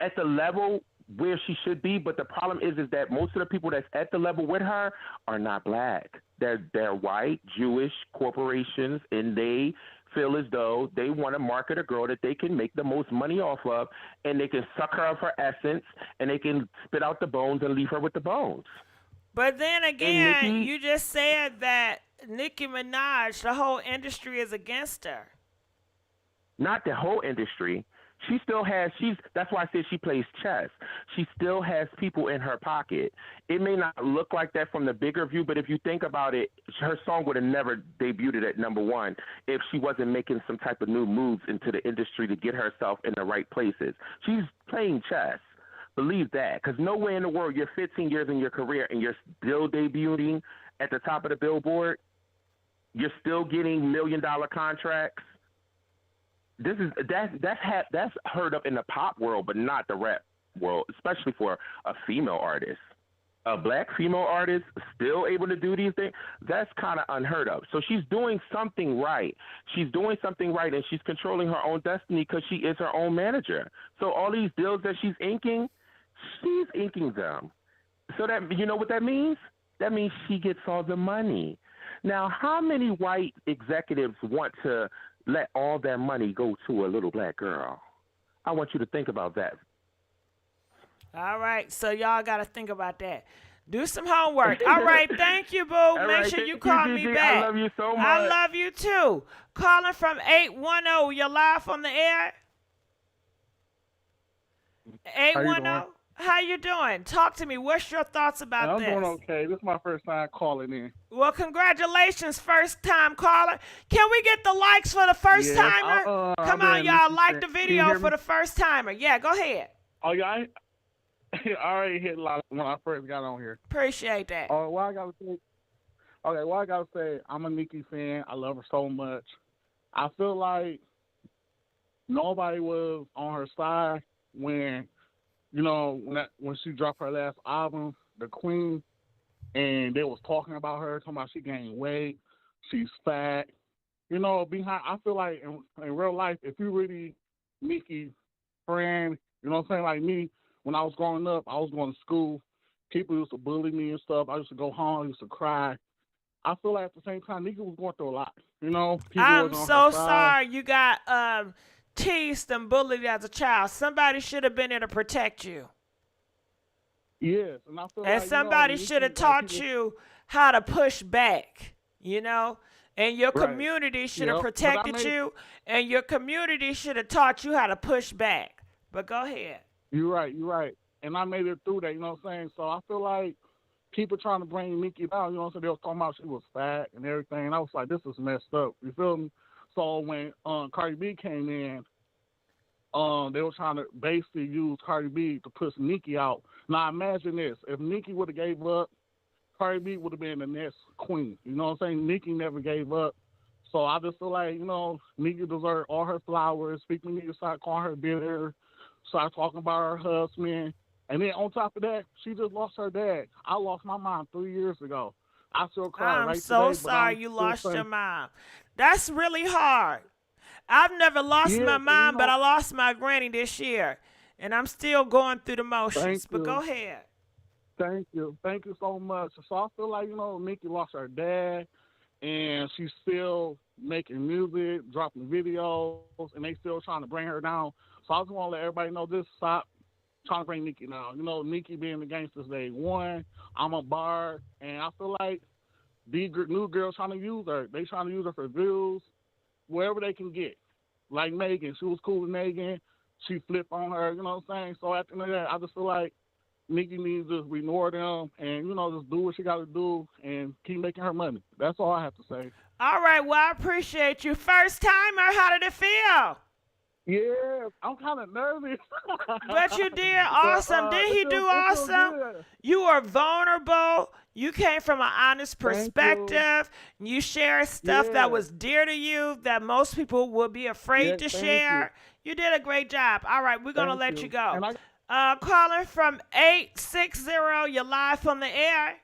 at the level where she should be, but the problem is that most of the people that's at the level with her are not black. They're white, Jewish corporations, and they feel as though they want to market a girl that they can make the most money off of, and they can suck her of her essence, and they can spit out the bones and leave her with the bones. But then again, Nicki, you just said that Nicki Minaj, the whole industry is against her. Not the whole industry. She still has, that's why I said she plays chess. She still has people in her pocket. It may not look like that from the bigger view, but if you think about it, her song would have never debuted at #1 if she wasn't making some type of new moves into the industry to get herself in the right places. She's playing chess. Believe that, because nowhere in the world, you're 15 years in your career and you're still debuting at the top of the Billboard. You're still getting $1 million contracts. That's heard of in the pop world, but not the rap world, especially for a female artist. A black female artist still able to do these things, that's kind of unheard of. So she's doing something right. She's doing something right, and she's controlling her own destiny because she is her own manager. So all these deals that she's inking them. So that, you know what that means? That means she gets all the money. Now, how many white executives want to let all their money go to a little black girl? I want you to think about that. All right, so y'all got to think about that. Do some homework. All right, thank you, boo. Make right, sure you thank call you, me Gigi. back. I love you so much. I love you too. Calling from 810. You're live on the air. 810. How you doing? Talk to me. What's your thoughts about this? I'm doing okay. This is my first time calling in. Well, congratulations, first time caller. Can we get the likes for the first timer? Come on, y'all. Like the video for the first timer. Yeah, go ahead. Oh, yeah. I already hit a lot when I first got on here. Appreciate that. Oh, what I gotta say, I'm a Nicki fan. I love her so much. I feel like nobody was on her side when, you know, when she dropped her last album, The Queen, and they was talking about her, talking about she gained weight, she's fat. You know, I feel like in real life, if you really Nicki friend, you know what I'm saying, like me, when I was growing up, I was going to school. People used to bully me and stuff. I used to go home. I used to cry. I feel like at the same time, Nicki was going through a lot. You know, I'm so sorry you got teased and bullied as a child. Somebody should have been there to protect you. Yes, and I feel and like, somebody should have taught you how to push back. You know, and your Right. community should have Yep. protected you, and your community should have taught you how to push back. But go ahead. You're right. And I made it through that, you know what I'm saying? So I feel like people trying to bring Nicki down, you know what I'm saying? They was talking about she was fat and everything. And I was like, this is messed up. You feel me? So when Cardi B came in, they were trying to basically use Cardi B to push Nicki out. Now imagine this. If Nicki would have gave up, Cardi B would have been the next queen. You know what I'm saying? Nicki never gave up. So I just feel like, you know, Nicki deserved all her flowers. People need to start calling her bitter. Start talking about her husband. And then on top of that, she just lost her dad. I lost my mom 3 years ago. I still cry I'm right so today. sorry you lost your mom. That's really hard. I've never lost my mom, but I lost my granny this year. and I'm still going through the motions. Thank But go you. ahead. Thank you. Thank you so much. So I feel like, Nicki lost her dad and she's still making music, dropping videos, and they still trying to bring her down. So I just want to let everybody know this. Stop trying to bring Nicki down. Nicki being the gangsters day one. I'm a bar, and I feel like these new girls trying to use her. They trying to use her for views, wherever they can get. Like Megan, she was cool with Megan. She flipped on her, you know what I'm saying? So at the end of that, I just feel like Nicki needs to ignore them and, just do what she got to do and keep making her money. That's all I have to say. All right, well, I appreciate you. First timer, how did it feel? Yeah, I'm kind of nervous. But you did awesome. Did he do awesome? You are vulnerable. You came from an honest perspective. You shared stuff that was dear to you that most people would be afraid to share. You did a great job. All right, we're going to let you go. Calling from 860, you're live from the air.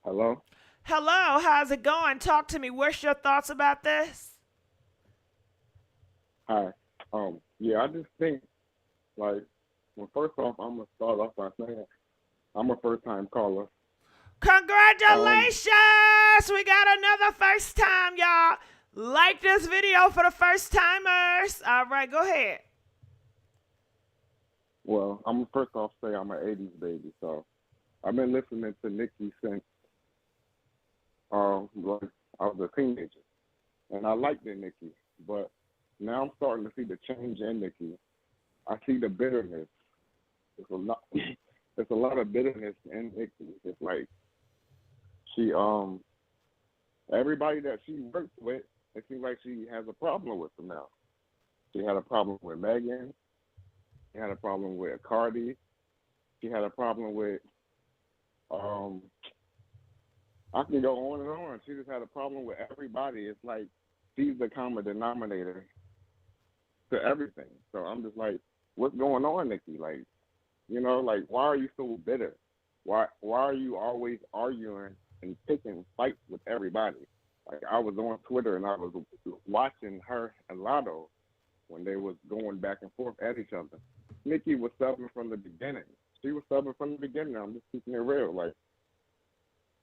Hello? Hello, how's it going? Talk to me. What's your thoughts about this? Hi. Yeah, I just think, well, first off, I'm going to start off by saying I'm a first-time caller. Congratulations! We got another first time, y'all. Like this video for the first timers. All right, go ahead. Well, I'm first off say I'm an 80s baby, so I've been listening to Nicki since like I was a teenager, and I liked the Nicki, but now I'm starting to see the change in Nicki. I see the bitterness. There's a lot of bitterness in Nicki. It's like she everybody that she works with, it seems like she has a problem with them now. She had a problem with Megan. She had a problem with Cardi. She had a problem with I can go on and on. She just had a problem with everybody. It's like she's the common denominator to everything. So I'm just like, what's going on, Nicki? Like, why are you so bitter? Why are you always arguing and picking fights with everybody? Like, I was on Twitter and I was watching her and Latto when they was going back and forth at each other. Nicki was stubborn from the beginning. She was stubborn from the beginning. I'm just keeping it real. Like,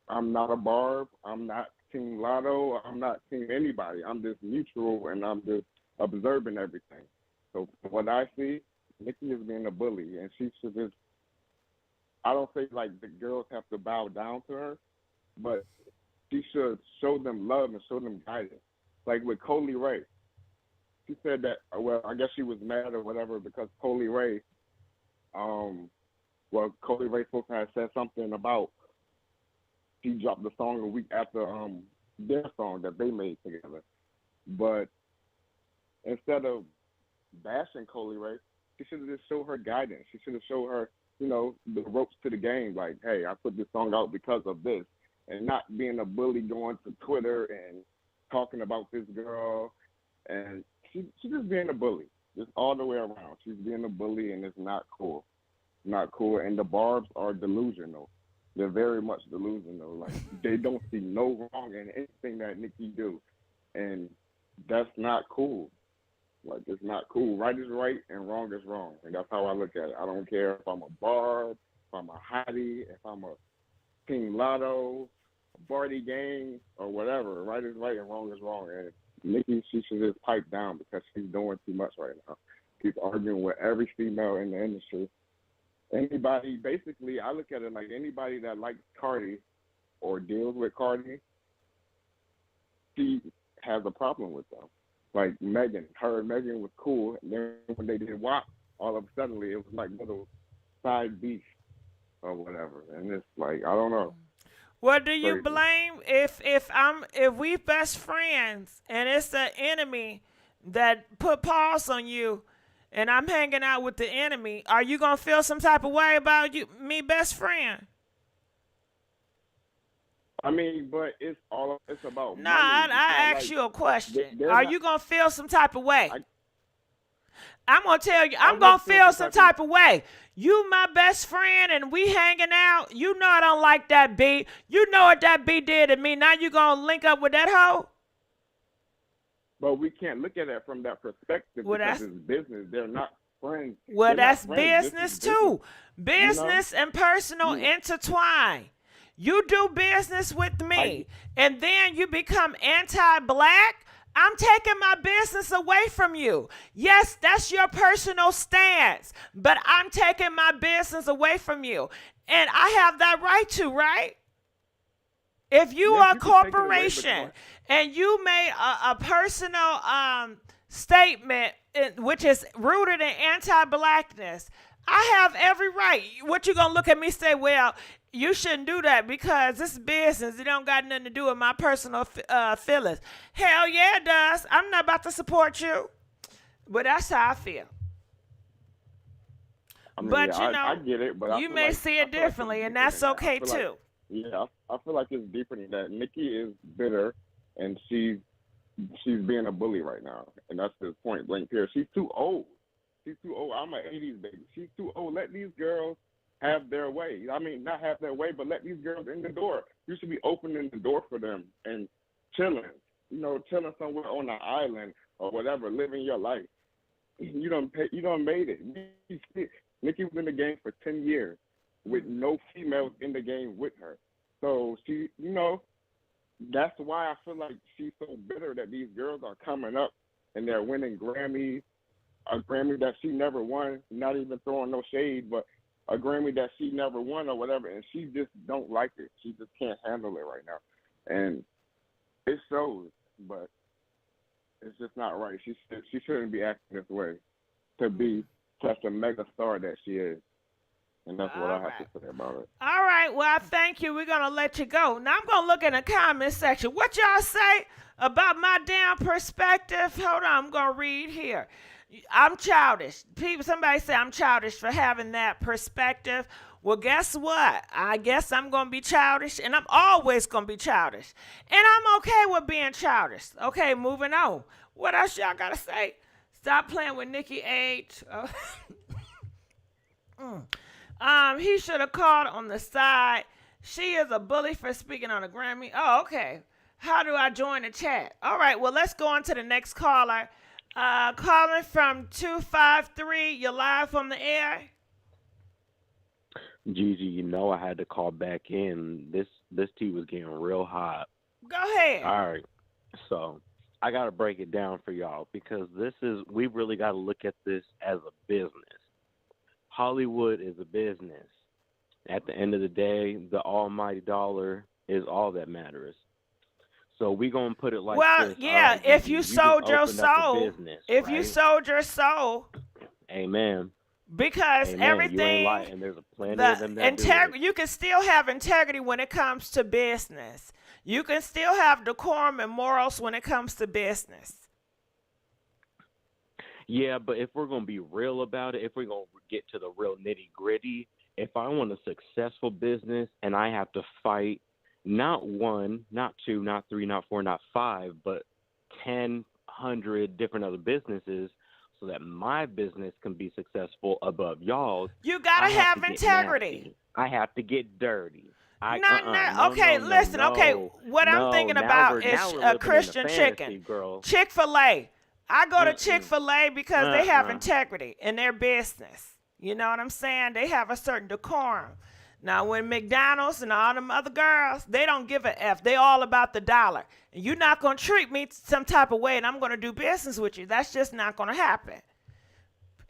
I'm not a Barb. I'm not Team Latto. I'm not Team anybody. I'm just neutral and I'm just observing everything. So what I see, Nicki is being a bully, and she should just, I don't say like the girls have to bow down to her, but she should show them love and show them guidance. Like with Coley Ray, she said that, well, I guess she was mad or whatever because Coley Ray, Coley Ray supposed to have said something about, she dropped the song a week after their song that they made together. But instead of bashing Coley Ray, she should have just showed her guidance. She should have showed her, the ropes to the game. Like, hey, I put this song out because of this. And not being a bully going to Twitter and talking about this girl. And she's just being a bully. Just all the way around. She's being a bully, and it's not cool. Not cool. And the Barbs are delusional. They're very much delusional. Like, they don't see no wrong in anything that Nicki do. And that's not cool. Like, it's not cool. Right is right and wrong is wrong. And that's how I look at it. I don't care if I'm a Barb, if I'm a Hottie, if I'm a Team Latto, Barty Gang, or whatever. Right is right and wrong is wrong. And Nicki, she should just pipe down because she's doing too much right now. She's arguing with every female in the industry. Anybody, basically, I look at it like anybody that likes Cardi or deals with Cardi, she has a problem with them. Like Megan, her and Megan was cool, and then when they did WAP, all of a sudden it was like little side beef or whatever, and it's like, I don't know. Well, do you blame if we best friends and it's the enemy that put paws on you, and I'm hanging out with the enemy, are you gonna feel some type of way about me best friend? I mean, but it's about Nah, money. I asked you a question. Are you gonna feel some type of way? I'm gonna tell you, I'm gonna feel some type of way. You my best friend and we hanging out. You know I don't like that B. You know what that B did to me. Now you gonna link up with that hoe? But we can't look at it from that perspective because it's business. They're not friends. Well, They're not that's friends. This business is business. too. You know? Business and personal intertwine. You do business with me, and then you become anti-black. I'm taking my business away from you. Yes, that's your personal stance, but I'm taking my business away from you. And I have that right to, right? If you Yes, are a you can take it away, but corporation and you made a personal statement which is rooted in anti-blackness, I have every right. What you gonna look at me and say, well, you shouldn't do that because this is business. It don't got nothing to do with my personal feelings. Hell yeah, it does. I'm not about to support you. But that's how I feel. I mean, But yeah, you know, I get it, but I you feel may like see it I feel like it's differently, and deeper that's than that. okay too. I feel like it's deeper than that. Nicki is bitter, and she's being a bully right now, and that's the point blank period. She's too old. She's too old. I'm an '80s baby. She's too old. Let these girls have their way. I mean, not have their way, but let these girls in the door. You should be opening the door for them and chilling. You know, chilling somewhere on an island or whatever, living your life. You done made it. Nicki was in the game for 10 years with no females in the game with her. So she, you know, that's why I feel like she's so bitter that these girls are coming up and they're winning Grammys, a Grammy that she never won, not even throwing no shade, but a Grammy that she never won or whatever, and she just don't like it. She just can't handle it right now. And it shows, but it's just not right. She shouldn't be acting this way to be such a mega star that she is. And that's what I have to say about it. All right, well, thank you. We're going to let you go. Now I'm going to look in the comment section. What y'all say about my damn perspective? Hold on, I'm going to read here. I'm childish. Somebody say I'm childish for having that perspective. Well, guess what? I guess I'm going to be childish, and I'm always going to be childish. And I'm okay with being childish. Okay, moving on. What else y'all got to say? Stop playing with Nicki H. He should have called on the side. She is a bully for speaking on a Grammy. Oh, okay. How do I join the chat? All right, well, let's go on to the next caller. Calling from 253. You're live on the air. Gigi, you know I had to call back in. This tea was getting real hot. Go ahead. All right. So I got to break it down for y'all because we really got to look at this as a business. Hollywood is a business. At the end of the day, the almighty dollar is all that matters. So we're going to put it like this. Well, yeah, right, if Gigi, you just sold your opened up a soul, business, if right? you sold your soul, amen. Because Amen. You ain't everything, lying. There's plenty of them that do it. you can still have integrity when it comes to business. You can still have decorum and morals when it comes to business. Yeah, but if we're going to be real about it, if we're going to get to the real nitty gritty, if I want a successful business and I have to fight not one, not two, not three, not four, not five, but 10, 100 different other businesses so that my business can be successful above y'all's, you got to have integrity. integrity. I have to get dirty. Okay, what I'm thinking about is a Christian chicken. Chick-fil-A. I go to Chick-fil-A because they have integrity in their business. You know what I'm saying? They have a certain decorum. Now, when McDonald's and all them other girls, they don't give a F. They all about the dollar. And you're not going to treat me some type of way and I'm going to do business with you. That's just not going to happen.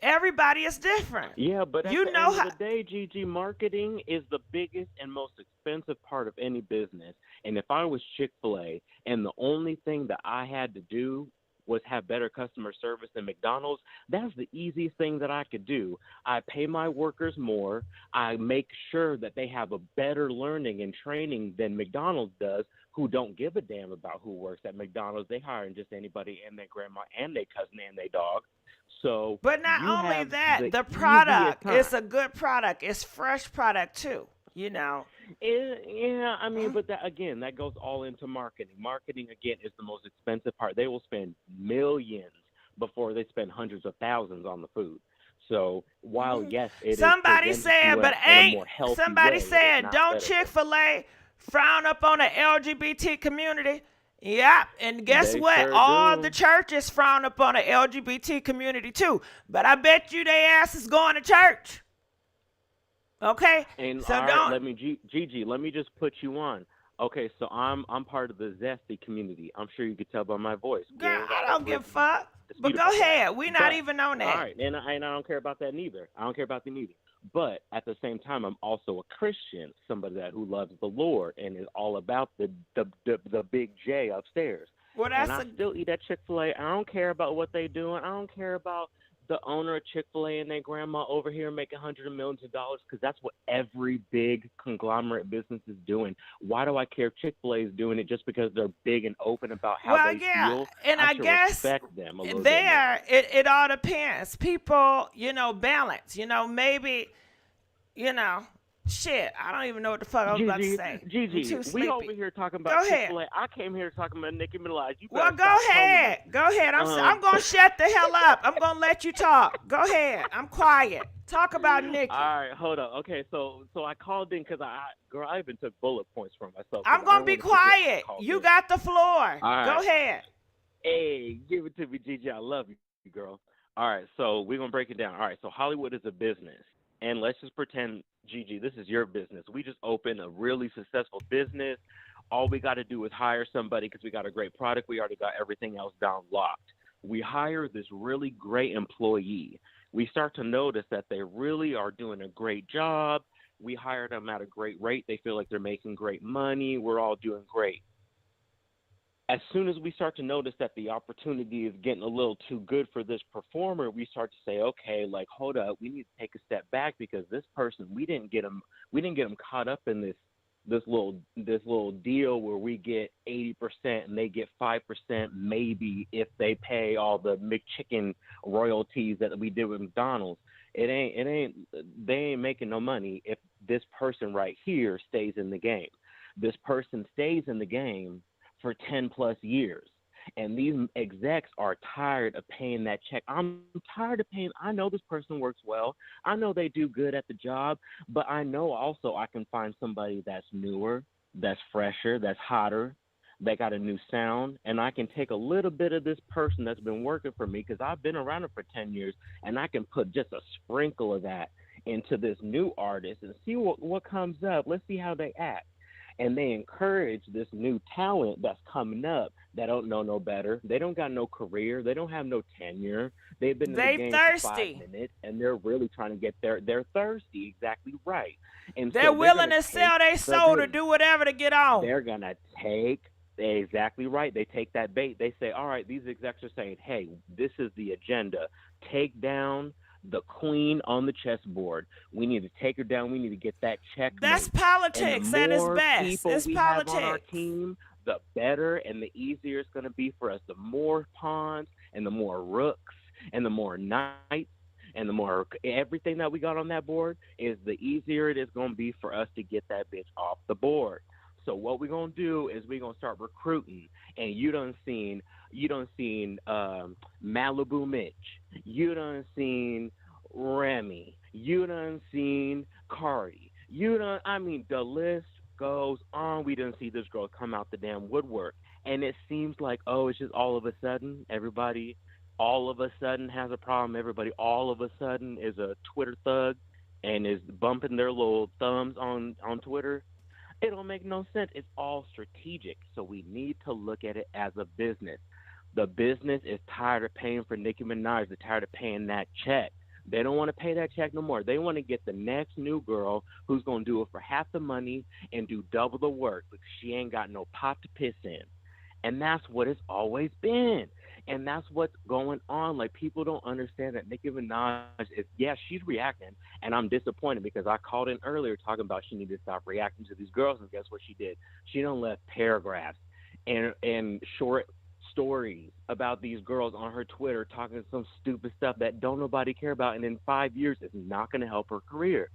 Everybody is different. Yeah, but at the end of the day, GG, marketing is the biggest and most expensive part of any business. And if I was Chick-fil-A and the only thing that I had to do was have better customer service than McDonald's, that's the easiest thing that I could do. I pay my workers more. I make sure that they have a better learning and training than McDonald's does, who don't give a damn about who works at McDonald's. They hire just anybody and their grandma and their cousin and their dog. So, but not only that, the product is a good product. It's fresh product too, you know. Yeah, I mean, but that goes all into marketing. Marketing, again, is the most expensive part. They will spend millions before they spend hundreds of thousands on the food. So while, yes, it somebody is said, but ain't somebody way, said, don't better. Chick-fil-A frown up on the LGBT community? Yeah, and guess They what? sure All the do. churches frown upon the LGBT community too. But I bet you they ass is going to church. Okay? And So all right, don't. Gigi, let me just put you on. Okay, so I'm part of the Zesty community. I'm sure you could tell by my voice. We Girl, ain't I got no don't give a really fuck. dispute But go about that. ahead. We not But even on all that. right, and I don't care about that neither. I don't care about that neither. But at the same time, I'm also a Christian, somebody that who loves the Lord and is all about the big J upstairs. Well, And that's I a. still eat at Chick-fil-A. I don't care about what they doing. I don't care about the owner of Chick-fil-A and their grandma over here making hundreds of millions of dollars because that's what every big conglomerate business is doing. Why do I care if Chick-fil-A is doing it just because they're big and open about how Well, they yeah. feel? And I I should guess respect them a little bit more. there, it all depends. People, balance. Maybe, you know, shit. I don't even know what the fuck I was about to Gigi, say. I'm Gigi, too we over sleepy. here talking about Go ahead. Chick-fil-A. I came here talking about Nicki Minaj. You Well, better go stop trolling me. ahead. Go ahead. I'm Um, gonna shut the hell up. I'm gonna let you talk. Go ahead. I'm quiet. Talk about all Nikki. right, hold up. Okay, so I called in because girl, I even took bullet points for myself I'm because I gonna didn't be want to forget when I quiet. called You in. got the floor. All Go right. ahead. Hey, give it to me, Gigi. I love you, girl. All right, so we're gonna break it down. All right, so Hollywood is a business, and let's just pretend, Gigi, this is your business. We just opened a really successful business. All we got to do is hire somebody because we got a great product. We already got everything else down locked. We hire this really great employee. We start to notice that they really are doing a great job. We hire them at a great rate. They feel like they're making great money. We're all doing great. As soon as we start to notice that the opportunity is getting a little too good for this performer, we start to say, okay, like hold up, we need to take a step back because this person, we didn't get them caught up in this little deal where we get 80% and they get 5% maybe if they pay all the McChicken royalties that we did with McDonald's. They ain't making no money if this person right here stays in the game. This person stays in the game for 10 plus years. And these execs are tired of paying that check. I'm tired of paying. I know this person works well. I know they do good at the job, but I know also I can find somebody that's newer, that's fresher, that's hotter, that got a new sound, and I can take a little bit of this person that's been working for me because I've been around it for 10 years, and I can put just a sprinkle of that into this new artist and see what comes up. Let's see how they act, and they encourage this new talent that's coming up that don't know no better. They don't got no career. They don't have no tenure. They've been in the They game for 5 thirsty. minutes, and they're really trying to get there. They're thirsty, exactly right. And They're so they're willing gonna to take sell their the soul to bait. do whatever to get on. They're gonna take exactly right. They take that bait. They say, all right, these execs are saying, hey, this is the agenda. Take down the queen on the chessboard. We need to take her down. We need to get that That's checkmate. And the politics at its more best. people It's we have on our politics. team, the better and the easier it's going to be for us. The more pawns and the more rooks and the more knights and the more everything that we got on that board is the easier it is going to be for us to get that bitch off the board. So what we're gonna do is we're gonna start recruiting, and you done seen Malibu Mitch, you done seen Remy, you done seen Cardi, I mean the list goes on. We didn't see this girl come out the damn woodwork, and it seems like it's just all of a sudden everybody, all of a sudden has a problem. Everybody all of a sudden is a Twitter thug, and is bumping their little thumbs on Twitter. It don't make no sense. It's all strategic. So we need to look at it as a business. The business is tired of paying for Nicki Minaj. They're tired of paying that check. They don't want to pay that check no more. They want to get the next new girl who's going to do it for half the money and do double the work because she ain't got no pot to piss in. And that's what it's always been. And that's what's going on. Like, people don't understand that Nicki Minaj is, yeah, she's reacting. And I'm disappointed because I called in earlier talking about she needed to stop reacting to these girls. And guess what she did? She done left paragraphs and short stories about these girls on her Twitter talking some stupid stuff that don't nobody care about. And in 5 years, it's not going to help her career.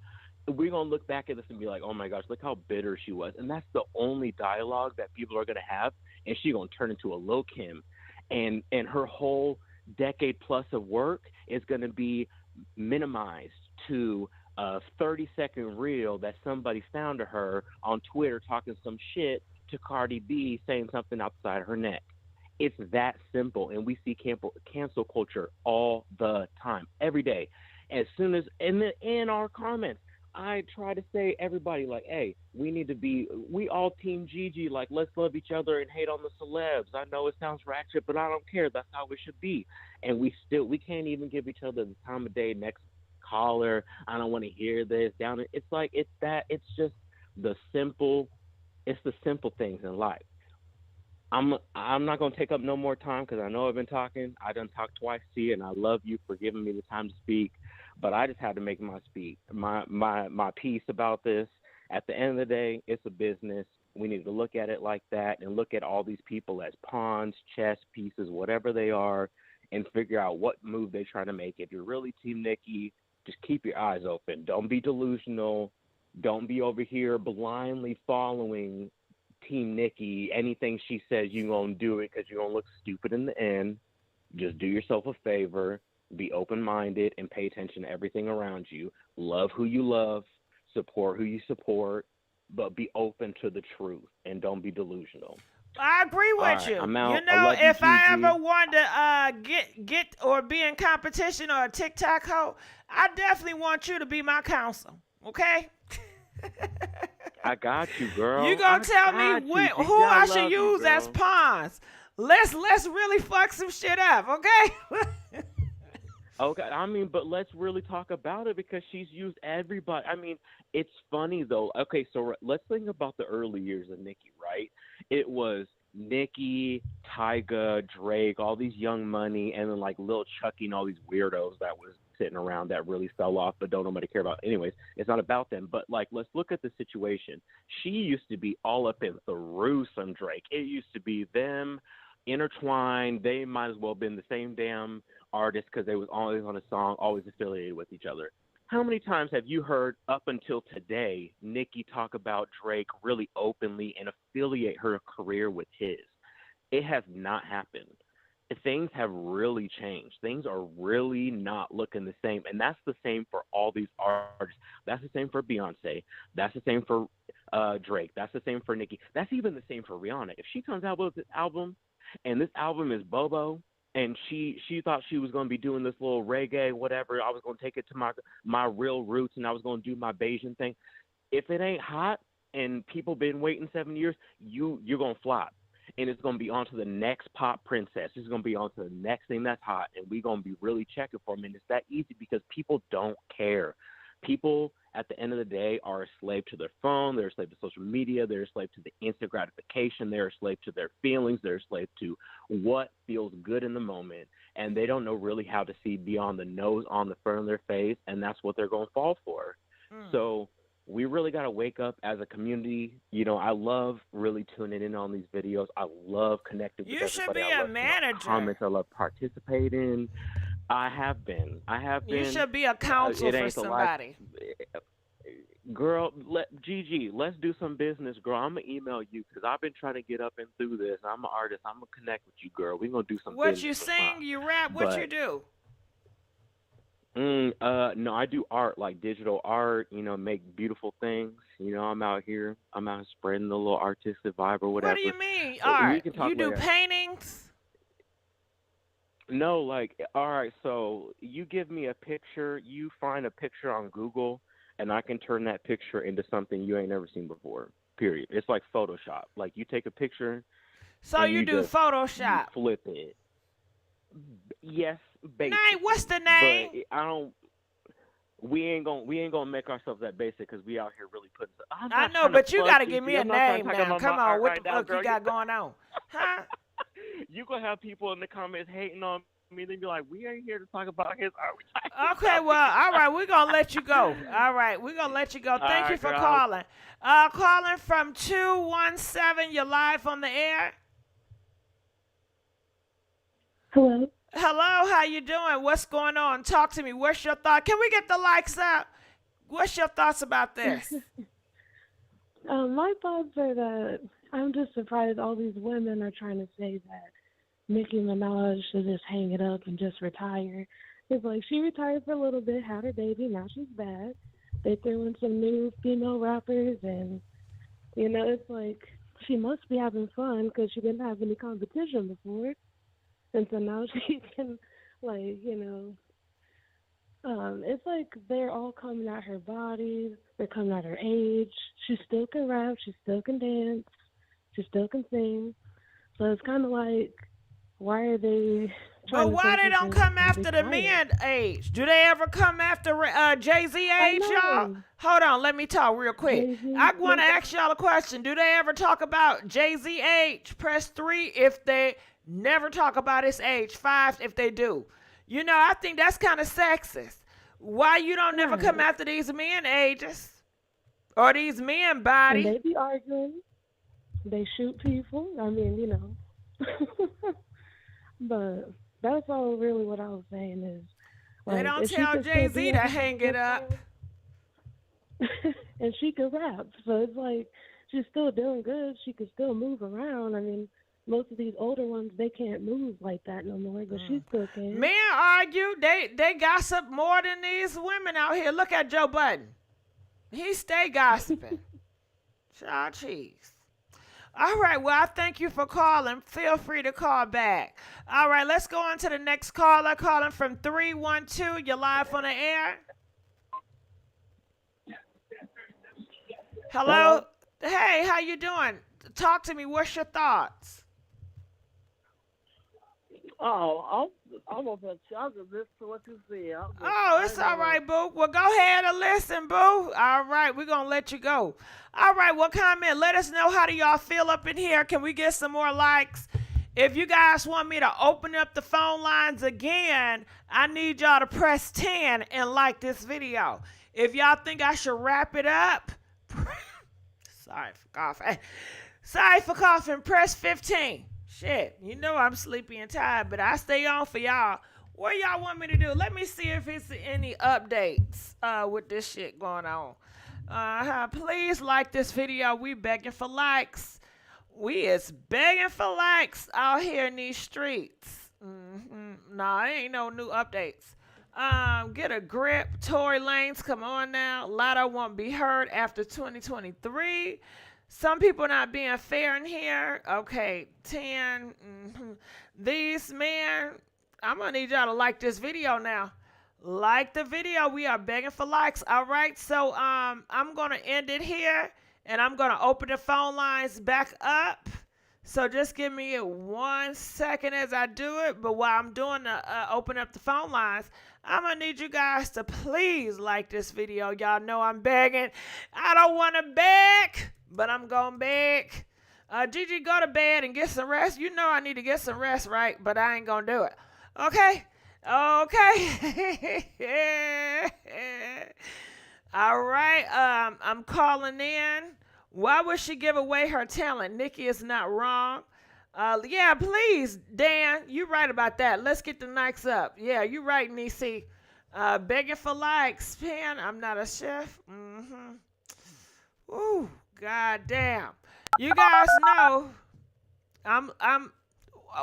We're going to look back at this and be like, oh my gosh, look how bitter she was. And that's the only dialogue that people are going to have. And she's going to turn into a Lil Kim. And her whole decade plus of work is going to be minimized to a 30-second reel that somebody found of her on Twitter talking some shit to Cardi B saying something outside her neck. It's that simple, and we see cancel culture all the time, every day. As soon as in our comments, I try to say everybody like, hey, we all team Gigi, like let's love each other and hate on the celebs. I know it sounds ratchet, but I don't care. That's how it should be. And we can't even give each other the time of day. Next caller, I don't want to hear this. It's just the simple things in life. I'm not gonna take up no more time because I know I've been talking. I done talked twice to you, and I love you for giving me the time to speak. But I just had to make my piece about this. At the end of the day, it's a business. We need to look at it like that and look at all these people as pawns, chess pieces, whatever they are, and figure out what move they're trying to make. If you're really Team Nicki, just keep your eyes open. Don't be delusional. Don't be over here blindly following Team Nicki. Anything she says, you're going to do it because you're going to look stupid in the end. Just do yourself a favor. Be open-minded and pay attention to everything around you. Love who you love. Support who you support. But be open to the truth and don't be delusional. I agree with right, you. I'm out. You know, if I Gigi. ever wanted to get or be in competition or a TikTok hoe, I definitely want you to be my counsel. Okay? I got you, girl. You gonna tell me who I should use as pawns? Let's really fuck some shit up, okay? Okay, I mean, but let's really talk about it because she's used everybody. I mean, it's funny though. Okay, so let's think about the early years of Nicki, right? It was Nicki, Tyga, Drake, all these Young Money, and then like Lil Chucky and all these weirdos that was sitting around that really fell off but don't nobody care about. Anyways, it's not about them. But like, let's look at the situation. She used to be all up in through some Drake. It used to be them intertwined. They might as well have been the same damn artist because they was always on a song, always affiliated with each other. How many times have you heard up until today Nicki talk about Drake really openly and affiliate her career with his? It has not happened. Things have really changed. Things are really not looking the same. And that's the same for all these artists. That's the same for Beyonce. That's the same for Drake. That's the same for Nicki. That's even the same for Rihanna. If she comes out with this album and this album is Bobo, and she thought she was going to be doing this little reggae, whatever, I was going to take it to my real roots and I was going to do my Bayesian thing. If it ain't hot and people been waiting 7 years, you're going to flop. And it's going to be on to the next pop princess. It's going to be on to the next thing that's hot. And we're going to be really checking for them. And it's that easy because people don't care. People, at the end of the day, are a slave to their phone. They're a slave to social media. They're a slave to the instant gratification. They're a slave to their feelings. They're a slave to what feels good in the moment. And they don't know really how to see beyond the nose on the front of their face. And that's what they're going to fall for. So we really got to wake up as a community. You know, I love really tuning in on these videos. I love connecting with everybody. You should be I a love manager. Comments. I love participating. I have been. You should be a counsel for somebody. Girl, Gigi, let's do some business, girl. I'm going to email you because I've been trying to get up and through this. I'm an artist. I'm going to connect with you, girl. We're going to do some What business. you sing, you rap, what you do? No, I do art, like digital art, you know, make beautiful things. You know, I'm out here spreading the little artistic vibe or whatever. What do you mean, But art? we can talk You do later. paintings? No, like, all right, so you give me a picture, you find a picture on Google, and I can turn that picture into something you ain't never seen before, period. It's like Photoshop. Like, you take a picture. So and you do just, Photoshop? You flip it. Yes, basically. Name, what's the name? But we ain't gonna make ourselves that basic because we out here really putting. I know, but you gotta give me a name now. Come on, what the fuck you got going on? Huh? You gonna have people in the comments hating on me. They be like, "We ain't here to talk about his art." Okay, well, all right, we're gonna let you go. All right, we're gonna let you go. Thank you for girl. calling. Calling from 217. You're live on the air. Hello. Hello, how you doing? What's going on? Talk to me. What's your thought? Can we get the likes up? What's your thoughts about this? My thoughts are that I'm just surprised all these women are trying to say that Nicki Minaj should just hang it up and just retire. It's like she retired for a little bit, had her baby, now she's back. They threw in some new female rappers, and, you know, it's like she must be having fun because she didn't have any competition before, and so now she can, like, it's like they're all coming at her body, they're coming at her age. She still can rap, she still can dance, she still can sing. So it's kind of like, why are they trying But to why say they she's don't come gonna be after the quiet? men age? Do they ever come after Jay-Z I age, y'all? know. Hold on, let me talk real quick. Jay-Z, I want to ask y'all a question. Do they ever talk about Jay-Z age? Press 3 if they never talk about his age. 5 if they do. I think that's kind of sexist. Why you don't never come Right. after these men ages? Or these men And body? they be arguing. They shoot people. I mean, but that's all really what I was saying is, They like, don't if she tell could still do Jay-Z to everything hang it just up. fine, and she could rap, so it's like she's still doing good. She could still move around. I mean, most of these older ones, they can't move like that no more, but she still can. Men argue. They gossip more than these women out here. Look at Joe Budden. He stay gossiping. Child cheese. All right, well, I thank you for calling. Feel free to call back. All right, let's go on to the next caller. Calling from 312. You're live on the air. Hello? Hey, how you doing? Talk to me. What's your thoughts? Oh, I'm gonna listen to what you said. Oh, it's all right, boo. Well, go ahead and listen, boo. All right, we're going to let you go. All right, well, comment. Let us know how do y'all feel up in here. Can we get some more likes? If you guys want me to open up the phone lines again, I need y'all to press 10 and like this video. If y'all think I should wrap it up, sorry for coughing. Sorry for coughing. Press 15. Shit, I'm sleepy and tired, but I stay on for y'all. What y'all want me to do? Let me see if it's any updates with this shit going on. Please like this video. We begging for likes. We is begging for likes out here in these streets. Nah, ain't no new updates. Get a grip. Tory Lanez, come on now. Latto won't be heard after 2023. Some people not being fair in here. Okay, 10. These men, I'm going to need y'all to like this video now. Like the video. We are begging for likes. All right, so I'm going to end it here, and I'm going to open the phone lines back up. So just give me 1 second as I do it. But while I'm doing open up the phone lines, I'm going to need you guys to please like this video. Y'all know I'm begging. I don't want to beg, but I'm going to beg. Gigi, go to bed and get some rest. You know I need to get some rest, right? But I ain't going to do it. Okay? Okay. All right. I'm calling in. Why would she give away her talent? Nicki is not wrong. Yeah, please, Dan. You're right about that. Let's get the likes up. Yeah, you're right, Nisi. Begging for likes. Pan, I'm not a chef. Ooh, goddamn. You guys know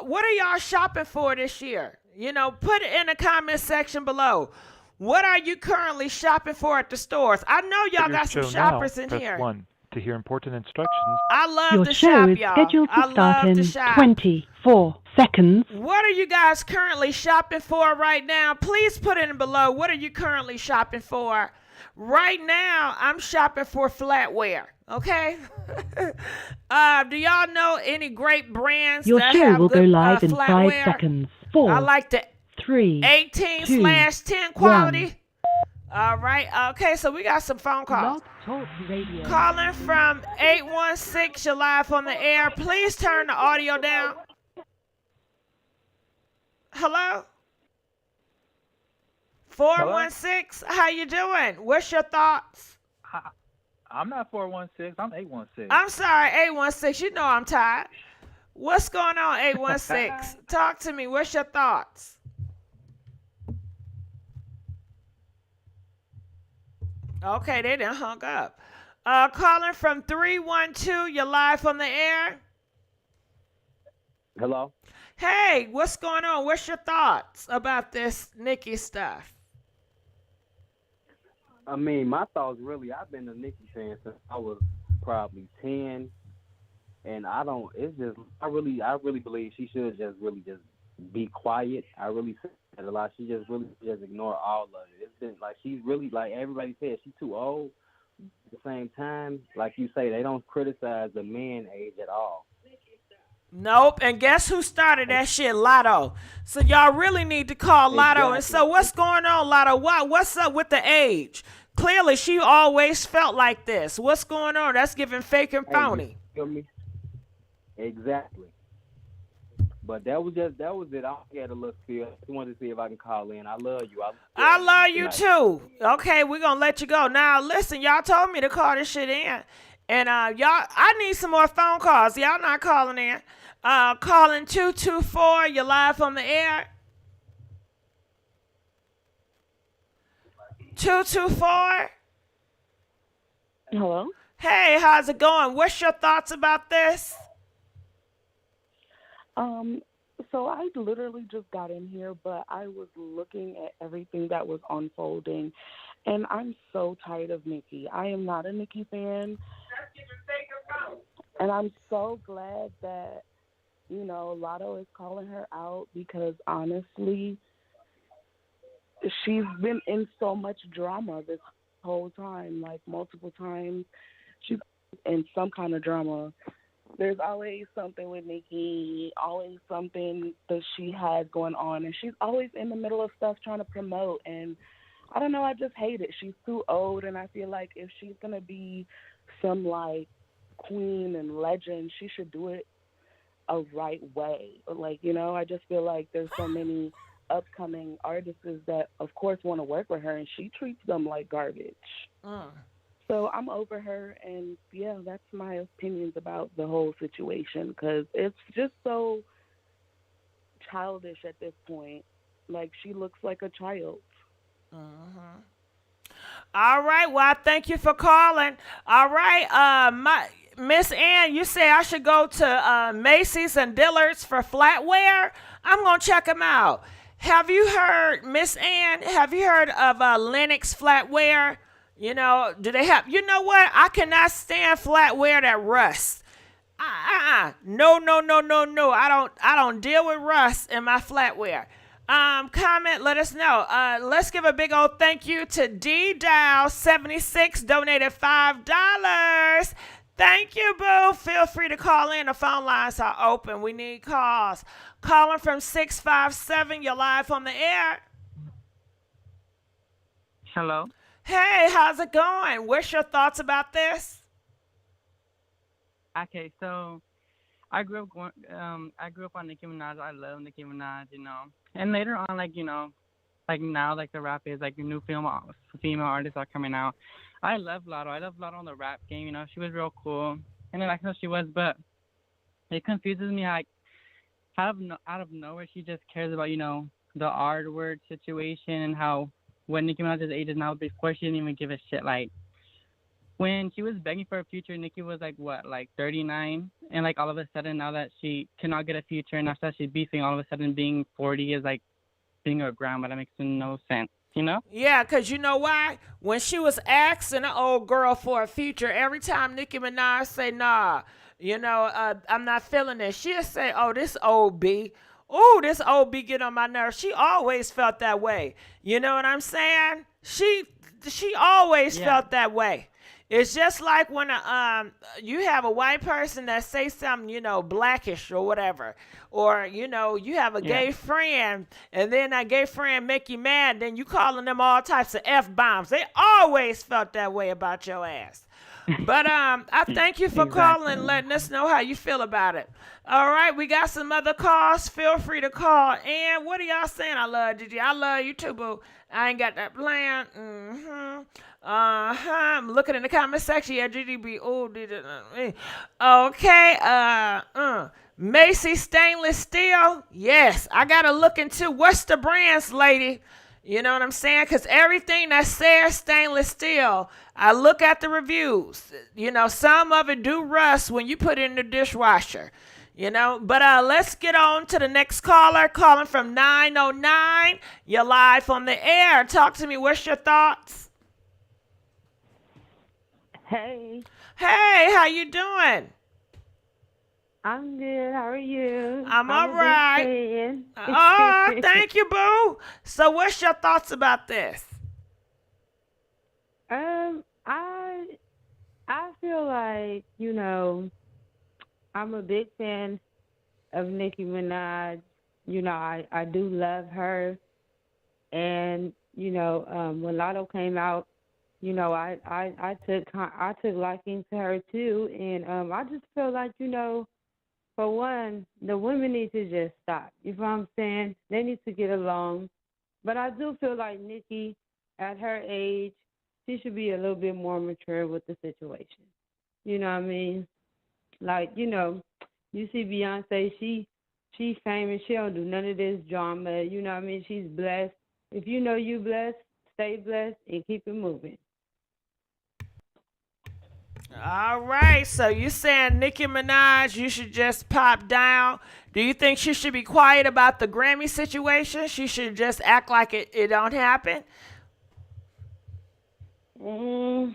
what are y'all shopping for this year? Put it in the comment section below. What are you currently shopping for at the stores? I know y'all got some shoppers in press here. 1 to hear important instructions. I love Your to show shop, is y'all. scheduled to I start love in to shop. 24 seconds. What are you guys currently shopping for right now? Please put it in below. What are you currently shopping for? Right now, I'm shopping for flatware. Okay? Do y'all know any great brands Your that show have will go good live in 5 flatware? seconds. 4, I like the 3, 18/10 quality. All right. Okay, so we got some phone calls. Talk Radio. Calling from 816. You're live on the air. Please turn the audio down. Hello? 416. How you doing? What's your thoughts? I'm not 416. I'm 816. I'm sorry, 816. You know I'm tired. What's going on, 816? Talk to me. What's your thoughts? Okay, they done hung up. Calling from 312. You're live on the air. Hello? Hey, what's going on? What's your thoughts about this Nicki stuff? I mean, my thoughts really, I've been a Nicki fan since I was probably 10. And I don't. It's just I really believe she should just really just be quiet. I really say that a lot. She just really just ignore all of it. It's been like she's really like everybody says she's too old. At the same time, like you say, they don't criticize the men age at all. Nope. And guess who started that shit? Lotto. So y'all really need to call Lotto. And so Exactly. what's going on, Lotto? What's up with the age? Clearly, she always felt like this. What's going on? That's giving fake and Hey, you phony. feel me? Exactly. But that was it. I had a look feel. I just wanted to see if I can call in. I love you. I love Good you night. too. Okay, we're gonna let you go. Now listen, y'all told me to call this shit in. And y'all I need some more phone calls. Y'all not calling in. Calling 224, you're live on the air. 224. Hello? Hey, how's it going? What's your thoughts about this? Um, so I literally just got in here, but I was looking at everything that was unfolding, and I'm so tired of Nicki. I am not a Nicki fan, and I'm so glad that, Lotto is calling her out because honestly, she's been in so much drama this whole time, like multiple times. She's in some kind of drama. There's always something with Nicki, always something that she has going on, and she's always in the middle of stuff trying to promote. And I don't know, I just hate it. She's too old, and I feel like if she's gonna be some like queen and legend, she should do it a right way. Like, I just feel like there's so many upcoming artists that, of course, want to work with her, and she treats them like garbage. So I'm over her, and yeah, that's my opinions about the whole situation because it's just so childish at this point. Like, she looks like a child. All right. Well, I thank you for calling. All right. My Miss Ann, you say I should go to Macy's and Dillard's for flatware. I'm gonna check them out. Have you heard, Miss Ann? Have you heard of Lennox flatware? Do they have? You know what? I cannot stand flatware that rusts. No, no, no, no, no. I don't deal with rust in my flatware. Comment, let us know. Let's give a big old thank you to D Dow 76 donated $5. Thank you, boo. Feel free to call in. The phone lines are open. We need calls. Calling from 657. You're live on the air. Hello. Hey, how's it going? What's your thoughts about this? Okay, so I grew up on Nicki Minaj. I love Nicki Minaj, And later on, like now, like the rap is like new female artists are coming out. I love Lotto. I love Lotto on the rap game. She was real cool, and I like how she was. But it confuses me, like out of nowhere, she just cares about the R word situation and how when Nicki Minaj's age is now, before she didn't even give a shit. Like when she was begging for a future, Nicki was like what, like 39, and like all of a sudden now that she cannot get a future, and after that she's beefing, all of a sudden being 40 is like being a grandma. That makes no sense, Yeah, because you know why? When she was asking an old girl for a future, every time Nicki Minaj say, nah, I'm not feeling this, she'll say, oh, this old B. Oh, this old B get on my nerves. She always felt that way. You know what I'm saying? She always felt that way. It's just like when you have a white person that say something, blackish or whatever. Or, you have a gay friend, and then that gay friend make you mad, then you calling them all types of F-bombs. They always felt that way about your ass. But I thank you for calling and letting us know how you feel about it. All right, we got some other calls. Feel free to call. And what are y'all saying? I love Gigi. I love you too, boo. I ain't got that plan. I'm looking in the comment section. Yeah, Gigi be okay. Macy stainless steel. Yes, I gotta look into what's the brands, lady. You know what I'm saying? Because everything that says stainless steel, I look at the reviews. Some of it do rust when you put it in the dishwasher. But let's get on to the next caller. Calling from 909. You're live on the air. Talk to me. What's your thoughts? Hey. Hey, how you doing? I'm good. How are you? I'm I'm all a big right. fan. Oh, thank you, boo. So, what's your thoughts about this? um, I I feel like I'm a big fan of Nicki Minaj. I do love her, and when Lotto came out, I took liking to her too, and I just feel like for one, the women need to just stop. You know what I'm saying? They need to get along. But I do feel like Nikki, at her age, she should be a little bit more mature with the situation. You know what I mean? Like, you see Beyonce, she's famous. She don't do none of this drama. You know what I mean? She's blessed. If you know you blessed, stay blessed and keep it moving. All right. So, you saying Nicki Minaj, you should just pop down? Do you think she should be quiet about the Grammy situation? She should just act like it don't happen? Mm,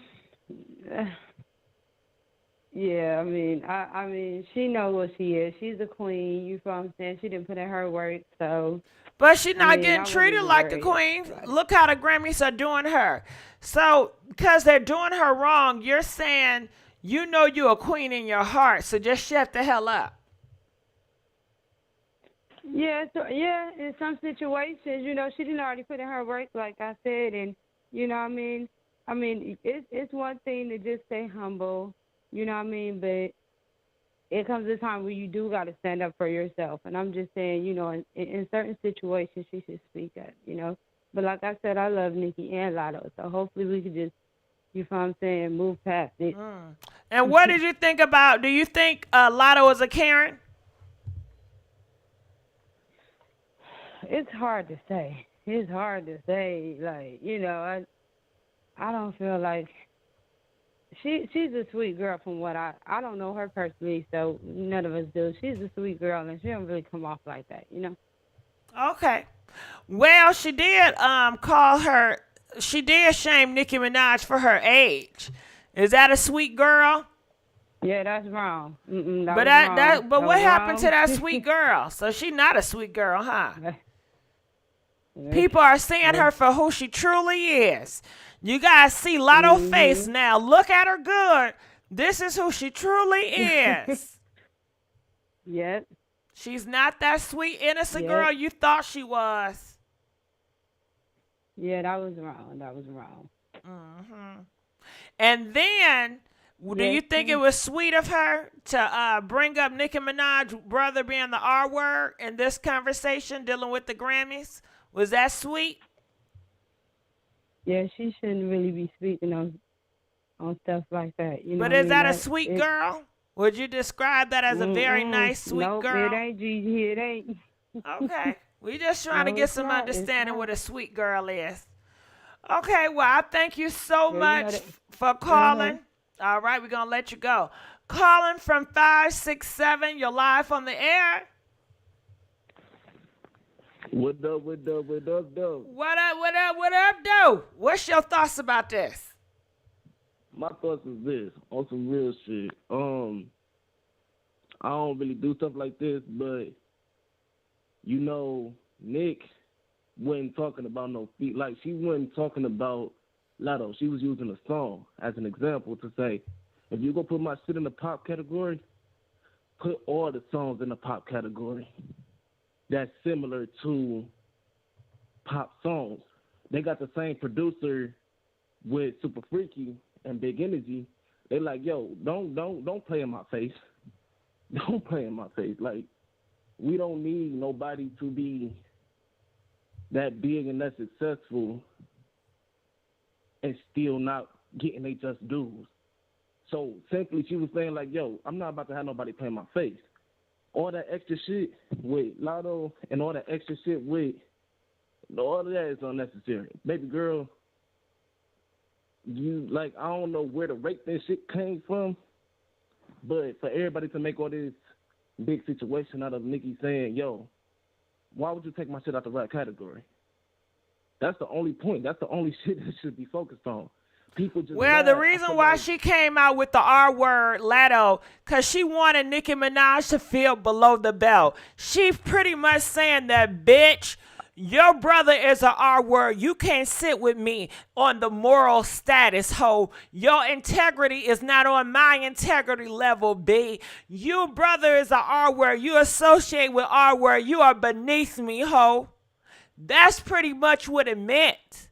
yeah, I mean, she know what she is. She's a queen. You feel what I'm saying? She didn't put in her work, so But she's I not mean, getting I wouldn't treated even like a worry queen. about it. Look how the Grammys are doing her. So, because they're doing her wrong, you're saying you know you're a queen in your heart, so just shut the hell up. Yeah, so yeah, in some situations, she didn't already put in her work, like I said, and what I mean. It's one thing to just stay humble, you know what I mean, but it comes a time where you do got to stand up for yourself. And I'm just saying, in certain situations, she should speak up. But like I said, I love Nikki and Lotto, so hopefully we could just, you know what I'm saying, move past it. And what did you think about? Do you think Lotto is a Karen? It's hard to say. It's hard to say. Like, I don't feel like she's a sweet girl from what I don't know her personally, so none of us do. She's a sweet girl and she don't really come off like that. Okay. Well, she did call her. She did shame Nicki Minaj for her age. Is that a sweet girl? Yeah, that's wrong. That But was wrong. but That what was happened to wrong. that sweet girl? So she not a sweet girl, huh? People are seeing her for who she truly is. You guys see Lotto face now. Look at her good. This is who she truly is. Yep. She's not that sweet, innocent girl you thought she was. Yeah, that was wrong. That was wrong. And then, do Yes, you think it was sweet of her to bring up Nicki Minaj's brother being the R word in this conversation dealing with the Grammys? Was that sweet? Yeah, she shouldn't really be speaking on stuff like that. But is that a sweet girl? Would you describe that as a very nice, sweet nope, girl? It ain't Gigi. It ain't. Okay. We just trying to No, get it's some not. It's understanding not. what a sweet girl is. Okay, well, I thank you so Yeah, much for calling. All right, we're going to let you go. Calling from 567, you're live on the air. What up, what up, what up, though? What up, what up, what up, though? What's your thoughts about this? My thoughts is this, on some real shit. I don't really do stuff like this, but Nick wasn't talking about no feet. Like, she wasn't talking about Lotto. She was using a song as an example to say, if you go put my shit in the pop category, put all the songs in the pop category. That's similar to pop songs. They got the same producer with Super Freaky and Big Energy. They like, yo, don't play in my face. Don't play in my face. Like, we don't need nobody to be that big and that successful and still not getting they just dues. So simply she was saying like, yo, I'm not about to have nobody play in my face. All that extra shit with Lotto and all that extra shit with all of that is unnecessary. Baby girl, I don't know where the rape and shit came from, but for everybody to make all this big situation out of Nicki saying, yo, why would you take my shit out the rap category? That's the only point. That's the only shit that should be focused on. people just Well, the mad. I reason feel why like she came out with the R word, Latto, because she wanted Nicki Minaj to feel below the belt. She pretty much saying that, bitch, your brother is a R word. You can't sit with me on the moral status, ho. Your integrity is not on my integrity level, B. You brother is a R word. You associate with R word. You are beneath me, ho. That's pretty much what it meant.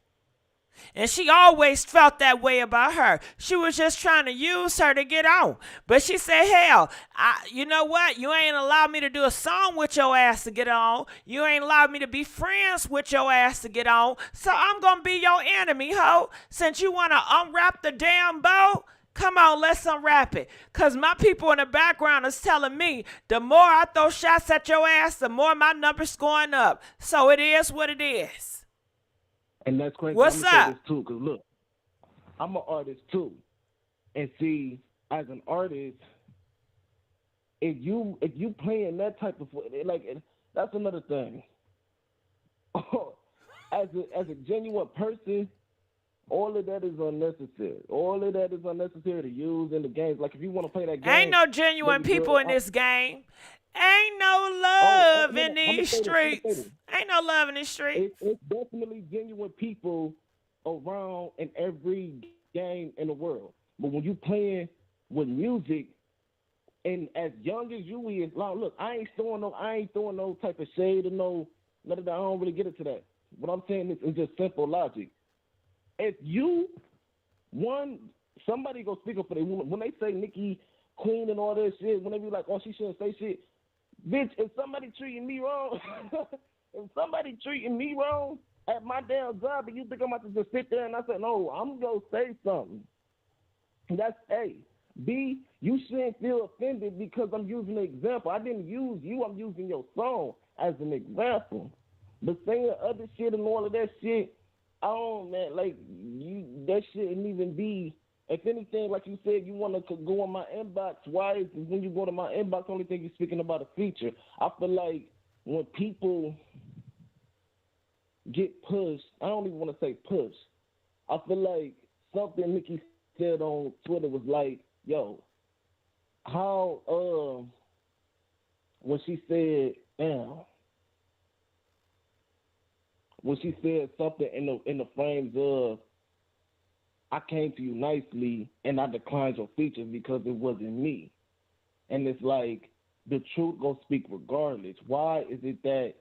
And she always felt that way about her. She was just trying to use her to get on. But she said, hell, you know what? You ain't allowed me to do a song with your ass to get on. You ain't allowed me to be friends with your ass to get on. So I'm going to be your enemy, ho. Since you want to unwrap the damn bow, come on, let's unwrap it. Because my people in the background is telling me the more I throw shots at your ass, the more my number's going up. So it is what it is. and that's crazy. What's I'm gonna say up? this too, cause look, I'm an artist too, and see, as an artist, if you playing that type of like, that's another thing. as a genuine person, all of that is unnecessary. All of that is unnecessary to use in the games. Like if you want to play that game, Ain't no genuine people in this game. Ain't no love in these streets. Ain't no love in these streets. It's definitely genuine people around in every game in the world. But when you playing with music, and as young as you is, like, look, I ain't throwing no type of shade or none of that. I don't really get into that. What I'm saying is just simple logic. If you somebody go speak up for them. When they say Nicki Queen and all that shit, when they be like, oh, she shouldn't say shit. Bitch, if somebody treating me wrong, at my damn job, and you think I'm about to just sit there and I say, no, I'm going to say something. That's A. B, you shouldn't feel offended because I'm using an example. I didn't use you. I'm using your song as an example. But saying other shit and all of that shit, man, like, that shouldn't even be. If anything, like you said, you want to go on my inbox. Why is when you go to my inbox, only thing you're speaking about a feature? I feel like when people get pushed, I don't even want to say push. I feel like something Nicki said on Twitter was like, yo, how, when she said, when she said something in the frames of, I came to you nicely and I declined your features because it wasn't me. And it's like the truth gonna speak regardless. Why is it that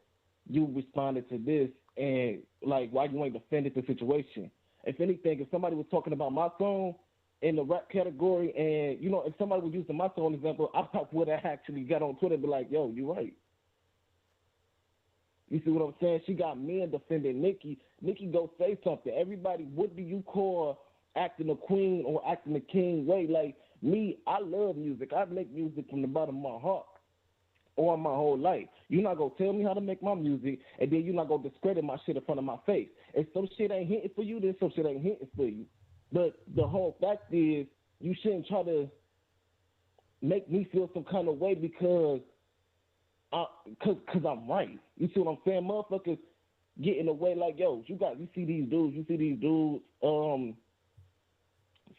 you responded to this and like why you ain't defended the situation? If anything, if somebody was talking about my song in the rap category and if somebody was using my song example, I would have actually got on Twitter and be like, yo, you right. You see what I'm saying? She got men defending Nicki. Nicki go say something. Everybody, what do you call acting a queen or acting a king way? Like me, I love music. I make music from the bottom of my heart all my whole life. You're not going to tell me how to make my music, and then you're not going to discredit my shit in front of my face. If some shit ain't hitting for you, then some shit ain't hitting for you. But the whole fact is you shouldn't try to make me feel some kind of way because I'm right. You see what I'm saying? Motherfuckers get in the way like, yo, you see these dudes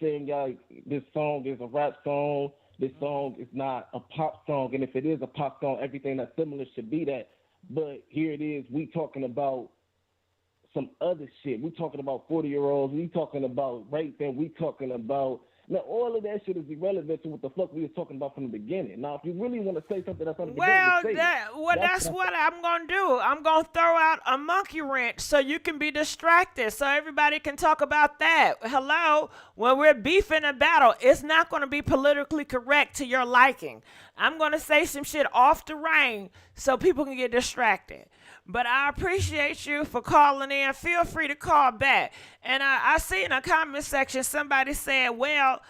saying, y'all, this song is a rap song, this song is not a pop song, and if it is a pop song, everything that's similar should be that. But here it is, we talking about some other shit. We talking about 40-year-olds, we talking about rape, and we talking about now all of that shit is irrelevant to what the fuck we was talking about from the beginning. Now, if you really want to say something that's undebatable, That's what I'm going to do. I'm going to throw out a monkey wrench so you can be distracted, so everybody can talk about that. Hello? When we're beefing a battle, it's not going to be politically correct to your liking. I'm going to say some shit off the rain so people can get distracted. But I appreciate you for calling in. Feel free to call back. And I see in a comment section somebody said, well,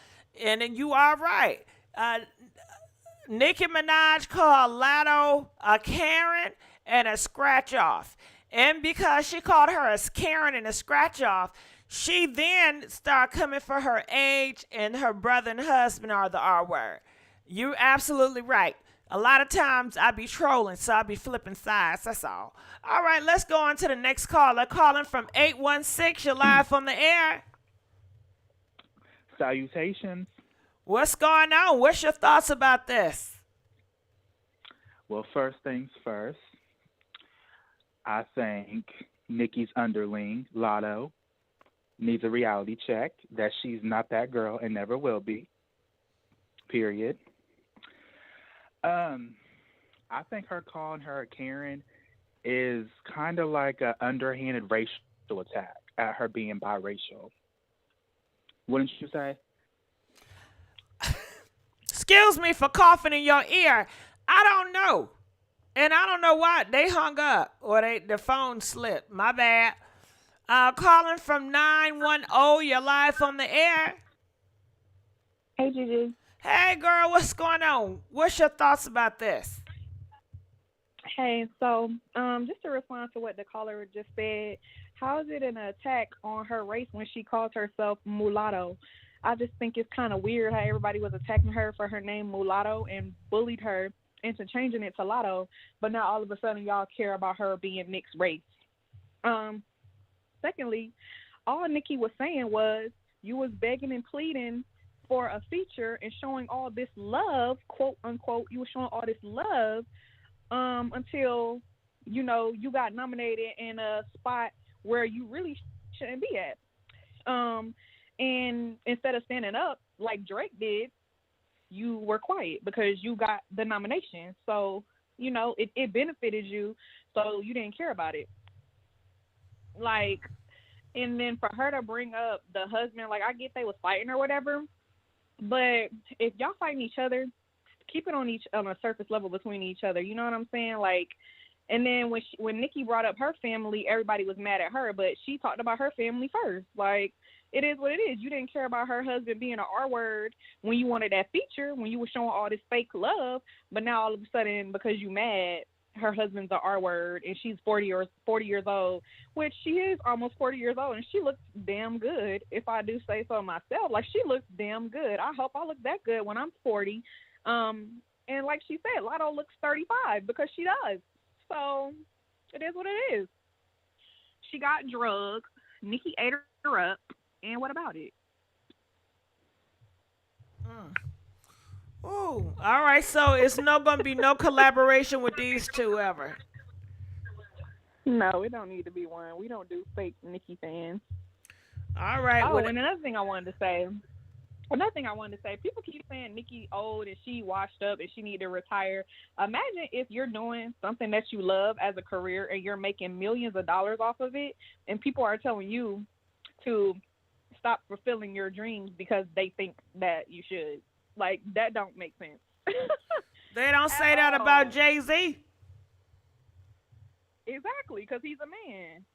and then you are right. Nicki Minaj called Latto a Karen and a scratch off. And because she called her a Karen and a scratch off, she then started coming for her age, and her brother and husband are the R word. You're absolutely right. A lot of times I be trolling, so I be flipping sides. That's all. All right, let's go on to the next caller. Calling from 816. You're live on the air. Salutations. What's going on? What's your thoughts about this? Well, first things first, I think Nicki's underling, Latto, needs a reality check that she's not that girl and never will be. Period. I think her calling her a Karen is kind of like an underhanded racial attack at her being biracial. Wouldn't you say? Excuse me for coughing in your ear. I don't know. And I don't know why. They hung up or the phone slipped. My bad. Calling from 910. You're live on the air. Hey, Gigi. Hey, girl. What's going on? What's your thoughts about this? Hey, so just to respond to what the caller just said, how is it an attack on her race when she calls herself mulatto? I just think it's kind of weird how everybody was attacking her for her name mulatto and bullied her into changing it to Latto, but now all of a sudden y'all care about her being mixed race. Secondly, all Nicki was saying was you was begging and pleading for a feature and showing all this love, quote unquote, you were showing all this love until, you got nominated in a spot where you really shouldn't be at. And instead of standing up like Drake did, you were quiet because you got the nomination. So, it benefited you, so you didn't care about it. And then for her to bring up the husband, I get they was fighting or whatever, but if y'all fighting each other, keep it on a surface level between each other. You know what I'm saying? And then when Nicki brought up her family, everybody was mad at her, but she talked about her family first. It is what it is. You didn't care about her husband being an R word when you wanted that feature, when you were showing all this fake love, but now all of a sudden, because you mad, her husband's an R word and she's 40 years old, which she is almost 40 years old, and she looks damn good, if I do say so myself. She looks damn good. I hope I look that good when I'm 40. And like she said, Latto looks 35 because she does. So it is what it is. She got drugged. Nicki ate her up. And what about it? Ooh, all right. So it's not going to be no collaboration with these two ever. No, it don't need to be one. We don't do fake Nicki fans. All right. Oh, and another thing I wanted to say, people keep saying Nicki old and she washed up and she need to retire. Imagine if you're doing something that you love as a career and you're making millions of dollars off of it, and people are telling you to stop fulfilling your dreams because they think that you should. That don't make sense. They don't say that about Jay-Z. Exactly, because he's a man.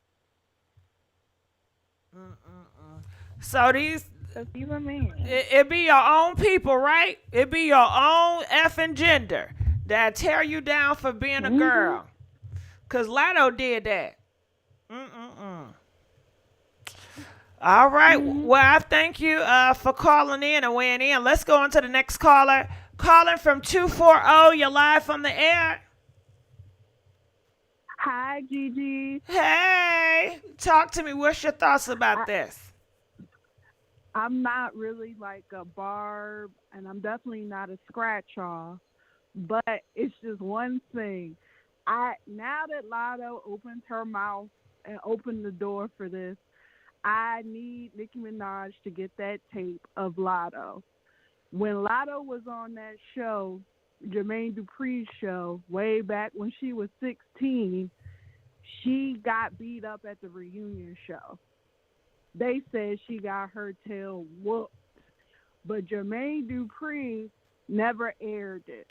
So these... Because he's a man. It be your own people, right? It be your own effing gender that tear you down for being a girl. Because Latto did that. All right. Well, I thank you for calling in and weighing in. Let's go on to the next caller. Calling from 240. You're live on the air. Hi, Gigi. Hey. Talk to me. What's your thoughts about this? I'm not really like a Barb, and I'm definitely not a scratch-off, but it's just one thing. Now that Latto opened her mouth and opened the door for this, I need Nicki Minaj to get that tape of Latto. When Latto was on that show, Jermaine Dupri's show, way back when she was 16, she got beat up at the reunion show. They said she got her tail whooped, but Jermaine Dupri never aired it.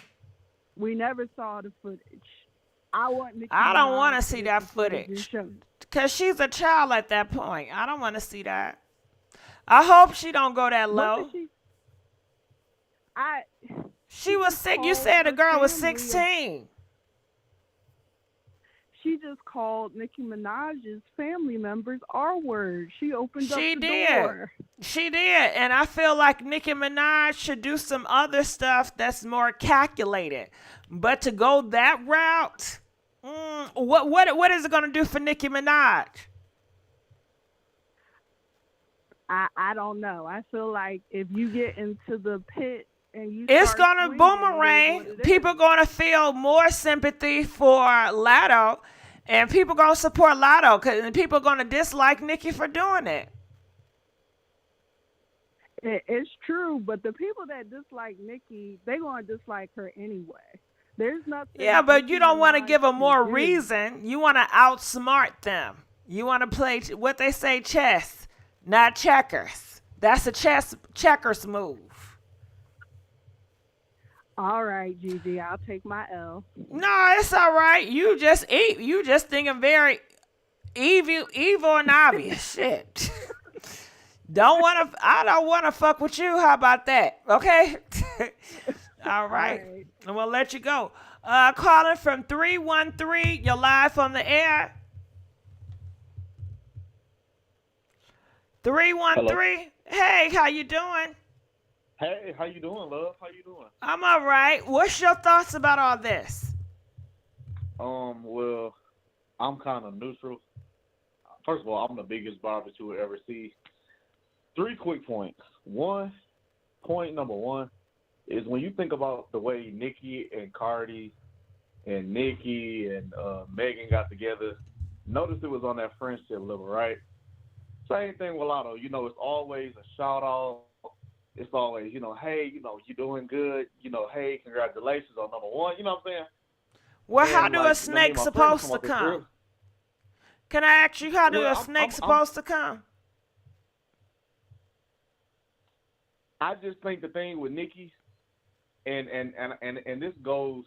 We never saw the footage. I don't want to see that footage because she's a child at that point. I don't want to see that. I hope she don't go that low. She was sick. You said the girl was 16. She just called Nicki Minaj's family members R-word. She opened up the door. She did. And I feel like Nicki Minaj should do some other stuff that's more calculated. But to go that route, what is it going to do for Nicki Minaj? I don't know. I feel like if you get into the pit and you It's start gonna swinging, it is boomerang. what it People is. gonna feel more sympathy for Latto, and people gonna support Latto, and people gonna dislike Nicki for doing it. It's true, but the people that dislike Nicki, they gonna dislike her anyway. There's Yeah, nothing but you Nicki don't want to Minaj give them can more do. reason. You want to outsmart them. You want to play what they say chess, not checkers. That's a checkers move. All right, Gigi, I'll take my L. No, it's all right. You just eat. You just thinking very evil and obvious shit. I don't wanna fuck with you. How about that? Okay. All right. And we'll let you go. Calling from 313. You're live on the air. 313. Hey, how you doing? Hey, how you doing, love? How you doing? I'm all right. What's your thoughts about all this? Well, I'm kind of neutral. First of all, I'm the biggest barber you would ever see. 3 quick points. Point number one is when you think about the way Nicki and Cardi and Nicki and Megan got together, notice it was on that friendship level, right? Same thing with Latto. You know, it's always a shout out. It's always, hey, you doing good. Hey, congratulations on number one. You know what I'm saying? Well, And how do like, a snake supposed to come? Can I ask you how do a snake supposed to come? I just think the thing with Nicki, and this goes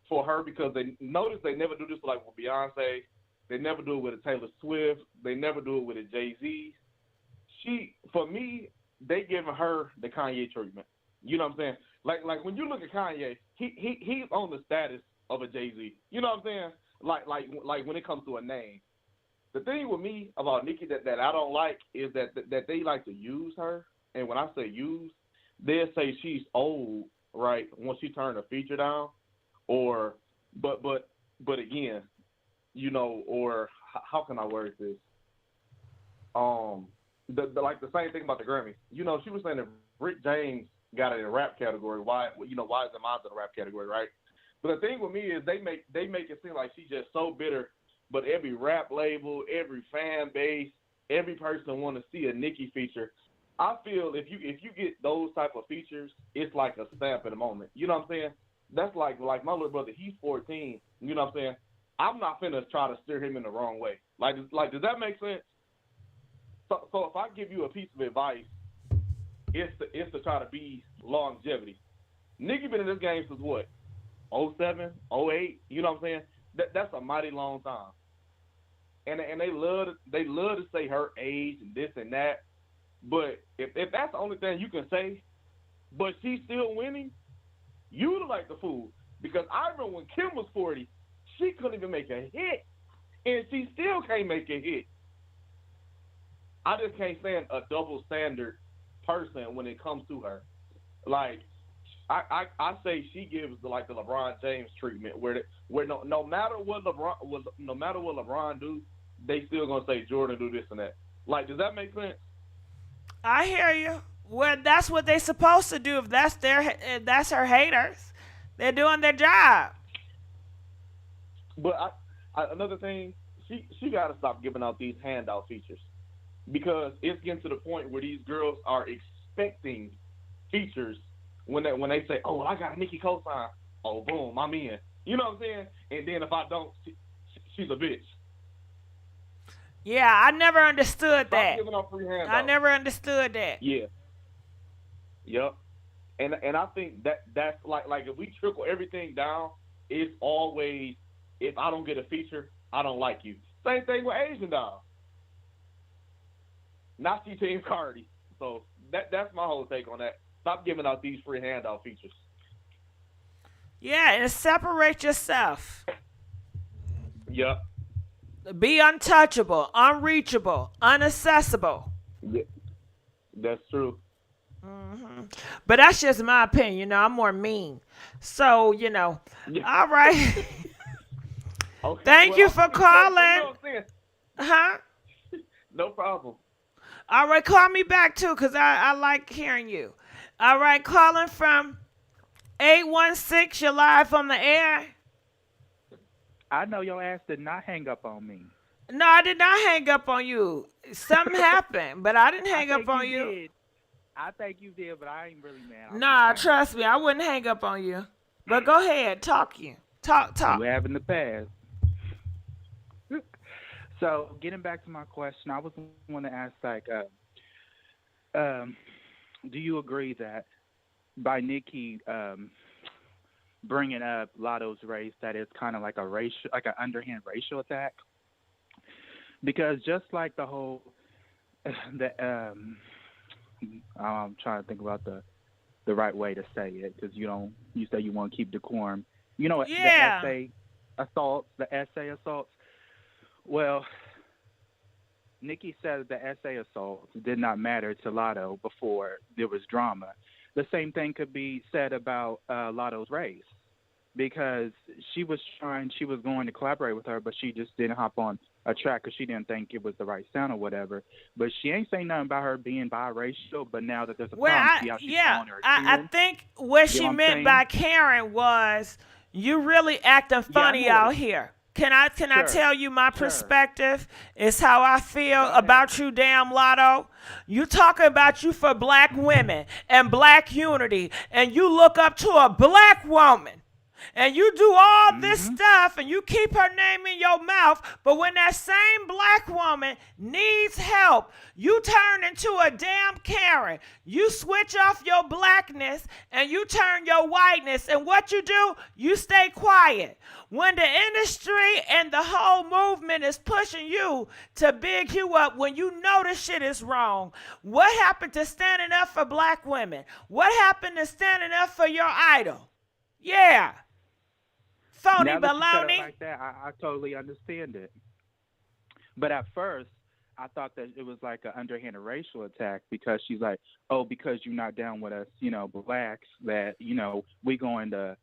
for her because they notice they never do this like with Beyonce. They never do it with a Taylor Swift. They never do it with a Jay-Z. For me, they giving her the Kanye treatment. You know what I'm saying? Like when you look at Kanye, he's on the status of a Jay-Z. You know what I'm saying? Like when it comes to a name. The thing with me about Nicki that I don't like is that they like to use her. And when I say use, they'll say she's old, right? Once she turned a feature down, but again, or how can I word this? The same thing about the Grammy. She was saying that Rick James got it in the rap category. Why is it mine in the rap category, right? But the thing with me is they make it seem like she's just so bitter. But every rap label, every fan base, every person want to see a Nicki feature. I feel if you get those type of features, it's like a stamp in the moment. You know what I'm saying? That's like my little brother. He's 14. You know what I'm saying? I'm not finna try to steer him in the wrong way. Like does that make sense? So if I give you a piece of advice, it's to try to be longevity. Nicki been in this game since what? 07, 08. You know what I'm saying? That's a mighty long time. And they love to say her age and this and that. But if that's the only thing you can say, but she's still winning, you look like the fool. Because I remember when Kim was 40, she couldn't even make a hit, and she still can't make a hit. I just can't stand a double standard person when it comes to her. Like I say, she gives the LeBron James treatment, where no matter what LeBron do, they still gonna say Jordan do this and that. Like, does that make sense? I hear you. Well, that's what they supposed to do. If that's her haters, they're doing their job. But another thing, she got to stop giving out these handout features, because it's getting to the point where these girls are expecting features when they say, "Oh, I got a Nicki cosign." Oh, boom, I'm in. You know what I'm saying? And then if I don't, she's a bitch. Yeah, I never understood that. Stop giving out free handouts. I never understood that. Yeah. Yep. And I think that's like if we trickle everything down, it's always, if I don't get a feature, I don't like you. Same thing with Asian Doll. Not Team Cardi. So that's my whole take on that. Stop giving out these free handout features. Yeah, and separate yourself. Yep. Be untouchable, unreachable, unaccessible. Yeah, that's true. Mm-hmm. But that's just my opinion. I'm more mean. So, all right. Okay. Thank you for calling. Huh? Huh? No problem. All right, call me back too, cause I like hearing you. All right, calling from 816. You're live on the air. I know your ass did not hang up on me. No, I did not hang up on you. Something happened, but I didn't I hang up think on you you. did. I think you did, but I ain't really mad. Nah, trust me, I wouldn't hang up on you. But go ahead, talk you. Talk. You have in the past. So getting back to my question, I was want to ask like, do you agree that by Nicki bringing up Lotto's race, that it's kind of like a racial, like an underhand racial attack? Because just like the whole, I'm trying to think about the right way to say it, because you say you want to keep decorum. You know, Yeah. the essay assaults. Well, Nicki said the essay assaults did not matter to Latto before there was drama. The same thing could be said about Lotto's race, because she was going to collaborate with her, but she just didn't hop on a track because she didn't think it was the right sound or whatever. But she ain't saying nothing about her being biracial. But now that there's a problem, see how she's calling her I Karen? think what You know she I'm meant saying? by Karen was you really acting funny out here. Can I tell you my perspective? Is how I feel about you, damn Latto. You talking about you for black women and black unity, and you look up to a black woman. And you do all this stuff and you keep her name in your mouth, but when that same black woman needs help, you turn into a damn Karen. You switch off your blackness and you turn your whiteness, and what you do, you stay quiet. When the industry and the whole movement is pushing you to big you up when you know this shit is wrong, what happened to standing up for black women? What happened to standing up for your idol? Yeah. Phony Now that you said it baloney. like that, I totally understand it. But at first, I thought that it was like an underhanded racial attack, because she's like, oh, because you're not down with us, blacks, that, we going to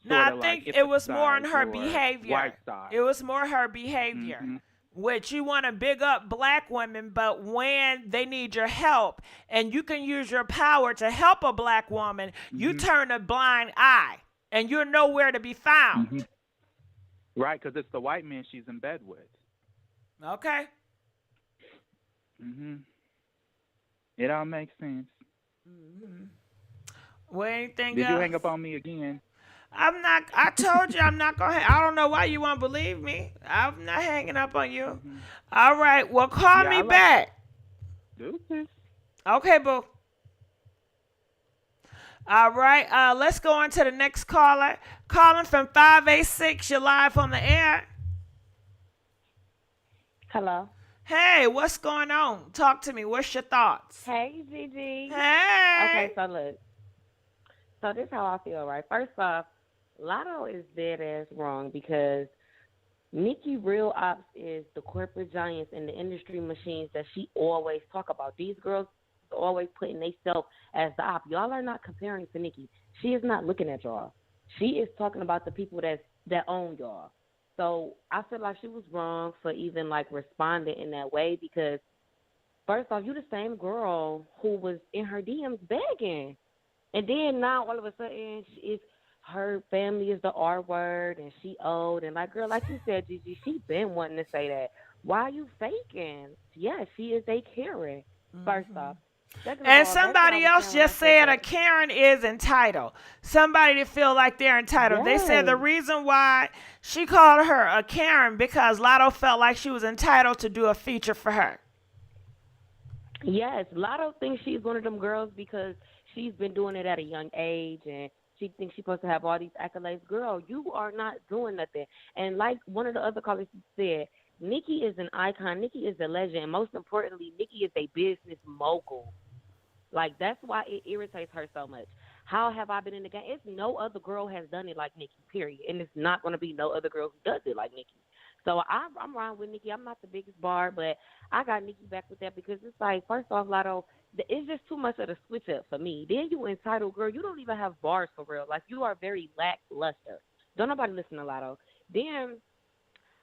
No, sort I of think like it was more on her your behavior. white side. It was more her behavior. Which you want to big up black women, but when they need your help and you can use your power to help a black woman, you turn a blind eye and you're nowhere to be found. Right, because it's the white man she's in bed with. Okay. It all makes sense. Well, anything Did else? you hang up on me again? I told you I'm not going to. I don't know why you won't believe me. I'm not hanging up on you. All right. Well, call me back. Okay. Okay, boo. All right. Let's go on to the next caller. Calling from 586. You're live on the air. Hello. Hey, what's going on? Talk to me. What's your thoughts? Hey, Gigi. Hey. Okay, so look. So this is how I feel, right? First off, Latto is dead ass wrong, because Nicki real ops is the corporate giants and the industry machines that she always talk about. These girls always putting themselves as the op. Y'all are not comparing to Nicki. She is not looking at y'all. She is talking about the people that own y'all. So I feel like she was wrong for even like responding in that way, because first off, you the same girl who was in her DMs begging. And then now all of a sudden her family is the R word and she old. And like, girl, like you said, Gigi, she been wanting to say that. Why are you faking? Yeah, she is a Karen, first off. And somebody else just said a Karen is entitled. Somebody that feel like they're entitled. They said the reason why she called her a Karen because Latto felt like she was entitled to do a feature for her. Yes, Latto thinks she's one of them girls because she's been doing it at a young age, and she thinks she's supposed to have all these accolades. Girl, you are not doing nothing. And like one of the other callers said, Nicki is an icon. Nicki is a legend. And most importantly, Nicki is a business mogul. Like, that's why it irritates her so much. How have I been in the game? It's no other girl has done it like Nicki, period. And it's not going to be no other girl who does it like Nicki. So I'm riding with Nicki. I'm not the biggest bar, but I got Nicki back with that because it's like, first off, Latto, it's just too much of the switch up for me. Then you entitled, girl. You don't even have bars for real. Like, you are very lackluster. Don't nobody listen to Latto. Then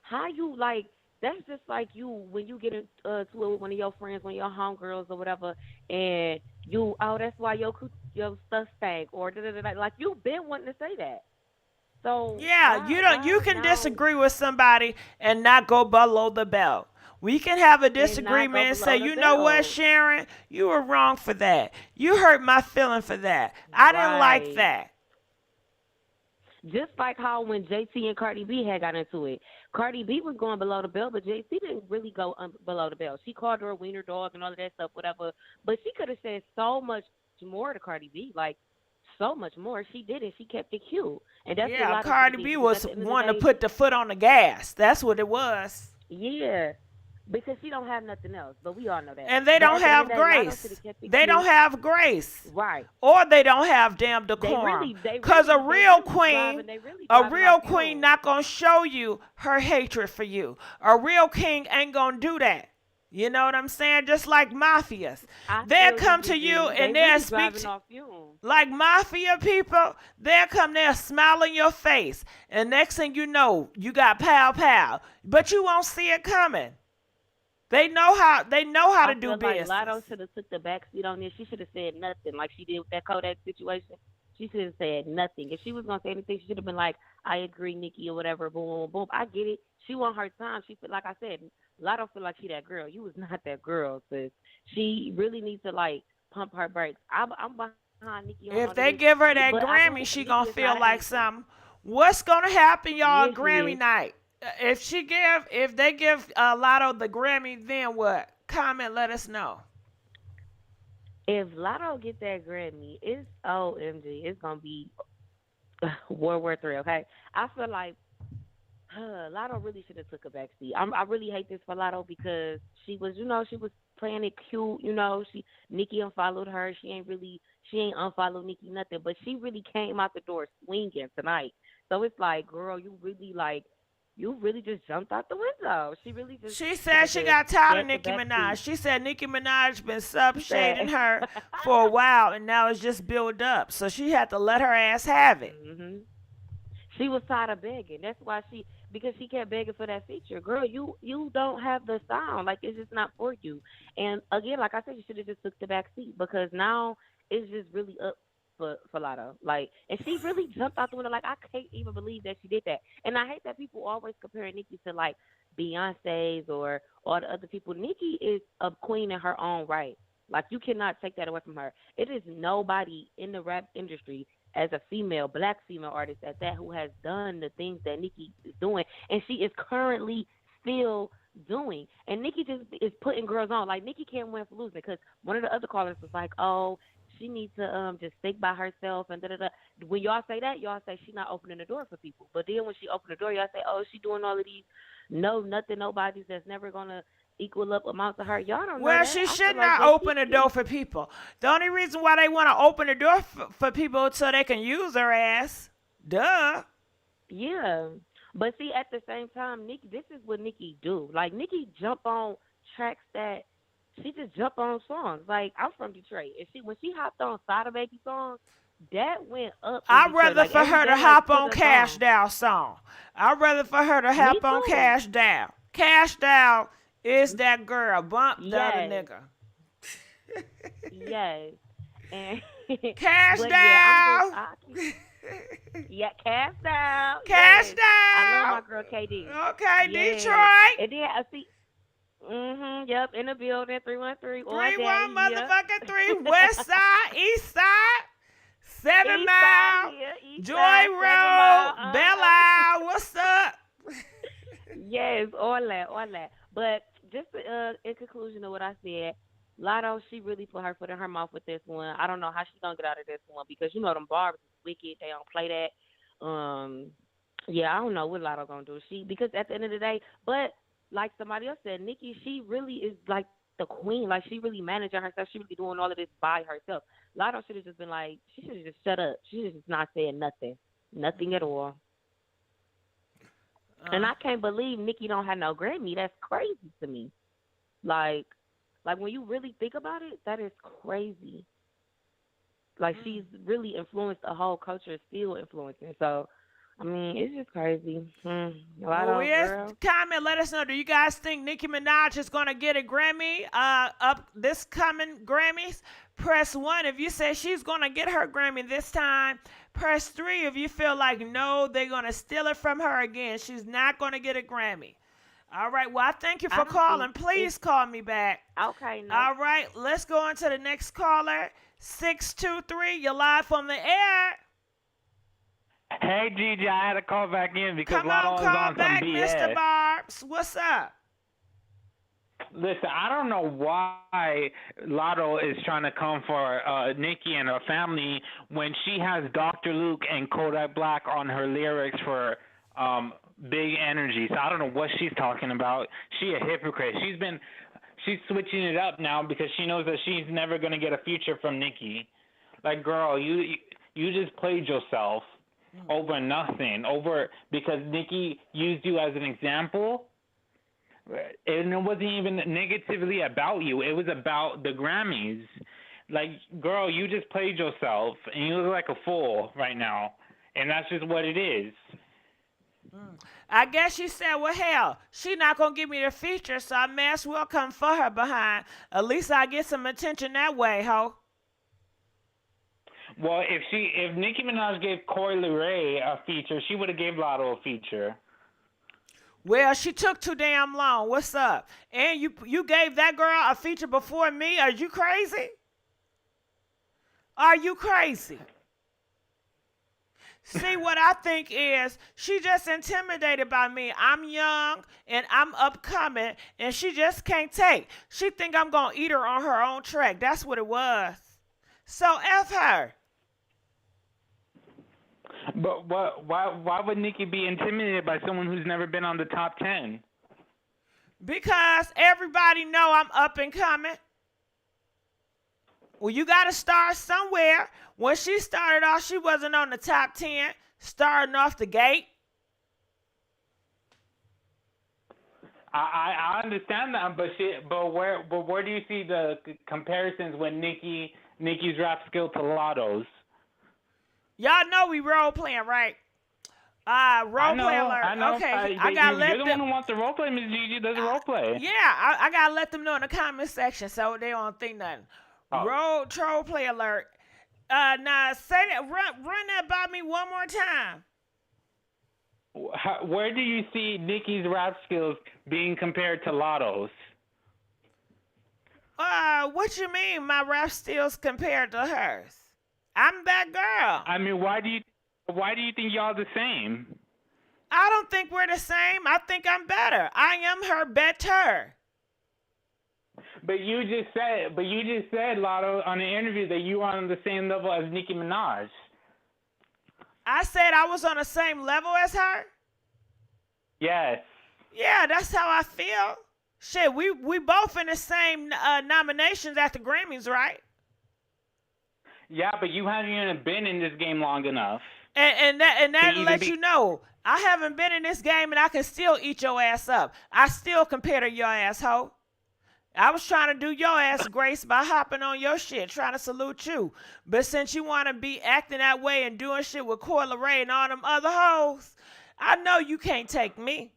how you, like, That's just like you when you get into it with one of your friends, one of your homegirls or whatever, and you, oh, that's why your stuff stank, or da da da. Like you've been wanting to say that. So Yeah, you why can now disagree with somebody and not go below the belt. We can have a and not go disagreement and say, below the you know what, belt? Sharon, you were wrong for that. You hurt my feeling for that. I didn't like Right. that. Just like how when JC and Cardi B had got into it, Cardi B was going below the belt, but JC didn't really go below the belt. She called her a wiener dog and all of that stuff, whatever. But she could have said so much more to Cardi B, like so much more. She didn't. She kept it cute, and that's what Yeah, Lotto should Cardi have did B because at was the end of the wanting to day, put the foot on the gas. That's what it was. yeah, because she don't have nothing else. But we all know that. And they But don't at the end of have the day, Lotto should grace. have kept it They don't cute. have grace. Right. Or they don't have damn They decorum. really, they Cause really, they really driving. They really a driving real off queen fumes. not gonna show you her hatred for you. A real king ain't gonna do that. You know what I'm saying? Just like mafias. I They'll feel you, come to you Gigi. They and they'll really speak driving to, off fumes. like mafia people, they'll come there, smile in your face, and next thing you know, you got pow pow. But you won't see it coming. They know how to I do feel like business. Lotto should have took the back seat on this. She should have said nothing like she did with that Kodak situation. She should have said nothing. If she was gonna say anything, she should have been like, "I agree, Nikki," or whatever. Boom, boom. I get it. She want her time. She feel like I said, Lotto feel like she that girl. You was not that girl, sis. She really needs to like pump her brakes. I'm behind Nikki on If all they this, give her that but I Grammy, don't. she Nikki gonna is feel not an like actress. something. What's gonna happen, y'all? Yes, she Grammy is. night. If they give Lotto the Grammy, then what? Comment, let us know. If Lotto get that Grammy, it's OMG. It's gonna be World War III. Okay, I feel like Lotto really should have took a back seat. I really hate this for Lotto because she was playing it cute. Nikki unfollowed her. She ain't unfollowed Nikki nothing, but she really came out the door swinging tonight. So it's like, girl, you really just jumped out the window. She really just She should said have she just got tired of had the Nicki back Minaj. seat. She said Nicki Minaj been She sub-shading said, her for a while, and now it's just built up. So she had to let her ass have it. She was tired of begging. That's why because she kept begging for that feature. Girl, you don't have the sound. Like it's just not for you. And again, like I said, you should have just took the back seat because now it's just really up for Lotto. Like, and she really jumped out the window. Like I can't even believe that she did that. And I hate that people always compare Nicki to like Beyonce's or all the other people. Nicki is a queen in her own right. Like you cannot take that away from her. It is nobody in the rap industry as a female, black female artist at that, who has done the things that Nicki is doing, and she is currently still doing. And Nicki just is putting girls on. Like Nicki can't win for losing because one of the other callers was like, "Oh, she needs to just stick by herself," and da da da. When y'all say that, y'all say she's not opening the door for people. But then when she opened the door, y'all say, "Oh, she doing all of these nobodies that's never gonna equal up amount to her." Y'all don't know Well, that. she I should feel like not that open the door for people. The only reason why they want to open the door for people so they can use her ass. Duh. Yeah. But see, at the same time, Nicki, this is what Nicki do. Like, Nicki jump on tracks that she just jump on songs. Like, I'm from Detroit. And when she hopped on Sada Baby songs, that went up in I'd Detroit. rather Like, for every her to day I hop put on a Cash song. Down song. I'd rather for her to Me hop on too. Cash Down. Cash Down is that girl. Bump the other Yes. nigga. Yes. And Cash but Down. Yeah, Cash Down. Cash Yes. Down. I love my girl KD. Okay, Yes. Detroit. And then I see yep, in the building, 313 all day. 3-1 Yeah. motherfucking 3. West side, east side, 7 East Mile, side here, east Joy side, 7 Road, Mile. Belle Isle. What's up? Yes, all that. But just in conclusion of what I said, Lotto, she really put her foot in her mouth with this one. I don't know how she's gonna get out of this one because them barbs is wicked. They don't play that. Yeah, I don't know what Lotto gonna do. Because at the end of the day, but like somebody else said, Nicki, she really is like the queen. Like she really managing herself. She really doing all of this by herself. Lotto should have just been like, she should have just shut up. She should have just not said nothing at all. And I can't believe Nicki don't have no Grammy. That's crazy to me. Like when you really think about it, that is crazy. Like she's really influenced the whole culture, still influencing. So I mean, it's just crazy. Well, Lotto, yes, girl. comment. Let us know. Do you guys think Nicki Minaj is gonna get a Grammy up this coming Grammys? Press 1 if you say she's gonna get her Grammy this time. Press 3 if you feel like no, they're gonna steal it from her again. She's not gonna get a Grammy. All right. Well, I thank you I for don't think calling. Please it's call me back. okay. No, All right. Let's go on to the next caller. 623. You're live on the air. Hey, Gigi, I had to call back in because Come Lotto on, is call on some back, BS. Mr. Barbs. What's up? Listen, I don't know why Lotto is trying to come for Nicki and her family when she has Dr. Luke and Kodak Black on her lyrics for Big Energy. So I don't know what she's talking about. She a hypocrite. She's switching it up now because she knows that she's never going to get a feature from Nicki. Like, girl, you just played yourself over nothing, because Nicki used you as an example. And it wasn't even negatively about you. It was about the Grammys. Like, girl, you just played yourself, and you look like a fool right now. And that's just what it is. I guess she said, well, hell, she not going to give me the feature, so I may as well come for her behind. At least I get some attention that way, ho. Well, if Nicki Minaj gave Coi Leray a feature, she would have gave Lotto a feature. Well, she took too damn long. What's up? And you gave that girl a feature before me? Are you crazy? Are you crazy? See, what I think is she just intimidated by me. I'm young and I'm upcoming, and she just can't take. She think I'm going to eat her on her own track. That's what it was. So F her. But why would Nicki be intimidated by someone who's never been on the top 10? Because everybody know I'm up and coming. Well, you got to start somewhere. When she started off, she wasn't on the top 10, starting off the gate. I understand that, but where do you see the comparisons when Nicki's rap skill to Lotto's? Y'all know we role playing, right? Role play alert. I know. Okay, I gotta let them. You're the one who wants the role play, Ms. Gigi. There's a role play. Yeah, I gotta let them know in the comment section so they don't think nothing. Oh. Role play alert. Now say that. Run that by me one more time. Where do you see Nicki's rap skills being compared to Lotto's? What you mean? My rap skills compared to hers? I'm that girl. I mean, why do you think y'all the same? I don't think we're the same. I think I'm better. I am her better. But you just said, Lotto, on the interview that you were on the same level as Nicki Minaj. I said I was on the same level as her? Yes. Yeah, that's how I feel. Shit, we both in the same nominations at the Grammys, right? Yeah, but you haven't even been in this game long enough. And that lets you know I haven't been in this game and I can still eat your ass up. I still compare to your asshole. I was trying to do your ass grace by hopping on your shit, trying to salute you. But since you want to be acting that way and doing shit with Coi Leray and all them other hoes, I know you can't take me.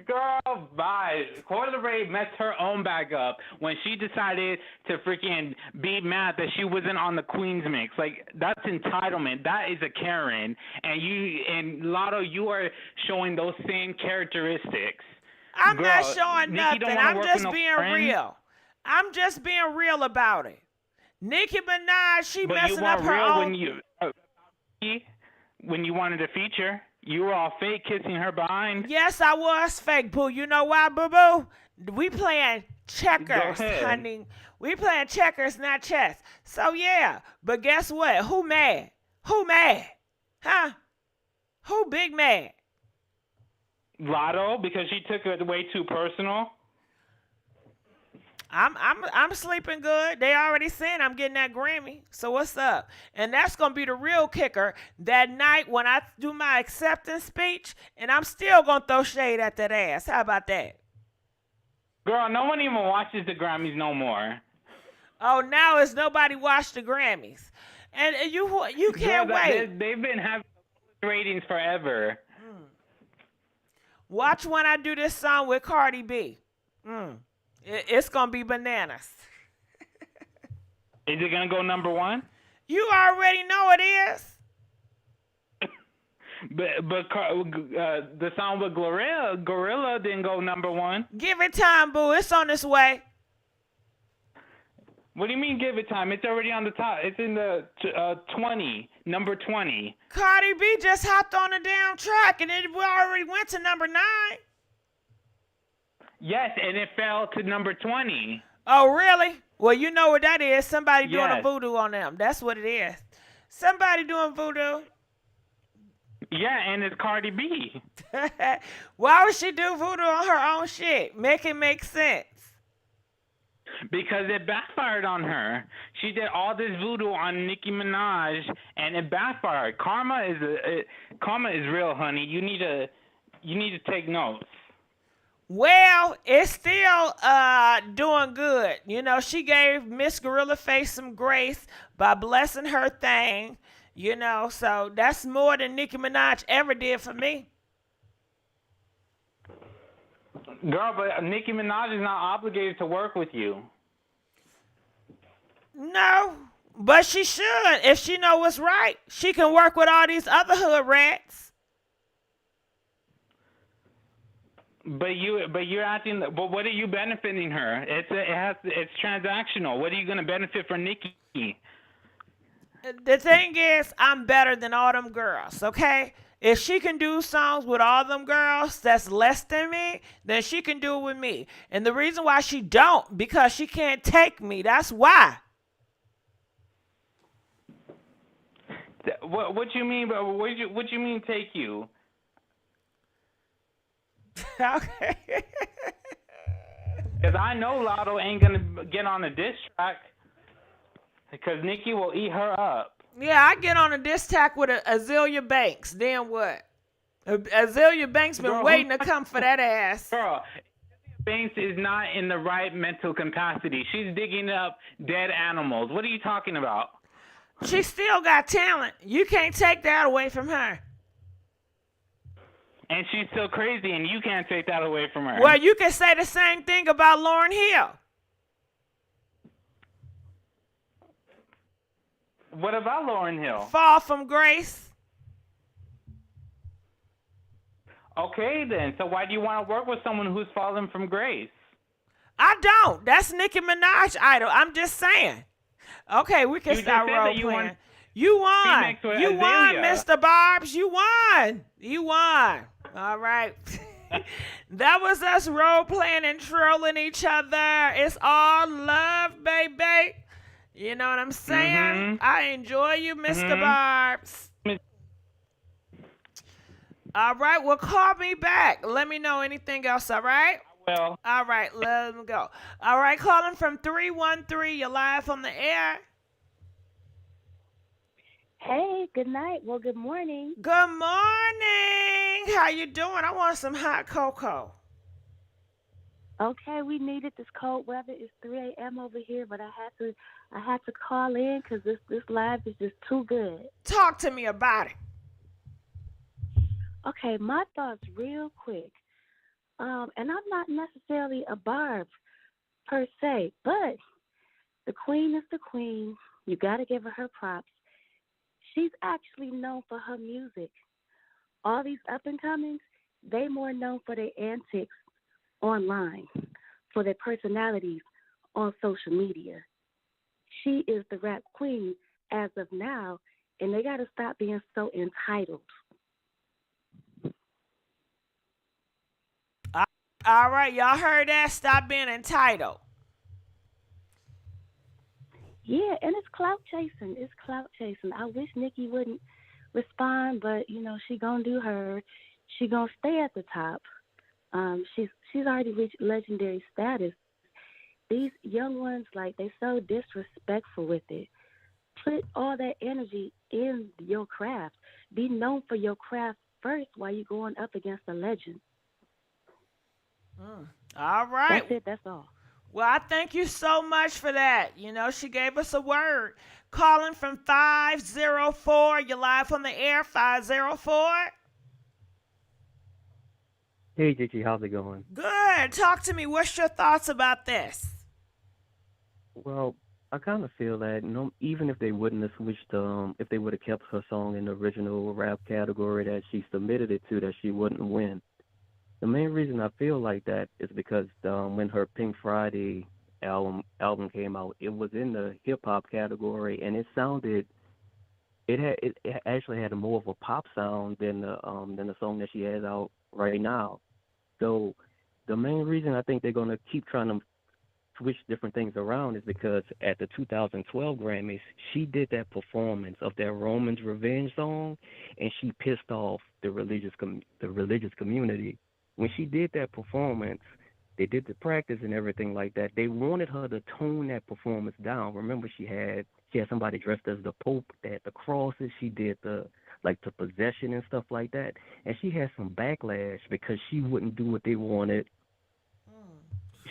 Girl, bye. Coi Leray messed her own bag up when she decided to freaking be mad that she wasn't on the Queen's Mix. Like, that's entitlement. That is a Karen. And Lotto, you are showing those same characteristics. I'm Girl, not showing Nicki nothing. I'm just being real. I'm just being real about it. Nicki Minaj, she messing up her own. When you wanted a feature, you were all fake kissing her behind. Yes, I was fake, boo. You know why, boo-boo? We playing checkers, honey. We playing checkers, not chess. So, yeah. But guess what? Who mad? Who mad? Huh? Who big mad? Lotto, because she took it way too personal. I'm sleeping good. They already said I'm getting that Grammy. So what's up? And that's gonna be the real kicker that night when I do my acceptance speech, and I'm still gonna throw shade at that ass. How about that? Girl, no one even watches the Grammys no more. Oh, now it's nobody watched the Grammys. And you Girl, can't wait. they've been having ratings forever. Watch when I do this song with Cardi B. It's gonna be bananas. Is it gonna go number one? You already know it is. The song with Gorilla didn't go number one. Give it time, boo. It's on its way. What do you mean give it time? It's already on the top. It's in the 20, number 20. Cardi B just hopped on the damn track and it already went to number 9. Yes, and it fell to number 20. Oh, really? Well, you know what that is. Somebody doing a Yes. voodoo on them. That's what it is. Somebody doing voodoo. Yeah, and it's Cardi B. Why would she do voodoo on her own shit? Make it make sense. Because it backfired on her. She did all this voodoo on Nicki Minaj, and it backfired. Karma is real, honey. You need to take notes. Well, it's still doing good. You know, she gave Miss Gorilla Face some grace by blessing her thing. You know, so that's more than Nicki Minaj ever did for me. Girl, but Nicki Minaj is not obligated to work with you. No, but she should. If she know what's right, she can work with all these other hood rats. But you're acting. But what are you benefiting her? It's transactional. What are you going to benefit from Nicki? The thing is, I'm better than all them girls, okay? If she can do songs with all them girls that's less than me, then she can do it with me. And the reason why she don't, because she can't take me. That's why. What you mean? What you mean take you? Okay. Because I know Latto ain't gonna get on a diss track. Because Nicki will eat her up. Yeah, I get on a diss track with Azealia Banks. Then what? Azealia Banks been waiting to come for that ass. Girl, Banks is not in the right mental capacity. She's digging up dead animals. What are you talking about? She still got talent. You can't take that away from her. And she's still crazy, and you can't take that away from her. Well, you can say the same thing about Lauryn Hill. What about Lauryn Hill? Fall from grace. Okay, then. So why do you want to work with someone who's fallen from grace? I don't. That's Nicki Minaj idol. I'm just saying. Okay, we can start role playing. You won. You won, Mr. Barbs. You won. You won. All right. That was us role playing and trolling each other. It's all love, baby. You know what I'm saying? Mm-hmm. I enjoy you, Mr. Barbs. All right, well, call me back. Let me know anything else, all right? Well. All right, let me go. All right, calling from 313. You're live on the air. Hey, good night. Well, good morning. Good morning. How you doing? I want some hot cocoa. Okay, we needed this cold weather. It's 3 a.m. over here, but I had to call in because this live is just too good. Talk to me about it. Okay, my thoughts real quick. And I'm not necessarily a barb per se, but the queen is the queen. You got to give her props. She's actually known for her music. All these up-and-comings, they more known for their antics online, for their personalities on social media. She is the rap queen as of now, and they got to stop being so entitled. All right, y'all heard that? Stop being entitled. Yeah, and it's clout chasing. It's clout chasing. I wish Nicki wouldn't respond, but you know she gonna do her. She gonna stay at the top. She's already reached legendary status. These young ones, like, they so disrespectful with it. Put all that energy in your craft. Be known for your craft first while you're going up against a legend. All right. That's it. That's all. Well, I thank you so much for that. You know, she gave us a word. Calling from 504. You're live on the air, 504. Hey Gigi, how's it going? Good. Talk to me. What's your thoughts about this? Well, I kind of feel that no, even if they wouldn't have switched, if they would have kept her song in the original rap category that she submitted it to, that she wouldn't win. The main reason I feel like that is because when her Pink Friday album came out, it was in the hip hop category, and it actually had more of a pop sound than the song that she has out right now. So the main reason I think they're gonna keep trying to switch different things around is because at the 2012 Grammys, she did that performance of that Roman's Revenge song, and she pissed off the religious community. When she did that performance, they did the practice and everything like that. They wanted her to tone that performance down. Remember, she had somebody dressed as the Pope. They had the crosses. She did the possession and stuff like that, and she had some backlash because she wouldn't do what they wanted.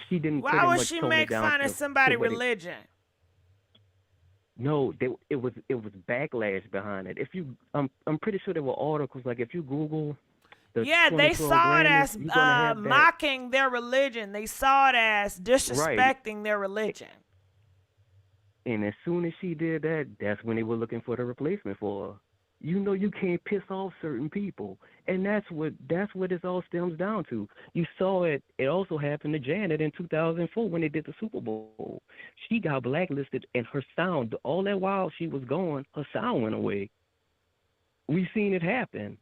She didn't Why pretty would much she tone it make down fun of to somebody's what it. religion? No, it was backlash behind it. If you, I'm pretty sure there were articles like if you Google the Yeah, they 2012 saw it Grammys, as you're gonna have that mocking their religion. They saw it as right. disrespecting their religion. And as soon as she did that, that's when they were looking for the replacement for her. You know you can't piss off certain people. And that's what this all stems down to. You saw it also happened to Janet in 2004 when they did the Super Bowl. She got blacklisted and her sound, all that while she was gone, her sound went away. We've seen it happen.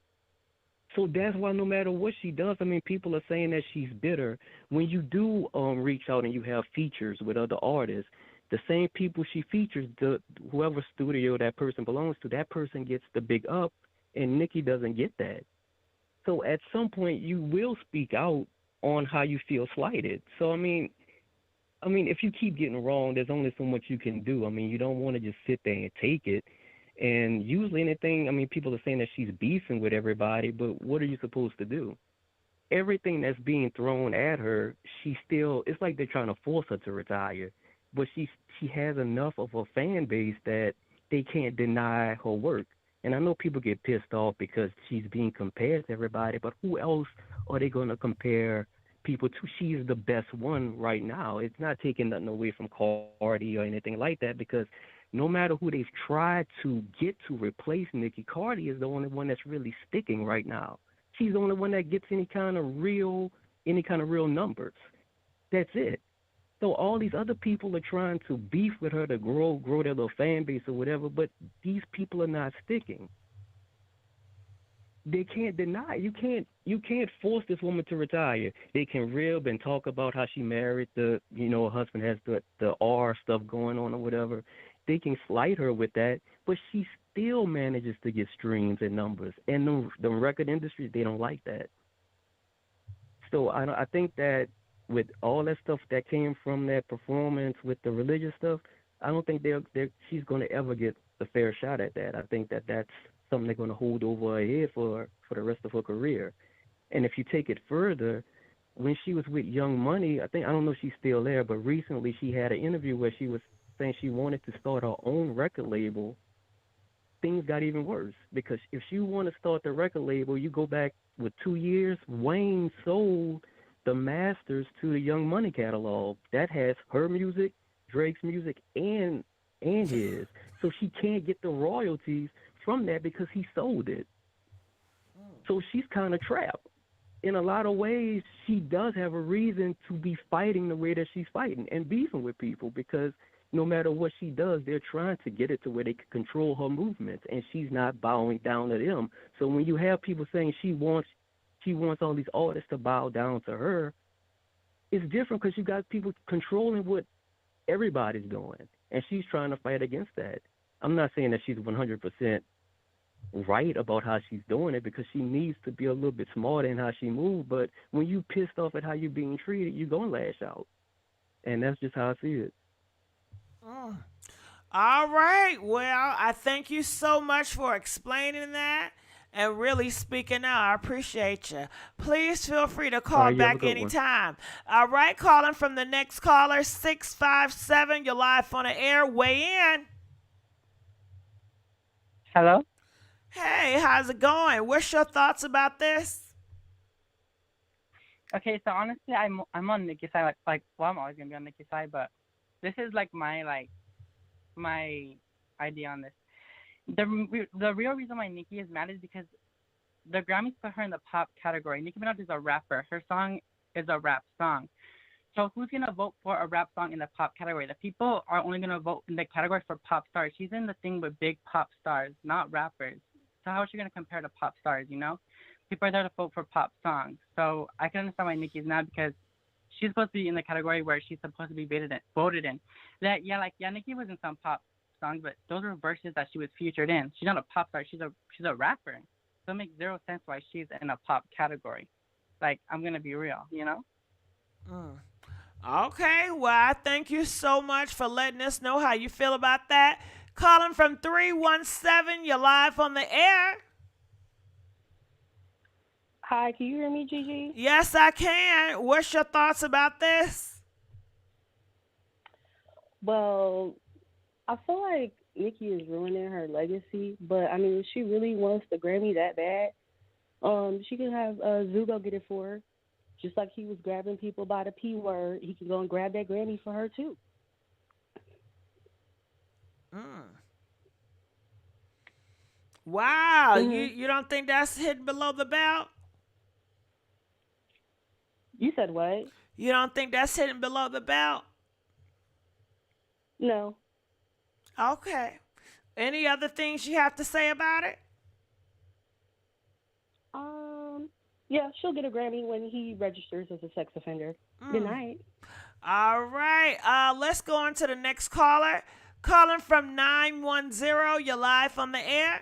So that's why no matter what she does, I mean, people are saying that she's bitter. When you do reach out and you have features with other artists, the same people she features, whoever studio that person belongs to, that person gets the big up, and Nikki doesn't get that. So at some point, you will speak out on how you feel slighted. So I mean, if you keep getting wrong, there's only so much you can do. I mean, you don't want to just sit there and take it. And usually anything, I mean, people are saying that she's beefing with everybody, but what are you supposed to do? Everything that's being thrown at her, she still, it's like they're trying to force her to retire. But she has enough of a fan base that they can't deny her work. And I know people get pissed off because she's being compared to everybody, but who else are they going to compare people to? She is the best one right now. It's not taking nothing away from Cardi or anything like that because no matter who they've tried to get to replace Nicki, Cardi is the only one that's really sticking right now. She's the only one that gets any kind of real numbers. That's it. So all these other people are trying to beef with her to grow their little fan base or whatever, but these people are not sticking. They can't deny. You can't force this woman to retire. They can rib and talk about how she married her husband has the R stuff going on or whatever. They can slight her with that, but she still manages to get streams and numbers. And the record industry, they don't like that. So I think that with all that stuff that came from that performance with the religious stuff, I don't think she's going to ever get the fair shot at that. I think that that's something they're going to hold over her head for the rest of her career. And if you take it further, when she was with Young Money, I don't know if she's still there, but recently she had an interview where she was saying she wanted to start her own record label. Things got even worse because if you want to start the record label, you go back with 2 years. Wayne sold the masters to the Young Money catalog that has her music, Drake's music, and his. So she can't get the royalties from that because he sold it. So she's kind of trapped. In a lot of ways, she does have a reason to be fighting the way that she's fighting and beefing with people because no matter what she does, they're trying to get it to where they can control her movements, and she's not bowing down to them. So when you have people saying she wants all these artists to bow down to her, it's different because you got people controlling what everybody's doing, and she's trying to fight against that. I'm not saying that she's 100% right about how she's doing it because she needs to be a little bit smarter in how she moves, but when you pissed off at how you're being treated, you're going to lash out, and that's just how I see it. Mm. All right. Well, I thank you so much for explaining that. and really speaking out. I appreciate you. Please feel free to All call right, you have a back good one. anytime. All right, calling from the next caller, 657. You're live on the air. Weigh in. Hello. Hey, how's it going? What's your thoughts about this? Okay, so honestly, I'm on Nikki's side. Well, I'm always gonna be on Nikki's side, but this is my idea on this. The real reason why Nicki is mad is because the Grammys put her in the pop category. Nicki Minaj is a rapper. Her song is a rap song. So who's gonna vote for a rap song in the pop category? The people are only gonna vote in the category for pop stars. She's in the thing with big pop stars, not rappers. So how is she gonna compare to pop stars? You know, people are there to vote for pop songs. So I can understand why Nicki's mad because she's supposed to be in the category where she's supposed to be voted in. Nicki was in some pop songs, but those were verses that she was featured in. She's not a pop star. She's a rapper. So it makes zero sense why she's in a pop category. Like, I'm gonna be real, you know? Mm. Okay, well, I thank you so much for letting us know how you feel about that. Calling from 317, you're live on the air. Hi, can you hear me, Gigi? Yes, I can. What's your thoughts about this? Well, I feel like Nicki is ruining her legacy, but I mean, if she really wants the Grammy that bad, she can have Zugo get it for her. Just like he was grabbing people by the P word, he can go and grab that Grammy for her too. Wow, Mhm. you don't think that's hitting below the belt? You said what? You don't think that's hitting below the belt? No. Okay. Any other things you have to say about it? Yeah, she'll get a Grammy when he registers as a sex offender. Good night. All right. Let's go on to the next caller. Calling from 910. You're live on the air.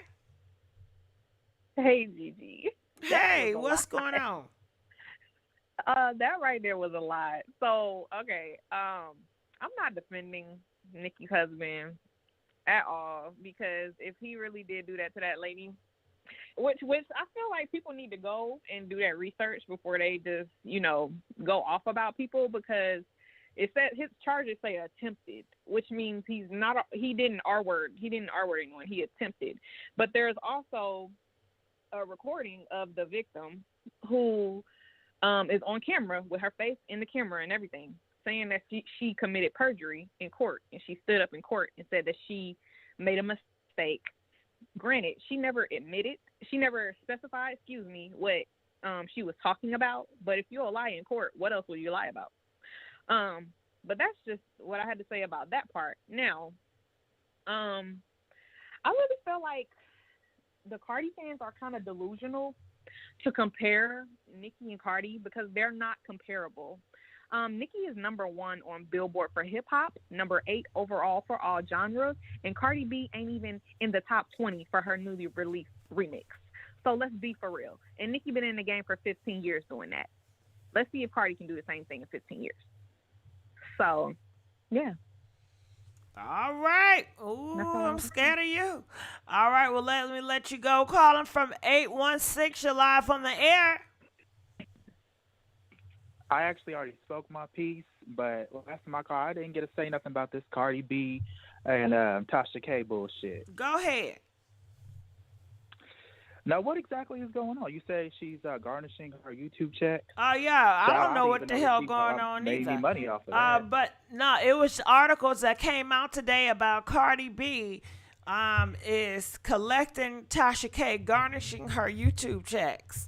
Hey, Gigi. Hey, what's going on? That right there was a lot. So, okay, I'm not defending Nicki's husband at all because if he really did do that to that lady, which I feel like people need to go and do that research before they just, go off about people because it said his charges say attempted, which means he didn't R-word anyone, he attempted. But there's also a recording of the victim who is on camera with her face in the camera and everything, saying that she committed perjury in court, and she stood up in court and said that she made a mistake. Granted, she never specified, what she was talking about. But if you'll lie in court, what else will you lie about? But that's just what I had to say about that part. Now, I really feel like the Cardi fans are kind of delusional to compare Nicki and Cardi because they're not comparable. Nicki is number 1 on Billboard for hip hop, number 8 overall for all genres, and Cardi B ain't even in the top 20 for her newly released remix. So let's be for real. And Nicki been in the game for 15 years doing that. Let's see if Cardi can do the same thing in 15 years. So, yeah. All right. Ooh, I'm scared of you. All right, well, let me let you go. Calling from 816. You're live on the air. I actually already spoke my piece, but last time I called, I didn't get to say nothing about this Cardi B and Tasha K bullshit. Go ahead. Now, what exactly is going on? You say she's garnishing her YouTube check? Oh, yeah. I don't know what the hell she going on made either. any money off of that. But no, it was articles that came out today about Cardi B is collecting Tasha K, garnishing her YouTube checks.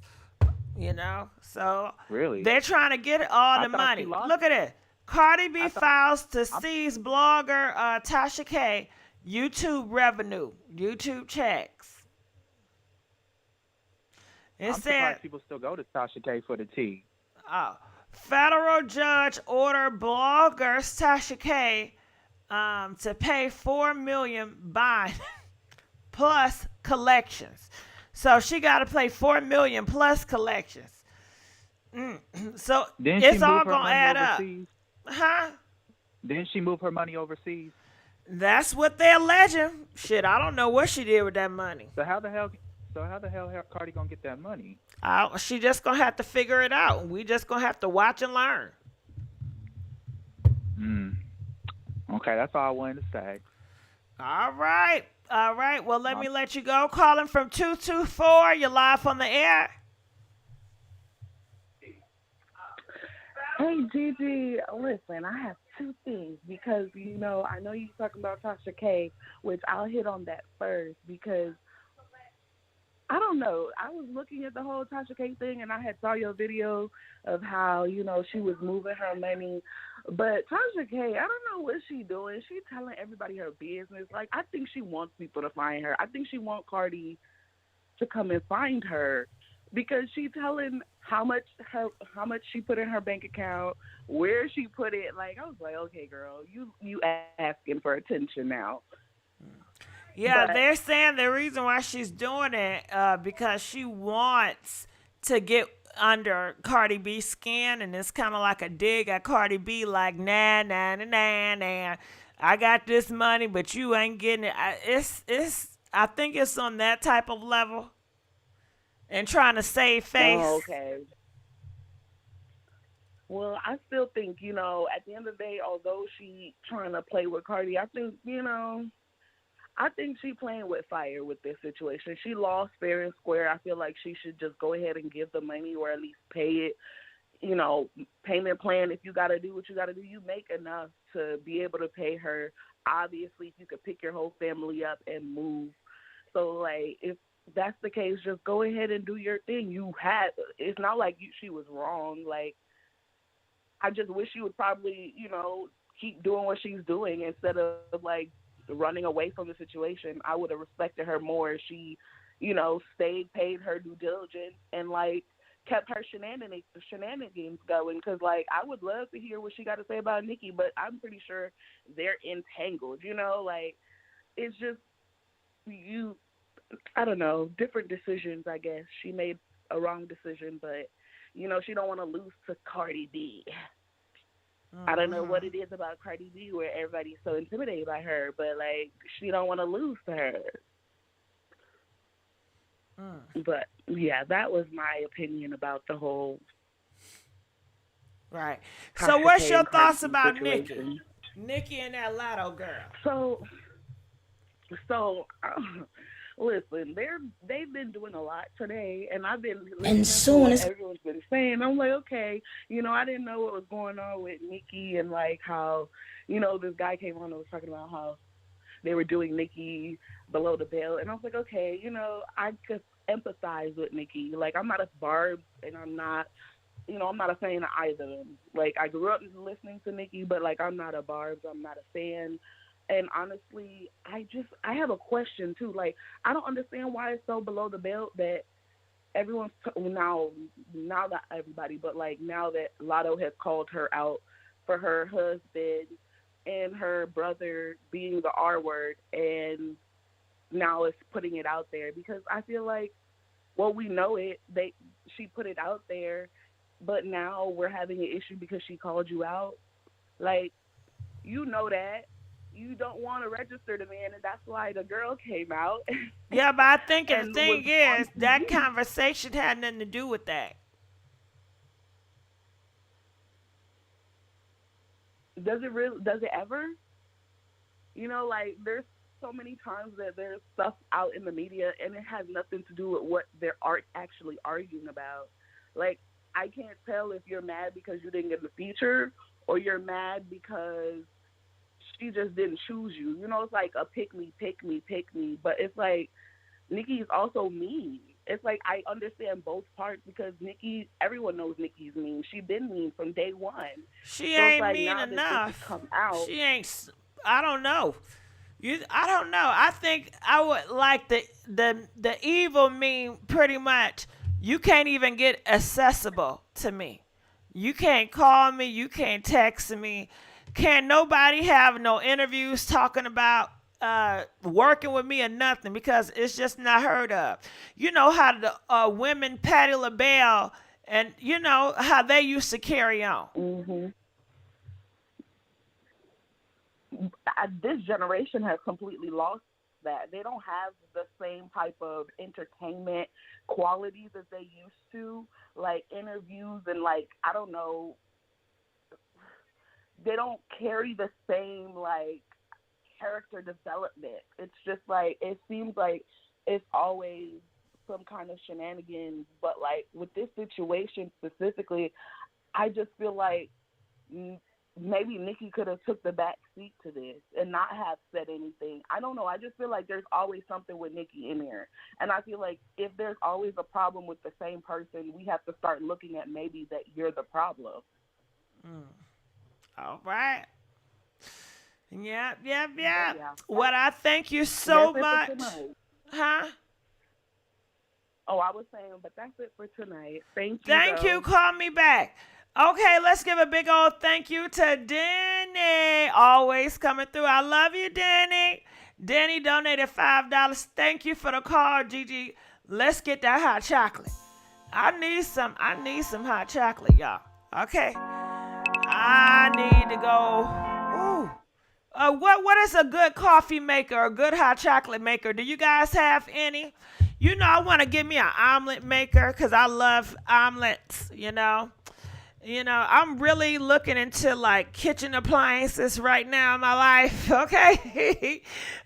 So really, they're trying to get all the money. Look at it. Cardi B files to seize blogger Tasha K YouTube revenue, YouTube checks. I'm surprised people still go to Tasha K for the tea. Federal judge ordered blogger Tasha K to pay $4 million bond plus collections. So she got to pay $4 million plus collections. So it's all gonna add up, huh? Didn't she move her money overseas? That's what they're alleging. Shit, I don't know what she did with that money. So how the hell So how the hell Cardi gonna get that money? She just gonna have to figure it out. We just gonna have to watch and learn. Hmm. Okay, that's all I wanted to say. All right. All right. Well, let me let you go. Calling from 224. You're live on the air. Hey, Gigi, listen, I have two things because, I know you're talking about Tasha K, which I'll hit on that first because I don't know. I was looking at the whole Tasha K thing and I had saw your video of how, she was moving her money. But Tasha K, I don't know what she doing. She telling everybody her business. Like, I think she wants people to find her. I think she wants Cardi to come and find her because she telling how much she put in her bank account, where she put it. Like, I was like, okay, girl, you asking for attention now. Yeah, But they're saying the reason why she's doing it because she wants to get under Cardi B's skin, and it's kind of like a dig at Cardi B, like nah, nah, nah, nah, nah. I got this money, but you ain't getting it. I think it's on that type of level, and trying to save face. oh, okay. Well, I still think, at the end of the day, although she trying to play with Cardi, I think she playing with fire with this situation. She lost fair and square. I feel like she should just go ahead and give the money or at least pay it. Payment plan, if you got to do what you got to do, you make enough to be able to pay her. Obviously, if you could pick your whole family up and move. So, like, if that's the case, just go ahead and do your thing. It's not like she was wrong. Like, I just wish she would probably, keep doing what she's doing instead of, like, running away from the situation. I would have respected her more if she, stayed, paid her due diligence, and, like, kept her shenanigans going. Because, like, I would love to hear what she got to say about Nicki, but I'm pretty sure they're entangled, Like, it's just, I don't know, different decisions, I guess. She made a wrong decision, but, she don't want to lose to Cardi B. I don't know what it is about Cardi B where everybody's so intimidated by her, but, like, she don't want to lose to her. But, yeah, that was my opinion about the whole Right. Tasha So what's K your and Cardi thoughts B about situation. Nicki? Nicki and that Latto girl. So, listen, they've been doing a lot today, and I've been listening And to soon what as everyone's been saying. I'm like, okay, I didn't know what was going on with Nicki and, like, how, this guy came on and was talking about how they were doing Nicki below the belt, and I was like, okay, I could empathize with Nicki. Like, I'm not a Barb, and I'm not a fan of either of them. Like, I grew up listening to Nicki, but, like, I'm not a Barb. I'm not a fan. And honestly, I have a question too. Like, I don't understand why it's so below the belt that everyone's now not everybody, but, like, now that Latto has called her out for her husband and her brother being the R word, and now it's putting it out there because I feel like, well, we know it. She put it out there, but now we're having an issue because she called you out. Like, that. You don't want to register the man, and that's why the girl came out. Yeah, but I think the and thing was is on that TV. conversation had nothing to do with that. Does it ever? Like, there's so many times that there's stuff out in the media, and it has nothing to do with what they're actually arguing about. Like, I can't tell if you're mad because you didn't get the feature or you're mad because she just didn't choose you. It's like a pick me. But it's like Nicki's also mean. It's like I understand both parts because Nicki, everyone knows Nicki's mean. She's been mean from day one. She So it's ain't like mean now that this has enough. come out. She ain't. I don't know. I don't know. I think I would like the evil mean pretty much. You can't even get accessible to me. You can't call me. You can't text me. Can't nobody have no interviews talking about working with me or nothing because it's just not heard of. You know how the women Patti LaBelle and you know how they used to carry on. Mm-hmm. This generation has completely lost that. They don't have the same type of entertainment qualities as they used to, like interviews and like, I don't know, they don't carry the same like character development. It's just like, it seems like it's always some kind of shenanigans, but like with this situation specifically, I just feel like maybe Nicki could have took the back seat to this and not have said anything. I don't know. I just feel like there's always something with Nicki in there. And I feel like if there's always a problem with the same person, we have to start looking at maybe that you're the problem. All right. Yeah. Yeah. Well, I thank you so much. Huh? Oh, I was saying, but that's it for tonight. Thank you. Thank you. Call me back. Okay, let's give a big old thank you to Danny. Always coming through. I love you, Danny. Danny donated $5. Thank you for the call, Gigi. Let's get that hot chocolate. I need some hot chocolate, y'all. Okay. I need to go. Ooh. What is a good coffee maker, a good hot chocolate maker? Do you guys have any? You know, I want to get me an omelet maker because I love omelets, you know. I'm really looking into like kitchen appliances right now in my life, okay?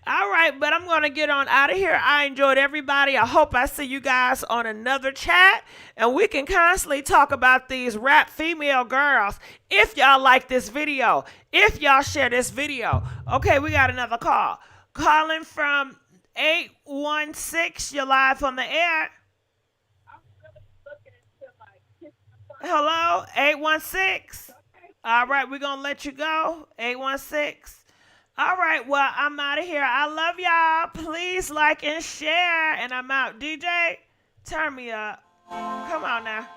All right, but I'm going to get on out of here. I enjoyed everybody. I hope I see you guys on another chat, and we can constantly talk about these rap female girls if y'all like this video, if y'all share this video. Okay, we got another call. Calling from 816, you're live on the air. Hello, 816. All right, we're going to let you go, 816. All right, well, I'm out of here. I love y'all. Please like and share, and I'm out. DJ, turn me up. Come on now.